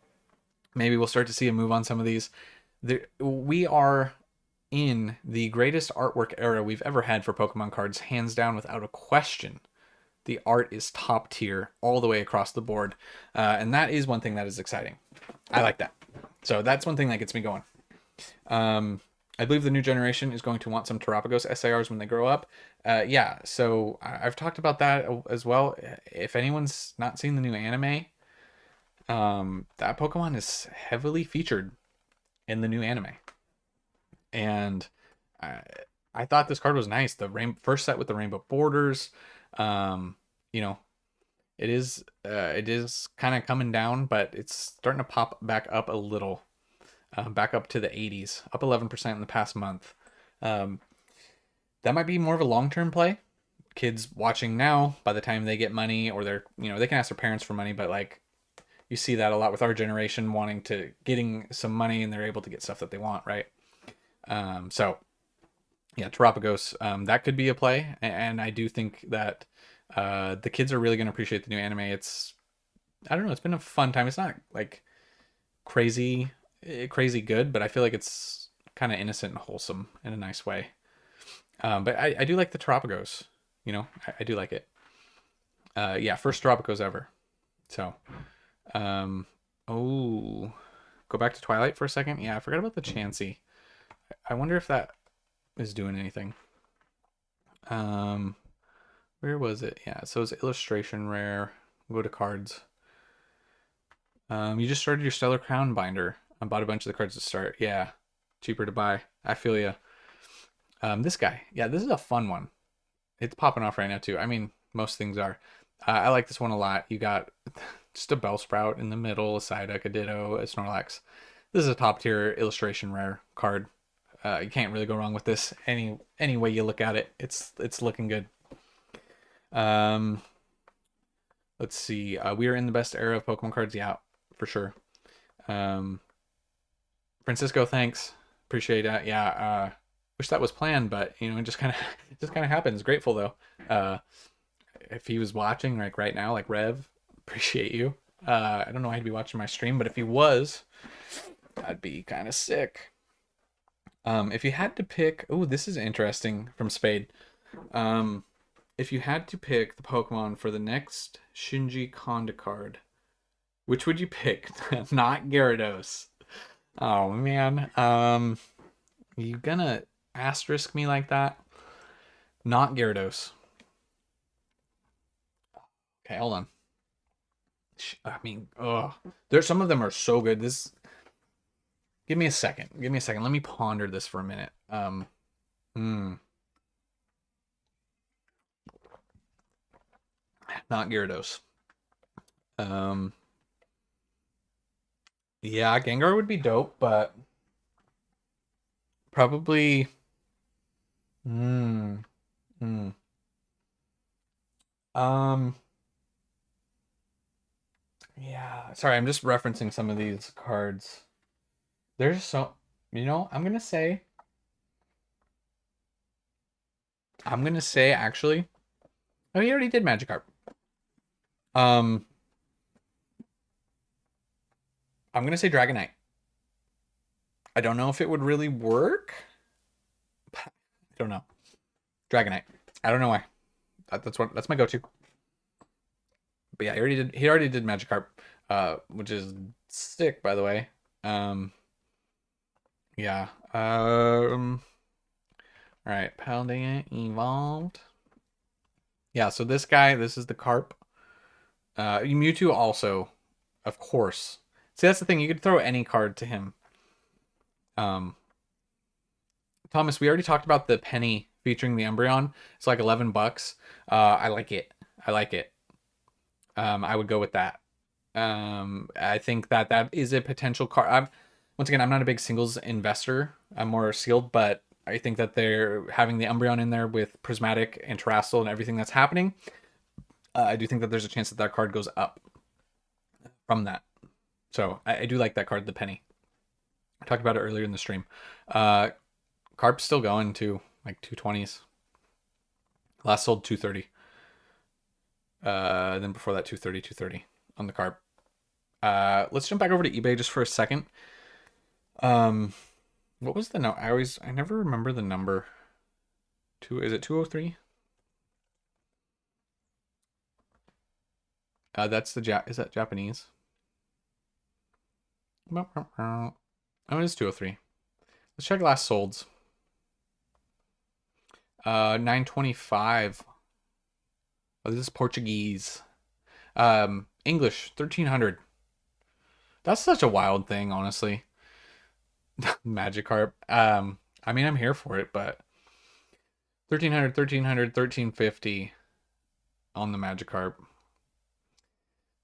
maybe we'll start to see a move on some of these. We are in the greatest artwork era we've ever had for Pokemon cards, hands down, without a question. The art is top tier all the way across the board, and that is one thing that is exciting. I like that. So that's one thing that gets me going. I believe the new generation is going to want some Terapagos SARs when they grow up. Yeah, so I've talked about that as well. If anyone's not seen the new anime, that Pokemon is heavily featured in the new anime. And I thought this card was nice. The first set with the rainbow borders, you know, it is kind of coming down, but it's starting to pop back up a little. Back up to the 80s, up 11% in the past month. That might be more of a long-term play. Kids watching now, by the time they get money, or they're, they can ask their parents for money, but like, you see that a lot with our generation getting some money, and they're able to get stuff that they want, right? So yeah, Terapagos, that could be a play, and I do think that the kids are really going to appreciate the new anime. I don't know, it's been a fun time. It's not like crazy good, but I feel like it's kind of innocent and wholesome in a nice way. But I do like the Terapagos, I do like it. Yeah, first Terapagos ever. So, go back to Twilight for a second. Yeah, I forgot about the Chansey. I wonder if that is doing anything. Where was it? Yeah, so it's illustration rare. We'll go to cards. You just started your Stellar Crown binder. I bought a bunch of the cards to start. Yeah, cheaper to buy. I feel ya. This guy. Yeah, this is a fun one. It's popping off right now too. I mean, most things are. I like this one a lot. You got just a Bellsprout in the middle, a Psyduck, a Ditto, a Snorlax. This is a top tier illustration rare card. You can't really go wrong with this. Any way you look at it, it's looking good. Let's see. We are in the best era of Pokemon cards. Yeah, for sure. Francisco, thanks. Appreciate that. Yeah. Wish that was planned, but it just kind of happens. Grateful though. If he was watching like right now, like Rev, appreciate you. I don't know why he'd be watching my stream, but if he was, I'd be kind of sick. If you had to pick, this is interesting from Spade. If you had to pick the Pokemon for the next Shinji Konda card, which would you pick? Not Gyarados. Oh man. You gonna asterisk me like that? Not Gyarados. Okay, hold on. I mean, there's some of them are so good. Give me a second. Let me ponder this for a minute. Not Gyarados. Yeah, Gengar would be dope, but probably yeah, sorry, I'm just referencing some of these cards. There's so, I'm gonna say actually, oh, he already did Magikarp. I'm gonna say Dragonite. I don't know if it would really work. I don't know. Dragonite. I don't know why. That's my go-to. But yeah, he already did Magikarp, which is sick, by the way. Yeah. All right, Paldea evolved. Yeah, so this is the Carp. Mewtwo also, of course. See, that's the thing. You could throw any card to him. Thomas, we already talked about the Penny featuring the Umbreon. It's like $11. I like it. I like it. I would go with that. I think that is a potential card. Once again, I'm not a big singles investor. I'm more sealed, but I think that they're having the Umbreon in there with Prismatic and Terrestrial and everything that's happening. I do think that there's a chance that that card goes up from that. So I do like that card, the Penny. I talked about it earlier in the stream. Carp's still going to like 220s. Last sold 230. Then before that 230 on the Carp. Let's jump back over to eBay just for a second. What was the I never remember the number. Is it 203? That's the is that Japanese? Oh, it is 203. Let's check last solds. 925. Oh, this is Portuguese. English 1300. That's such a wild thing, honestly. Magikarp. I mean, I'm here for it, but 1300, 1350 on the Magikarp.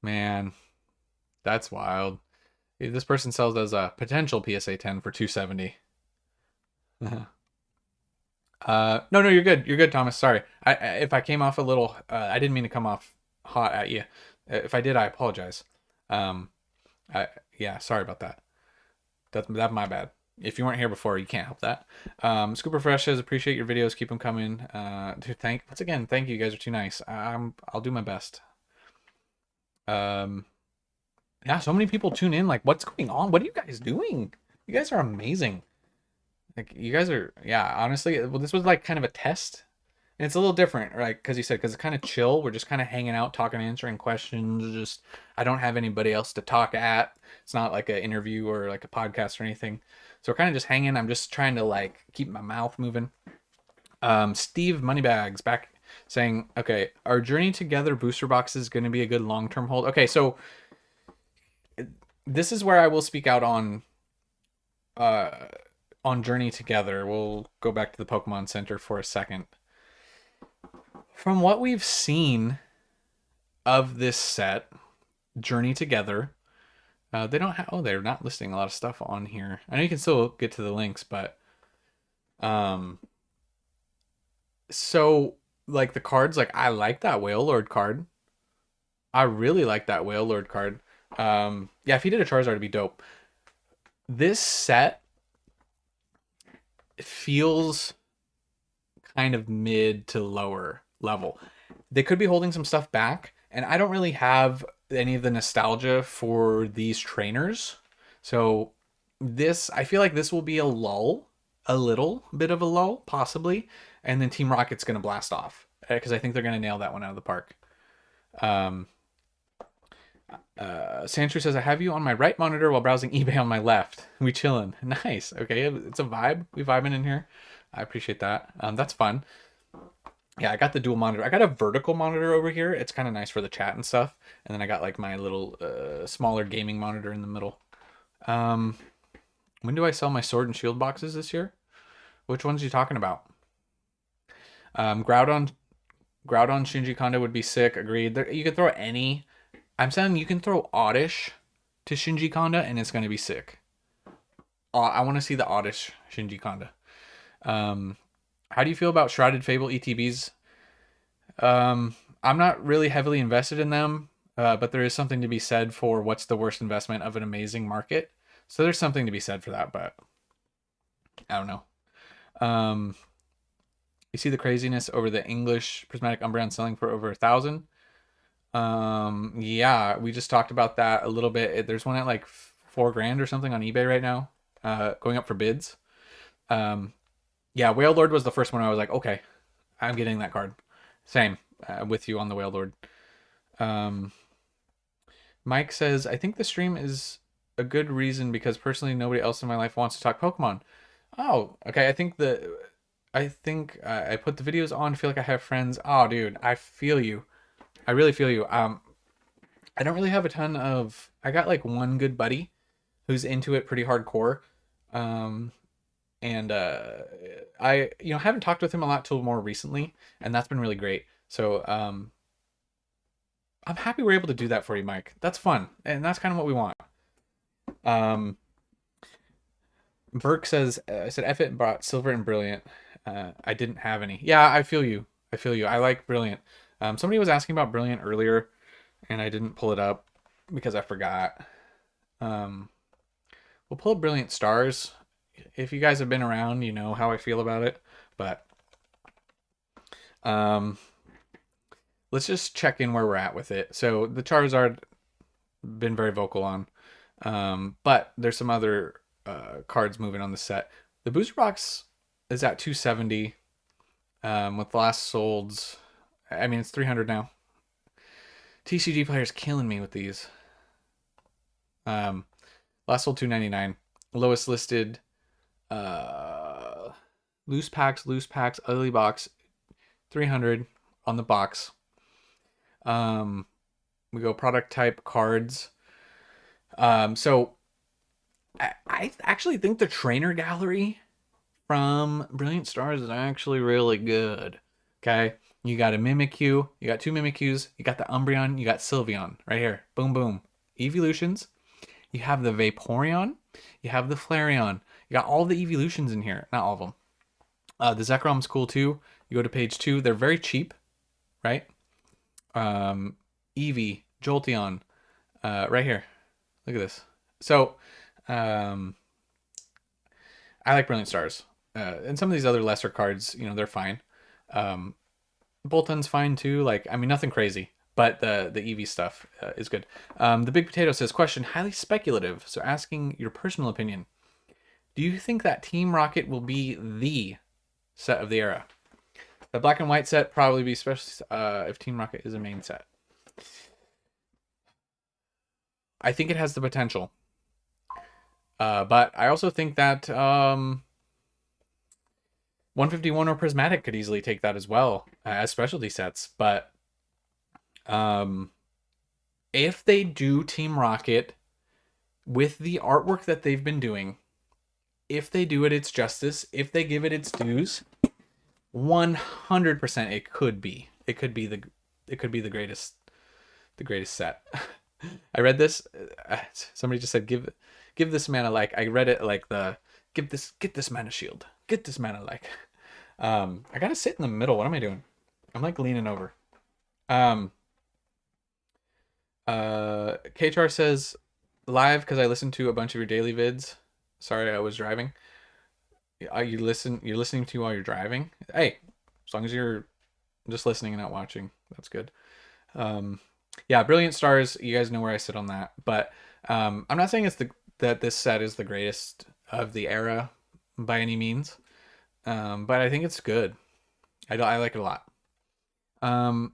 Man, that's wild. This person sells as a potential PSA 10 for 270. No, you're good. You're good, Thomas. Sorry. If I came off a little, I didn't mean to come off hot at you. If I did, I apologize. Yeah, sorry about that. That's my bad. If you weren't here before, you can't help that. Scooper Fresh says, appreciate your videos. Keep them coming. Once again, thank you. You guys are too nice. I'll do my best. Yeah, so many people tune in. Like, what's going on? What are you guys doing? You guys are amazing. Like, you guys are, yeah, honestly, well, this was like kind of a test. And it's a little different, right? Because you said, because it's kind of chill. We're just kind of hanging out, talking, answering questions. Just, I don't have anybody else to talk at. It's not like an interview or like a podcast or anything. So we're kind of just hanging. I'm just trying to like keep my mouth moving. Steve Moneybags back saying, okay, our Journey Together booster box is going to be a good long-term hold. Okay, so this is where I will speak out on Journey Together. We'll go back to the Pokemon Center for a second. From what we've seen of this set, Journey Together, they don't have, they're not listing a lot of stuff on here. I know you can still get to the links, but so like the cards, like I like that Whale Lord card. I really like that Whale Lord card. Yeah, if he did a Charizard, it'd be dope. This set feels kind of mid to lower level. They could be holding some stuff back, and I don't really have any of the nostalgia for these trainers. So this, I feel like this will be a lull, a little bit of a lull, possibly, and then Team Rocket's going to blast off, because I think they're going to nail that one out of the park. Sandra says, I have you on my right monitor while browsing eBay on my left. We chilling. Nice. Okay, it's a vibe. We vibing in here. I appreciate that. That's fun. Yeah, I got the dual monitor. I got a vertical monitor over here. It's kind of nice for the chat and stuff. And then I got like my little smaller gaming monitor in the middle. When do I sell my Sword and Shield boxes this year? Which ones are you talking about? Groudon Shinji Kondo would be sick. Agreed. You could throw any. I'm saying you can throw Oddish to Shinji Kondo and it's going to be sick. I want to see the Oddish Shinji Kondo. How do you feel about Shrouded Fable ETBs? I'm not really heavily invested in them, but there is something to be said for what's the worst investment of an amazing market. So there's something to be said for that, but I don't know. You see the craziness over the English Prismatic Umbreon selling for over 1,000. Yeah, we just talked about that a little bit. There's one at like $4,000 or something on eBay right now, going up for bids. Yeah, Whale Lord was the first one I was like, okay, I'm getting that card. Same, with you on the Whale Lord. Mike says, I think the stream is a good reason because personally nobody else in my life wants to talk Pokemon. Oh, okay. I think I put the videos on, feel like I have friends. Oh, dude, I feel you. I really feel you. I don't really have a ton of, I got like one good buddy who's into it pretty hardcore. and I haven't talked with him a lot till more recently, and that's been really great. So I'm happy we're able to do that for you, Mike. That's fun, and that's kind of what we want. Um, Burke says, I said F it and brought silver and brilliant. I didn't have any. Yeah, I feel you. I feel you. I like brilliant. Somebody was asking about brilliant earlier, and I didn't pull it up because I forgot. We'll pull up brilliant stars. If you guys have been around, you know how I feel about it. But let's just check in where we're at with it. So the Charizard, been very vocal on. But there's some other cards moving on the set. The booster box is at 270 with last solds. I mean, it's 300 now. TCG players killing me with these. Last sold 299. Lowest listed loose packs, ugly box 300 on the box. We go product type cards. So I actually think the trainer gallery from Brilliant Stars is actually really good. Okay, you got a Mimikyu, you got 2 Mimikyus, you got the Umbreon, you got Sylveon right here. Boom, boom. Evolutions. You have the Vaporeon, you have the Flareon, you got all the evolutions in here. Not all of them. The Zekrom's cool too. You go to page 2. They're very cheap, right? Eevee, Jolteon, right here. Look at this. So, I like Brilliant Stars. And some of these other lesser cards, they're fine. Bolton's fine too. Like, I mean, nothing crazy. But the Eevee stuff is good. The Big Potato says, question, highly speculative. So asking your personal opinion. Do you think that Team Rocket will be the set of the era? The black and white set probably be especially if Team Rocket is a main set. I think it has the potential. But I also think that 151 or Prismatic could easily take that as well as specialty sets. But if they do Team Rocket with the artwork that they've been doing, if they do it its justice, if they give it its dues, 100% it could be the greatest set. I read this. Somebody just said give this man a like. I read it like get this man a shield. Get this man a like. I gotta sit in the middle. What am I doing? I'm like leaning over. KHR says live because I listened to a bunch of your daily vids. Sorry, I was driving. You're listening to while you're driving. Hey, as long as you're just listening and not watching, that's good. Yeah, Brilliant Stars. You guys know where I sit on that, but I'm not saying that this set is the greatest of the era by any means, but I think it's good. I like it a lot.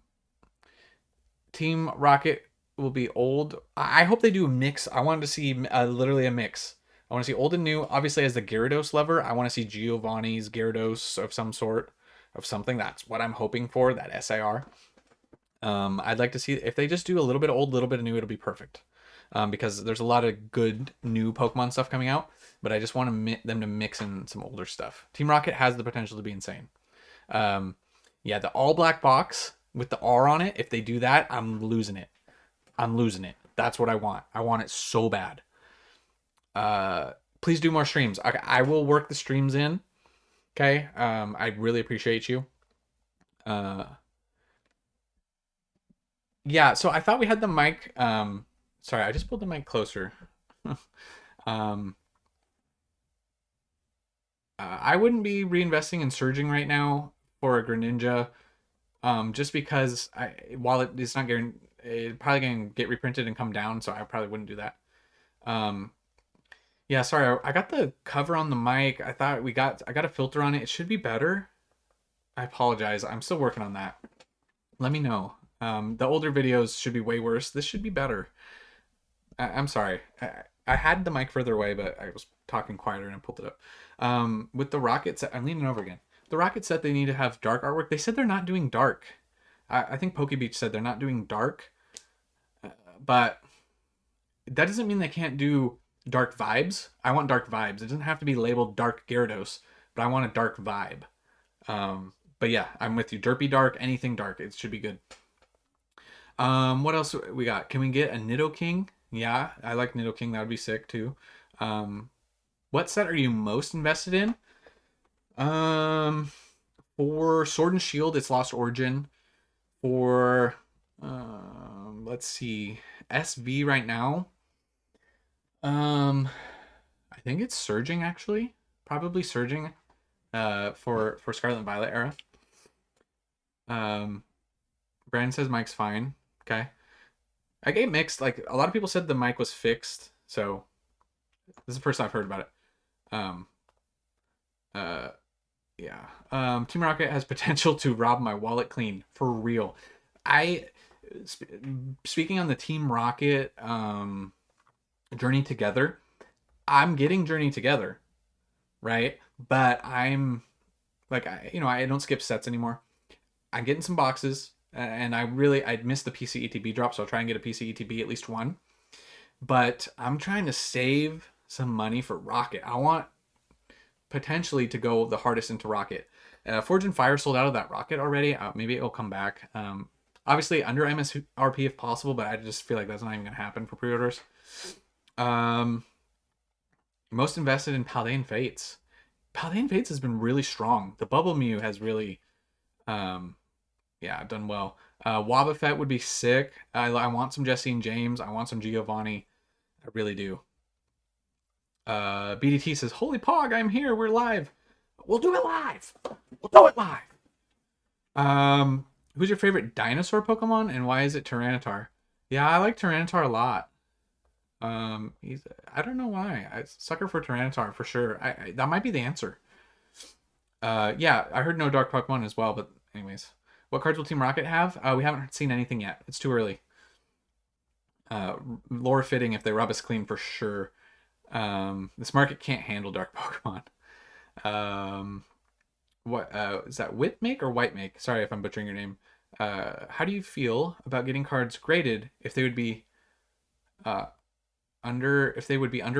Team Rocket will be old. I hope they do a mix. I wanted to see literally a mix. I want to see old and new. Obviously, as the Gyarados lover, I want to see Giovanni's Gyarados of some sort, of something. That's what I'm hoping for, that SIR. I'd like to see, if they just do a little bit of old, little bit of new, it'll be perfect. Because there's a lot of good new Pokemon stuff coming out, but I just want them to mix in some older stuff. Team Rocket has the potential to be insane. Yeah, the all black box with the R on it, if they do that, I'm losing it. That's what I want. I want it so bad. Please do more streams. I will work the streams in. Okay. I really appreciate you. Yeah, so I thought we had the mic. Sorry, I just pulled the mic closer. I wouldn't be reinvesting in Surging right now for a Greninja, just because while it's not getting, it's probably going to get reprinted and come down, so I probably wouldn't do that. Yeah, sorry, I got the cover on the mic. I got a filter on it. It should be better. I apologize. I'm still working on that. Let me know. The older videos should be way worse. This should be better. I'm sorry. I had the mic further away, but I was talking quieter and I pulled it up. With the Rocket set, I'm leaning over again. The Rocket set, they need to have dark artwork. They said they're not doing dark. I think PokeBeach said they're not doing dark. But that doesn't mean they can't do, dark vibes. I want dark vibes. It doesn't have to be labeled dark Gyarados, but I want a dark vibe. But yeah, I'm with you. Derpy dark, anything dark. It should be good. What else we got? Can we get a Nidoking? Yeah, I like Nidoking. That would be sick too. What set are you most invested in? For Sword and Shield, it's Lost Origin. For let's see, SV right now. I think it's Surging actually. Probably Surging. For Scarlet and Violet era. Brandon says Mike's fine. Okay. I get mixed. Like a lot of people said the mic was fixed, so this is the first I've heard about it. Yeah. Team Rocket has potential to rob my wallet clean for real. Speaking on the Team Rocket Journey Together, I'm getting Journey Together, right? But I'm like, I don't skip sets anymore. I'm getting some boxes, and I missed the PC ETB drop, so I'll try and get a PC ETB at least one. But I'm trying to save some money for Rocket. I want potentially to go the hardest into Rocket. Forge and Fire sold out of that Rocket already. Maybe it'll come back. Obviously under MSRP if possible, but I just feel like that's not even going to happen for pre-orders. Most invested in Paldean Fates. Paldean Fates has been really strong. The Bubble Mew has really, done well. Wobbuffet would be sick. I want some Jesse and James. I want some Giovanni. I really do. BDT says, "Holy Pog, I'm here. We're live. We'll do it live. We'll do it live." Who's your favorite dinosaur Pokemon, and why is it Tyranitar? Yeah, I like Tyranitar a lot. I don't know why. I sucker for Tyranitar for sure. That might be the answer. Yeah, I heard no dark Pokemon as well, but anyways. What cards will Team Rocket have? We haven't seen anything yet. It's too early. Lore fitting if they rub us clean for sure. This market can't handle dark Pokemon. What is that? Whitmake or Whitemake? Sorry if I'm butchering your name. How do you feel about getting cards graded if they would be under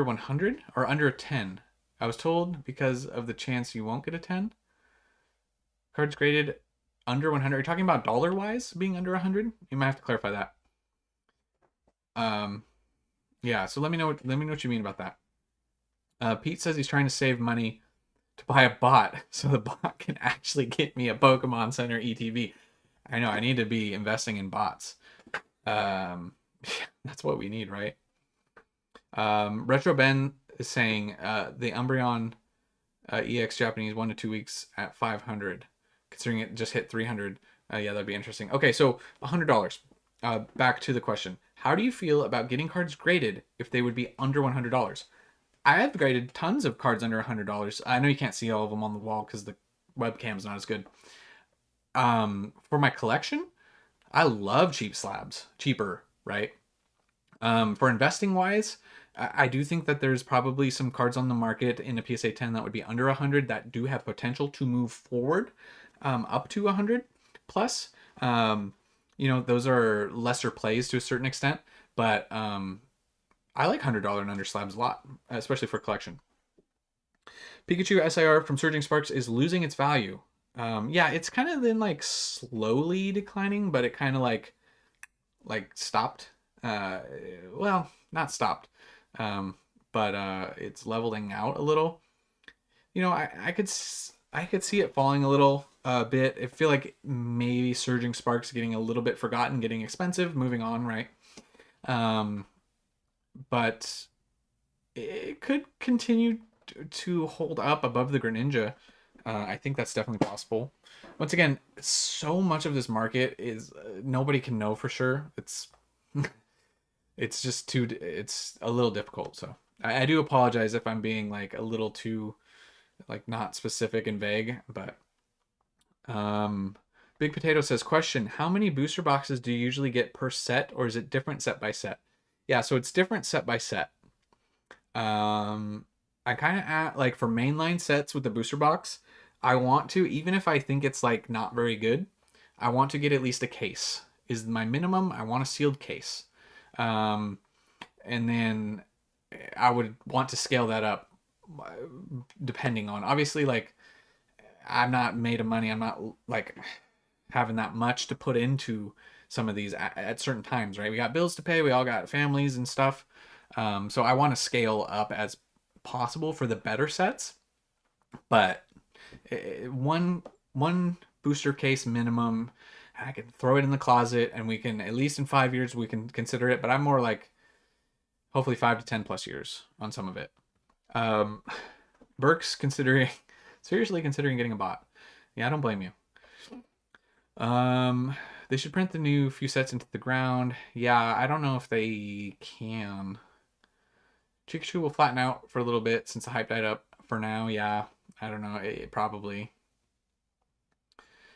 100 or under a 10? I was told because of the chance you won't get a 10. Cards graded under 100. Are you talking about dollar wise being under 100? You might have to clarify that. Yeah, so let me know what you mean about that. Pete says he's trying to save money to buy a bot so the bot can actually get me a Pokemon Center ETB. I know I need to be investing in bots. That's what we need, right? Retro Ben is saying the Umbreon EX Japanese 1 to 2 weeks at 500, considering it just hit 300. Yeah, that'd be interesting. Okay, so $100. Back to the question. How do you feel about getting cards graded if they would be under $100? I have graded tons of cards under $100. I know you can't see all of them on the wall because the webcam's not as good. For my collection, I love cheap slabs. Cheaper, right? For investing wise, I do think that there's probably some cards on the market in a PSA 10 that would be under 100 that do have potential to move forward up to 100 plus. Those are lesser plays to a certain extent, but I like $100 and under slabs a lot, especially for collection. Pikachu SIR from Surging Sparks is losing its value. Yeah, it's kind of been like slowly declining, but it kind of like stopped. Well, not stopped, but it's leveling out a little. I could see it falling a little bit. I feel like maybe Surging Sparks getting a little bit forgotten, getting expensive, moving on, right? But it could continue to hold up above the Greninja. I think that's definitely possible. Once again, so much of this market is nobody can know for sure. It's just it's a little difficult. So I do apologize if I'm being like a little too not specific and vague, but Big Potato says, question, how many booster boxes do you usually get per set, or is it different set by set? Yeah, so it's different set by set. I kind of for mainline sets with the booster box, I want to, even if I think it's not very good, I want to get at least a case is my minimum. I want a sealed case. And then I would want to scale that up, depending on, obviously, like, I'm not made of money. I'm not like having that much to put into some of these at certain times, right? We got bills to pay. We all got families and stuff. So I want to scale up as possible for the better sets, but one booster case minimum. I can throw it in the closet, and we can, at least in 5 years, we can consider it. But I'm more like hopefully 5 to 10 plus years on some of it. Burke's seriously considering getting a bot. Yeah, I don't blame you. They should print the new few sets into the ground. Yeah, I don't know if they can. Chikachu will flatten out for a little bit since the hype died up. For now, yeah. I don't know. It probably.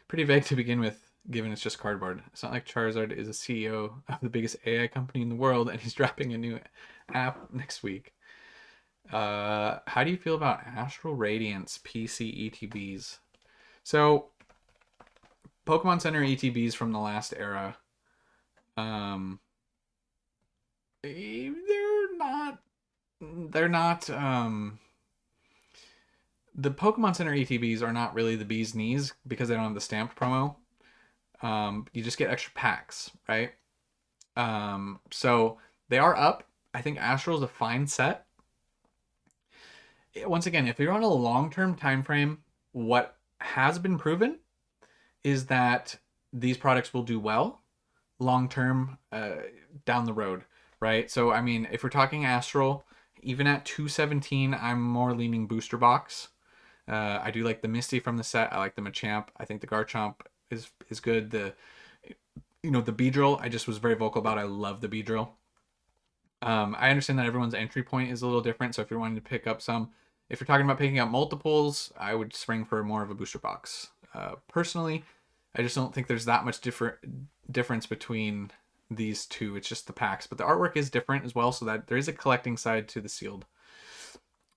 Pretty vague to begin with, given it's just cardboard. It's not like Charizard is a CEO of the biggest AI company in the world and he's dropping a new app next week. How do you feel about Astral Radiance PC ETBs? So, Pokemon Center ETBs from the last era, they're not, the Pokemon Center ETBs are not really the bee's knees because they don't have the stamped promo. You just get extra packs, right? So they are up. I think Astral is a fine set. Once again, if you're on a long-term time frame, what has been proven is that these products will do well long-term down the road, right? So, I mean, if we're talking Astral, even at 217, I'm more leaning booster box. I do like the Misty from the set. I like the Machamp. I think the Garchomp is good. The Beedrill, I just was very vocal about. I love the Beedrill. I understand that everyone's entry point is a little different. So if you're wanting to pick up some, if you're talking about picking up multiples, I would spring for more of a booster box. Personally, I just don't think there's that much difference between these two. It's just the packs, but the artwork is different as well, so that there is a collecting side to the sealed.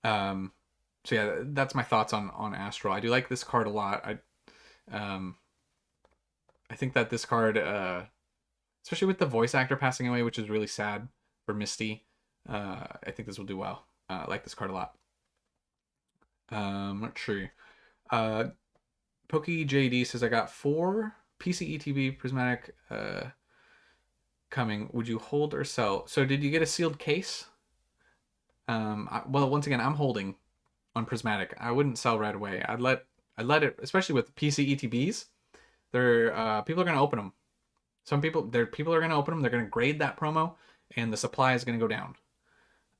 So yeah, that's my thoughts on Astral. I do like this card a lot. I think that this card, especially with the voice actor passing away, which is really sad for Misty, I think this will do well. I like this card a lot. Not sure. Pokey JD says, I got 4 PC ETB prismatic coming. Would you hold or sell? So did you get a sealed case? Well, once again, I'm holding on prismatic. I wouldn't sell right away. I'd let it, especially with PC ETBs. People are gonna open them. People are gonna open them. They're gonna grade that promo, and the supply is gonna go down.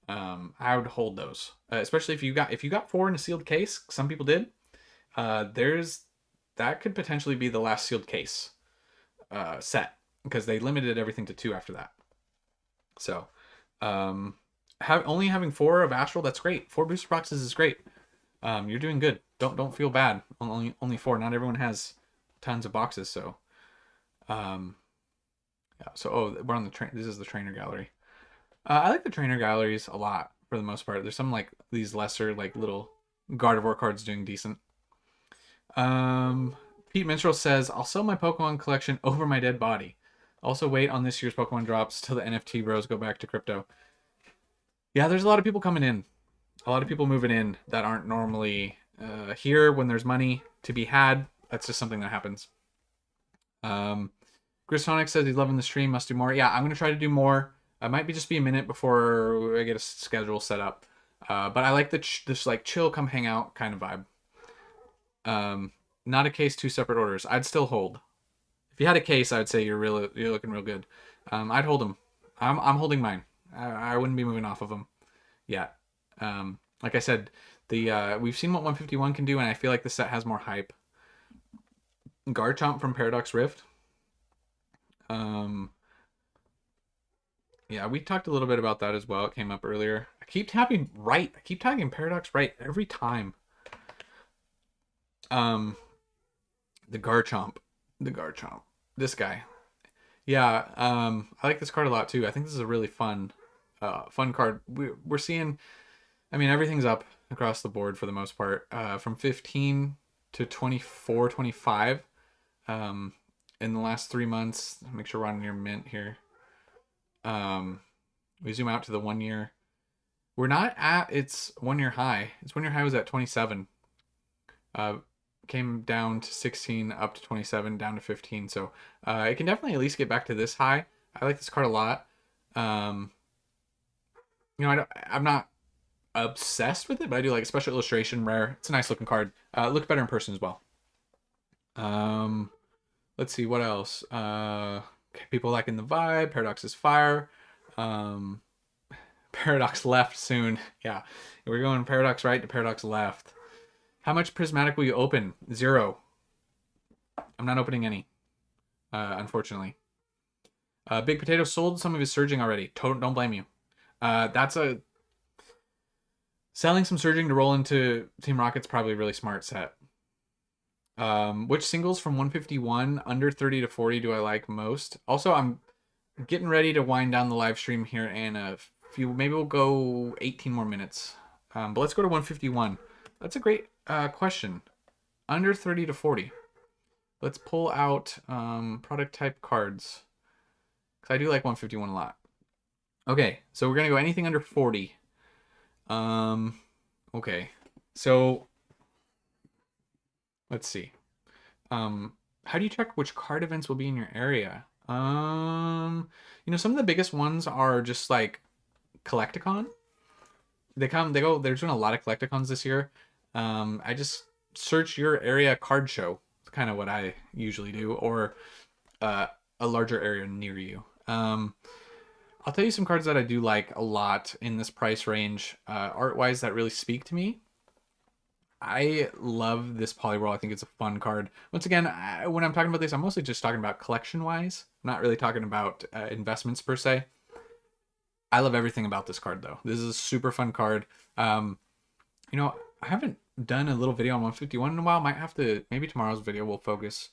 I would hold those, especially if you got 4 in a sealed case. Some people did. That could potentially be the last sealed case set, because they limited everything to 2 after that. So, only having 4 of Astral, that's great. 4 booster boxes is great. You're doing good. Don't feel bad. Only 4. Not everyone has tons of boxes, so yeah. So we're on the train. This is the trainer gallery. I like the trainer galleries a lot for the most part. There's some like these lesser like little Gardevoir cards doing decent. Pete Minstrel says, I'll sell my Pokemon collection over my dead body. Also wait on this year's Pokemon drops till the NFT bros go back to crypto. Yeah, there's a lot of people coming in. A lot of people moving in that aren't normally here when there's money to be had. That's just something that happens. Grisonic says he's loving the stream, must do more. Yeah, I'm going to try to do more. It might just be a minute before I get a schedule set up. But I like this like chill, come hang out kind of vibe. Not a case, 2 separate orders. I'd still hold. If you had a case, I would say you're looking real good. I'd hold them. I'm holding mine. I wouldn't be moving off of them yet. Like I said, we've seen what 151 can do, and I feel like the set has more hype. Garchomp from Paradox Rift. Yeah, we talked a little bit about that as well. It came up earlier. I keep tapping right. I keep tagging Paradox right every time. The Garchomp. This guy. Yeah, I like this card a lot too. I think this is a really fun card. We're seeing, I mean, everything's up across the board for the most part. From 15 to 24, 25. In the last 3 months, make sure we're on near mint here. We zoom out to the 1 year. We're not at its 1 year high. Its 1 year high was at 27. Uh, Came down to 16, up to 27, down to 15. So it can definitely at least get back to this high. I like this card a lot. Um, I'm not obsessed with it, but I do like a special illustration, rare. It's a nice looking card. Looks better in person as well. Let's see what else. People liking the vibe. Paradox is fire. Paradox left soon. Yeah, we're going Paradox right to Paradox left. How much prismatic will you open? 0. I'm not opening any, unfortunately. Big Potato sold some of his surging already. Don't blame you. That's a selling some surging to roll into Team Rocket's probably a really smart set. Which singles from 151 under 30 to 40 do I like most? Also, I'm getting ready to wind down the live stream here in a few. Maybe we'll go 18 more minutes. But let's go to 151. That's a great question. Under 30 to 40. Let's pull out product type cards. Because I do like 151 a lot. Okay, so we're going to go anything under 40. Okay. So let's see. How do you check which card events will be in your area? Some of the biggest ones are just like Collecticon. They're doing a lot of Collecticons this year. I just search your area card show. It's kind of what I usually do, or a larger area near you. I'll tell you some cards that I do like a lot in this price range, art-wise, that really speak to me. I love this Poliwhirl. I think it's a fun card. Once again, when I'm talking about this, I'm mostly just talking about collection-wise. I'm not really talking about investments per se. I love everything about this card, though. This is a super fun card. I haven't done a little video on 151 in a while. Might have to, maybe tomorrow's video will focus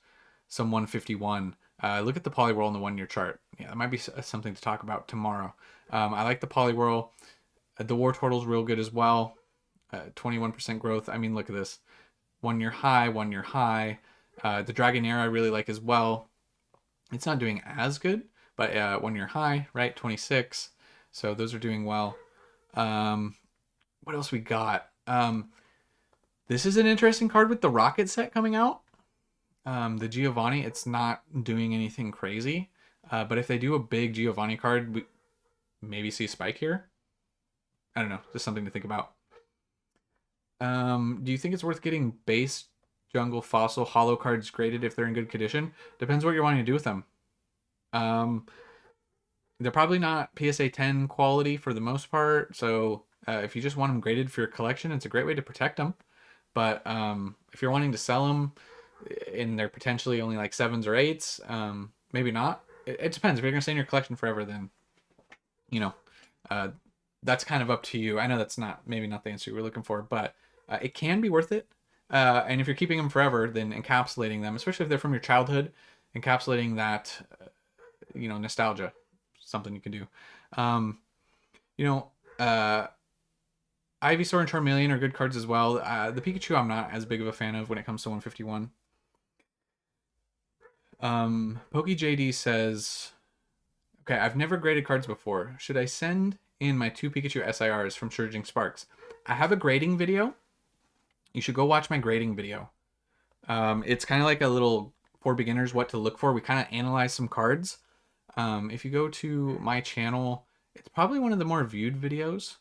some 151. Look at the Poliwhirl in the 1 year chart. Yeah, that might be something to talk about tomorrow. I like the Poliwhirl. The Wartortle's real good as well. 21% growth. I mean, look at this. 1 year high, 1 year high. The Dragonair I really like as well. It's not doing as good, but 1 year high, right? 26. So those are doing well. What else we got? This is an interesting card with the Rocket set coming out. The Giovanni, it's not doing anything crazy. But if they do a big Giovanni card, we maybe see Spike here. I don't know. Just something to think about. Do you think it's worth getting base jungle fossil hollow cards graded if they're in good condition? Depends what you're wanting to do with them. They're probably not PSA 10 quality for the most part. So if you just want them graded for your collection, it's a great way to protect them. But if you're wanting to sell them and they're potentially only like 7s or 8s, maybe not. It depends. If you're going to stay in your collection forever, then, that's kind of up to you. I know that's maybe not the answer you were looking for, but it can be worth it. And if you're keeping them forever, then encapsulating them, especially if they're from your childhood, encapsulating that, nostalgia, something you can do. Ivysaur and Charmeleon are good cards as well. The Pikachu I'm not as big of a fan of when it comes to 151. PokeJD says, okay, I've never graded cards before. Should I send in my 2 Pikachu SIRs from Surging Sparks? I have a grading video. You should go watch my grading video. It's kind of like a little for beginners what to look for. We kind of analyze some cards. If you go to my channel, it's probably one of the more viewed videos.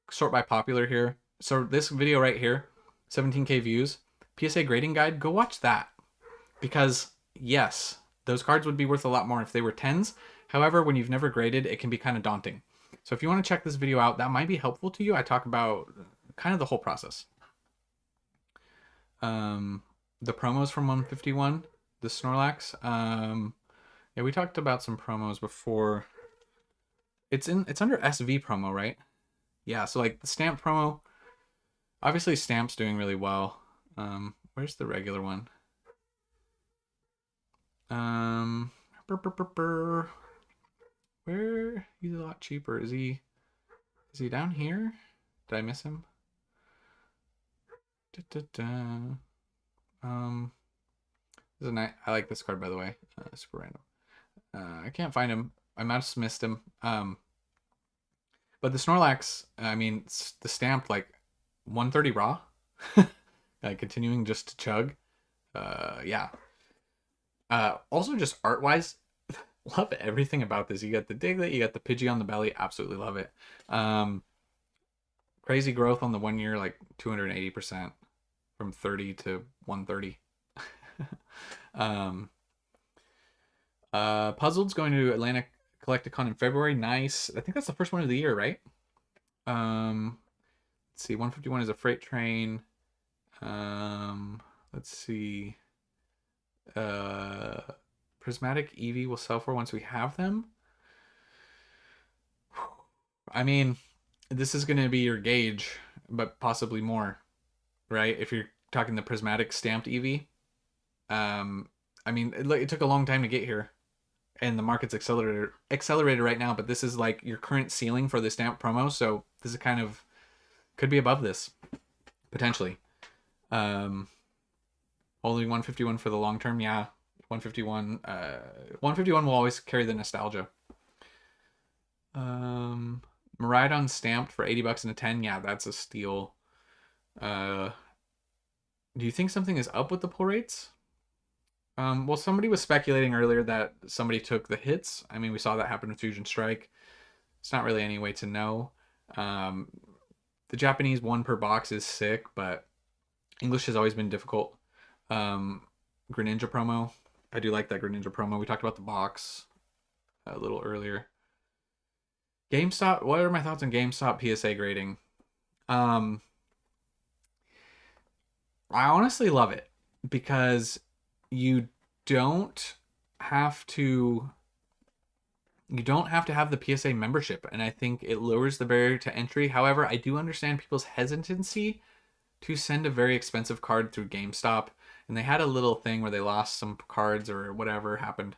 Sort by popular here. So this video right here, 17K views, PSA grading guide, go watch that. Because yes, those cards would be worth a lot more if they were 10s. However, when you've never graded, it can be kind of daunting. So if you want to check this video out, that might be helpful to you. I talk about kind of the whole process. The promos from 151, the Snorlax. Yeah, we talked about some promos before. It's under SV promo, right? Yeah, so like the Stamp promo, obviously Stamp's doing really well. Where's the regular one? Where? He's a lot cheaper. Is he down here? Did I miss him? This is a nice, I like this card, by the way. Super random. I can't find him. I might have missed him. But But the Snorlax, I mean, the stamped like 130 raw, continuing just to chug. Yeah. Also, just art wise, love everything about this. You got the Diglett, you got the Pidgey on the belly. Absolutely love it. Crazy growth on the 1 year, like 280% from 30 to 130. Puzzled's going to Atlantic Collecticon in February. Nice. I think that's the first one of the year, right? Let's see. 151 is a freight train. Let's see. Prismatic Eevee will sell for once we have them. I mean, this is going to be your gauge, but possibly more, right? If you're talking the prismatic stamped Eevee. I mean, it took a long time to get here, and the market's accelerated right now, but this is like your current ceiling for the stamp promo, so this is kind of, could be above this, potentially. Only 151 for the long term, yeah. 151. 151 will always carry the nostalgia. Miraidon stamped for $80 and a 10. Yeah, that's a steal. Do you think something is up with the pull rates? Well, somebody was speculating earlier that somebody took the hits. I mean, we saw that happen with Fusion Strike. It's not really any way to know. The Japanese 1 per box is sick, but English has always been difficult. Greninja promo. I do like that Greninja promo. We talked about the box a little earlier. GameStop. What are my thoughts on GameStop PSA grading? I honestly love it because you don't have to have the PSA membership, and I think it lowers the barrier to entry. However, I do understand people's hesitancy to send a very expensive card through GameStop, and they had a little thing where they lost some cards or whatever happened.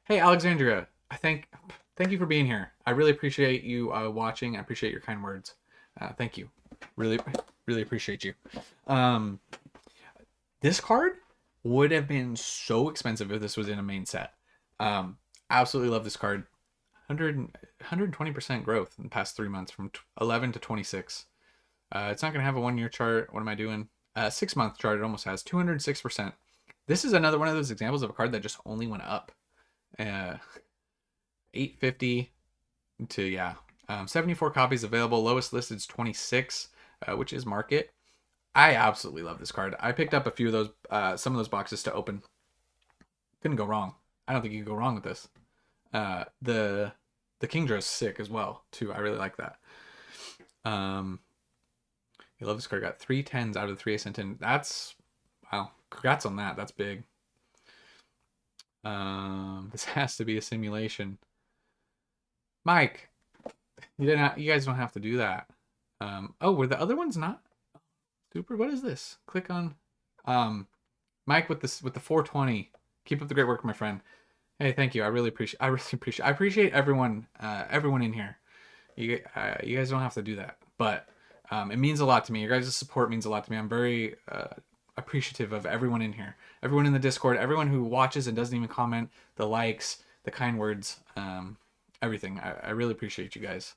Hey Alexandria, thank you for being here. I really appreciate you watching. I appreciate your kind words. Thank you. Really appreciate you. This card would have been so expensive if this was in a main set. Absolutely love this card. 120% growth in the past 3 months from 11 to 26. It's not going to have a 1 year chart. What am I doing? 6 month chart. It almost has 206%. This is another one of those examples of a card that just only went up. 850 to, yeah. 74 copies available. Lowest listed is 26, which is market. I absolutely love this card. I picked up a few of those, some of those boxes to open. Couldn't go wrong. I don't think you can go wrong with this. The Kingdra is sick as well, too. I really like that. I love this card. Got 3 10s out of the 3 ace and 10. That's, wow. Congrats on that. That's big. This has to be a simulation. Mike, you guys don't have to do that. Oh, were the other ones not? Super, what is this? Click on Mike with the 420. Keep up the great work, my friend. Hey, thank you. I appreciate everyone in here. You guys don't have to do that, but it means a lot to me. Your guys' support means a lot to me. I'm very appreciative of everyone in here, everyone in the Discord, everyone who watches and doesn't even comment, the likes, the kind words, everything. I really appreciate you guys.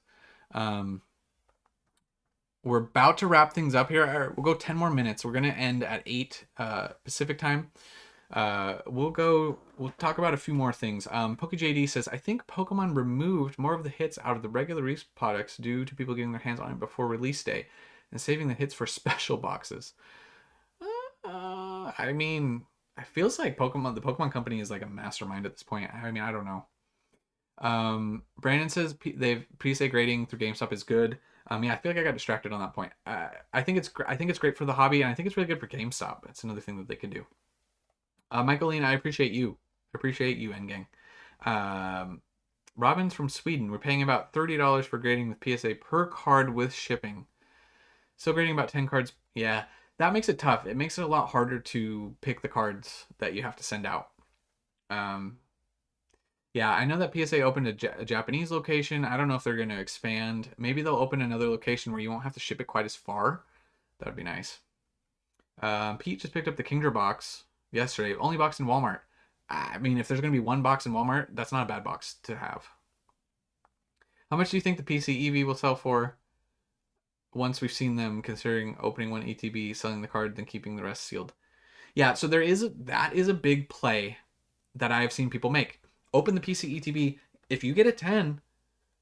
We're about to wrap things up here. We'll go 10 more minutes. We're going to end at 8 Pacific time. We'll talk about a few more things. PokeJD says, I think Pokemon removed more of the hits out of the regular release products due to people getting their hands on it before release day and saving the hits for special boxes. I mean, it feels like the Pokemon company is like a mastermind at this point. I mean, I don't know. Brandon says PSA grading through GameStop is good. Yeah, I feel like I got distracted on that point. I think it's great for the hobby, and I think it's really good for GameStop. It's another thing that they can do. Michaeline, I appreciate you. Endgang. Robin's from Sweden. We're paying about $30 for grading with PSA per card with shipping. Still grading about 10 cards. Yeah, that makes it tough. It makes it a lot harder to pick the cards that you have to send out. Yeah, I know that PSA opened a Japanese location. I don't know if they're going to expand. Maybe they'll open another location where you won't have to ship it quite as far. That would be nice. Pete just picked up the Kingdra box yesterday. Only box in Walmart. I mean, if there's going to be one box in Walmart, that's not a bad box to have. How much do you think the PC EV will sell for once we've seen them, considering opening one ETB, selling the card, then keeping the rest sealed? Yeah, so that is a big play that I have seen people make. Open the PC ETB. If you get a 10,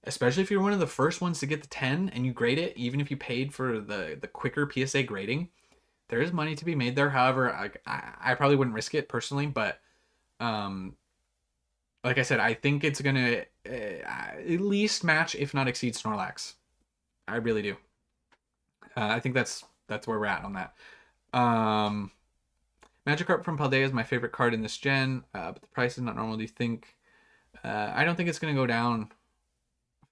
especially if you're one of the first ones to get the 10 and you grade it, even if you paid for the quicker PSA grading, there is money to be made there. However, I probably wouldn't risk it personally, but like I said, I think it's gonna at least match, if not exceed, Snorlax. I really do. I think that's where we're at on that. Magikarp from Paldea is my favorite card in this gen, but the price is not normal. Do you think? I don't think it's gonna go down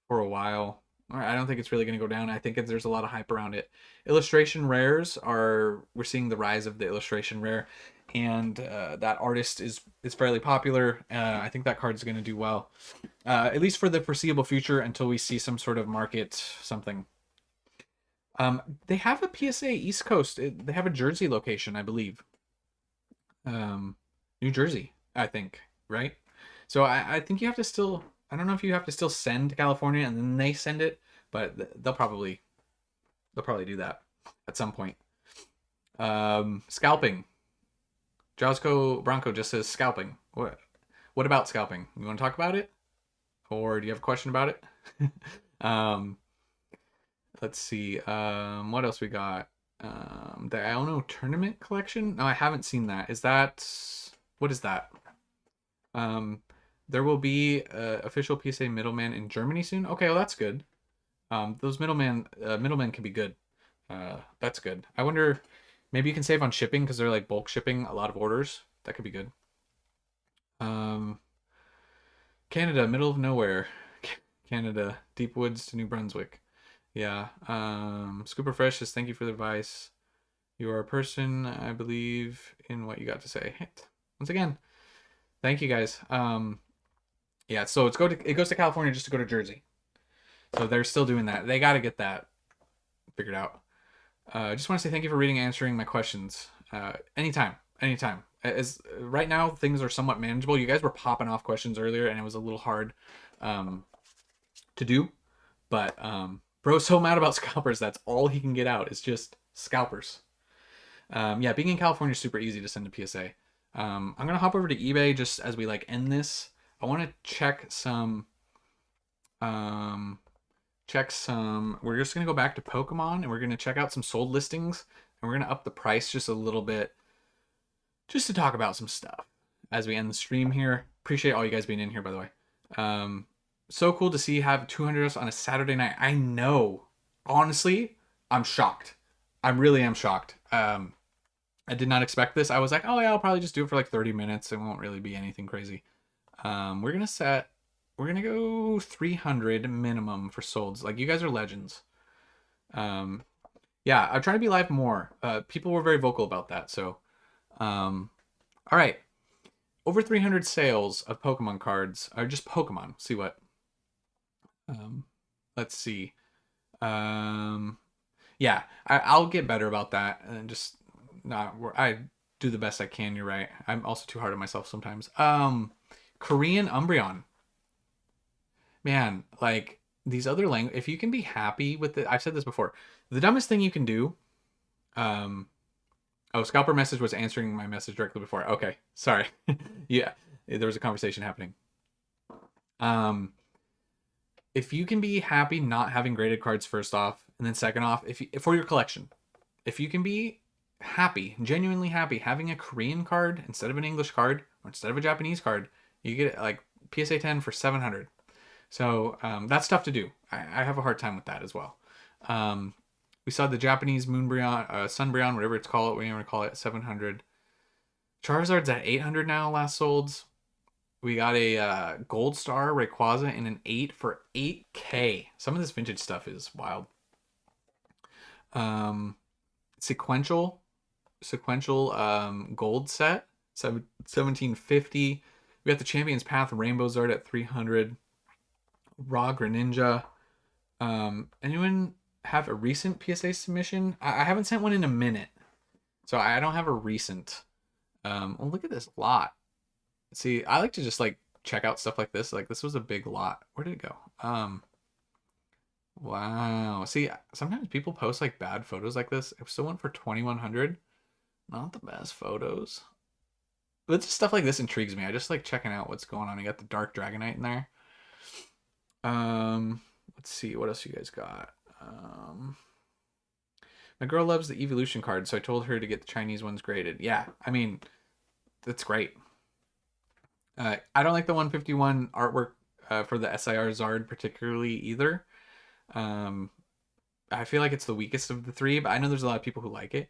for a while. I don't think it's really going to go down. I think there's a lot of hype around it. Illustration rares we're seeing the rise of the illustration rare, and that artist is fairly popular. I think that card is going to do well, at least for the foreseeable future until we see some sort of market something. They have a PSA East Coast. They have a Jersey location, I believe. New Jersey, I think, right? So I think you have to still. I don't know if you have to still send to California and then they send it, but they'll probably do that at some point. Scalping. Josco Bronco just says scalping. What about scalping? You want to talk about it? Or do you have a question about it? Let's see. What else we got? The Iono tournament collection? No, I haven't seen that. What is that? There will be official PSA middleman in Germany soon. Okay, well that's good. Those middlemen can be good. That's good. I wonder, maybe you can save on shipping because they're like bulk shipping a lot of orders. That could be good. Canada, middle of nowhere. Canada, deep woods to New Brunswick. Yeah. Scooper Fresh says thank you for the advice. You are a person. I believe in what you got to say. Once again, thank you guys. Yeah, so it goes to California just to go to Jersey. So they're still doing that. They got to get that figured out. I just want to say thank you for reading and answering my questions. Anytime. As right now things are somewhat manageable. You guys were popping off questions earlier and it was a little hard to do. But bro's so mad about scalpers, that's all he can get out is just scalpers. Yeah, being in California is super easy to send a PSA. I'm gonna hop over to eBay just as we like end this. I want to check some. We're just gonna go back to Pokemon and we're gonna check out some sold listings and we're gonna up the price just a little bit, just to talk about some stuff as we end the stream here. Appreciate all you guys being in here, by the way. So cool to see you have 200 on a Saturday night. I know. Honestly, I'm shocked. I really am shocked. I did not expect this. I was like, oh yeah, I'll probably just do it for like 30 minutes. It won't really be anything crazy. We're gonna go 300 minimum for solds. Like, you guys are legends. Yeah, I'm trying to be live more. People were very vocal about that. So, all right. Over 300 sales of Pokemon cards, or just Pokemon. See what? Let's see. Yeah, I'll get better about that, and just I do the best I can. You're right. I'm also too hard on myself sometimes. Korean Umbreon. Man, like, these other language, if you can be happy with it, I've said this before. The dumbest thing you can do. Oh, Scalper Message was answering my message directly before. Okay, sorry. Yeah, there was a conversation happening. If you can be happy not having graded cards first off, and then second off, for your collection, if you can be happy, genuinely happy, having a Korean card instead of an English card, or instead of a Japanese card, you get like PSA 10 for 700. So that's tough to do. I have a hard time with that as well. We saw the Japanese Moonbreon, Sunbreon, whatever it's called, we want to call it, 700. Charizard's at 800 now, last solds. We got a Gold Star Rayquaza in an 8 for 8K. Some of this vintage stuff is wild. Sequential gold set, 1750. We got the Champion's Path Rainbow Zard at 300. Raw Greninja. Anyone have a recent PSA submission? I haven't sent one in a minute, so I don't have a recent. Oh, look at this lot. See, I like to just like check out stuff like this. Like, this was a big lot. Where did it go? Wow. See, sometimes people post like bad photos like this. It still went for 2,100. Not the best photos. But just stuff like this intrigues me. I just like checking out what's going on. You got the Dark Dragonite in there. Let's see what else you guys got. My girl loves the evolution card, so I told her to get the Chinese ones graded. Yeah, I mean, that's great. I don't like the 151 artwork for the SIR Zard particularly either. I feel like it's the weakest of the three, but I know there's a lot of people who like it.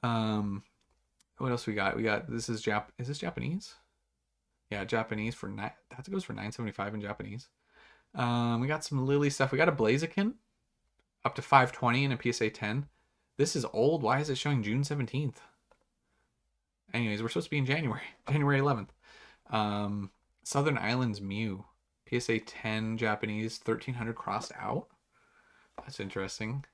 What else we got? We got this is Is this Japanese? Yeah, Japanese for that goes for 975 in Japanese. We got some Lily stuff. We got a Blaziken up to 520 in a PSA 10. This is old. Why is it showing June 17th? Anyways, we're supposed to be in January 11th. Southern Islands Mew, PSA 10 Japanese, 1300 crossed out. That's interesting.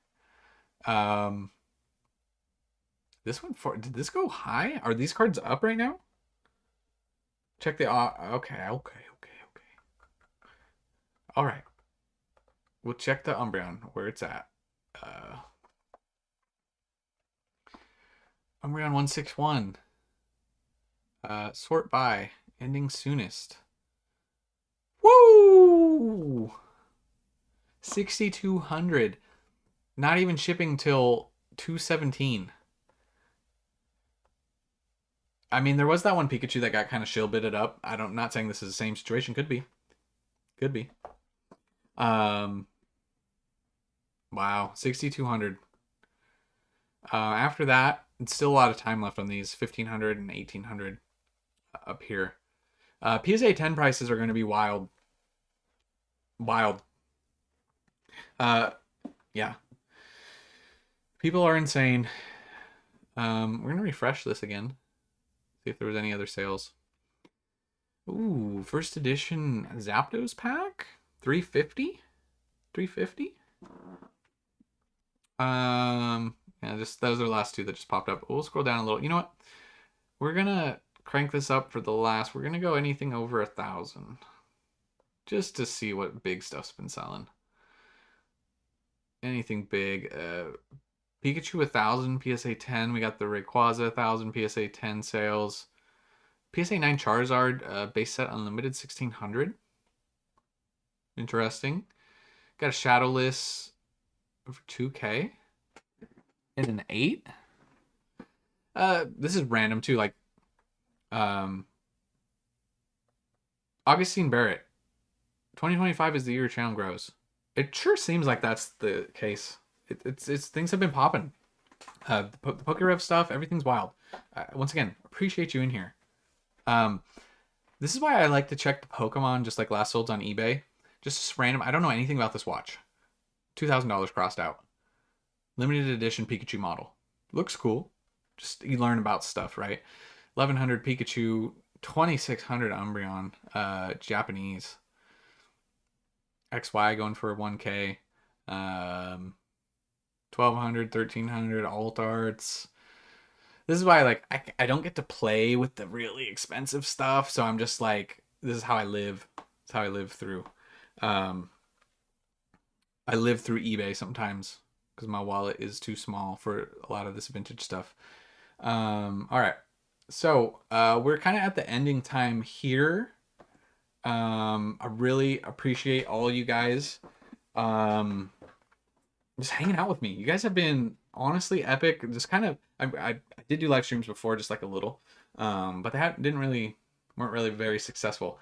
This one did this go high? Are these cards up right now? Check the okay. All right. We'll check the Umbreon where it's at. Umbreon 161. Sort by ending soonest. Woo! 6,200. Not even shipping till 217. I mean, there was that one Pikachu that got kind of shill bitted up. Not saying this is the same situation. Could be. Wow, 6,200. After that, it's still a lot of time left on these. 1,500 and 1,800 up here. PSA 10 prices are going to be wild. Yeah. People are insane. We're going to refresh this again. See if there was any other sales. Ooh, first edition Zapdos pack? 350? 350? Yeah, just those are the last two that just popped up. We'll scroll down a little. You know what? We're gonna crank this up for the last. We're gonna go anything over 1,000. Just to see what big stuff's been selling. Anything big. Pikachu 1,000 PSA 10. We got the Rayquaza 1,000 PSA 10 sales. PSA 9 Charizard base set unlimited 1,600. Interesting. Got a Shadowless for 2K. And an 8. This is random too. Like, Augustine Barrett. 2025 is the year channel grows. It sure seems like that's the case. It's things have been popping. The Pokerev stuff, everything's wild. Once again, appreciate you in here. This is why I like to check the Pokemon just like last solds on eBay. Just random. I don't know anything about this watch. $2,000 crossed out. Limited edition Pikachu model. Looks cool. Just you learn about stuff, right? 1,100 Pikachu, 2,600 Umbreon, Japanese. XY going for 1K. 1,200, 1,300 Alt Arts. This is why I don't get to play with the really expensive stuff, so I'm just like, this is how I live. It's how I live through. I live through eBay sometimes because my wallet is too small for a lot of this vintage stuff. All right, so we're kind of at the ending time here. I really appreciate all you guys just hanging out with me. You guys have been honestly epic. Just kind of, I did do live streams before, just like a little, but they weren't really very successful.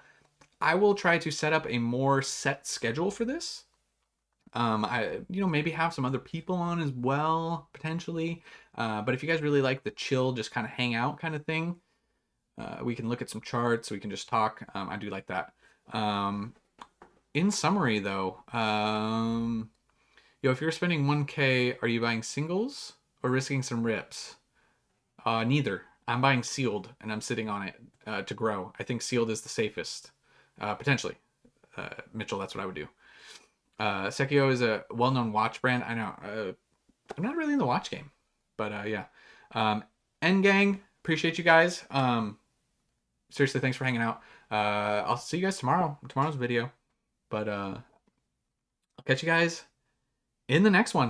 I will try to set up a more set schedule for this. Maybe have some other people on as well, potentially. But if you guys really like the chill, just kind of hang out kind of thing, we can look at some charts. We can just talk. I do like that. In summary, though, if you're spending 1K, are you buying singles or risking some rips? Neither. I'm buying sealed, and I'm sitting on it to grow. I think sealed is the safest, potentially. Mitchell, that's what I would do. Sekio is a well-known watch brand. I know. I'm not really in the watch game, but yeah. N-Gang, appreciate you guys. Seriously, thanks for hanging out. I'll see you guys tomorrow's video, but I'll catch you guys in the next one.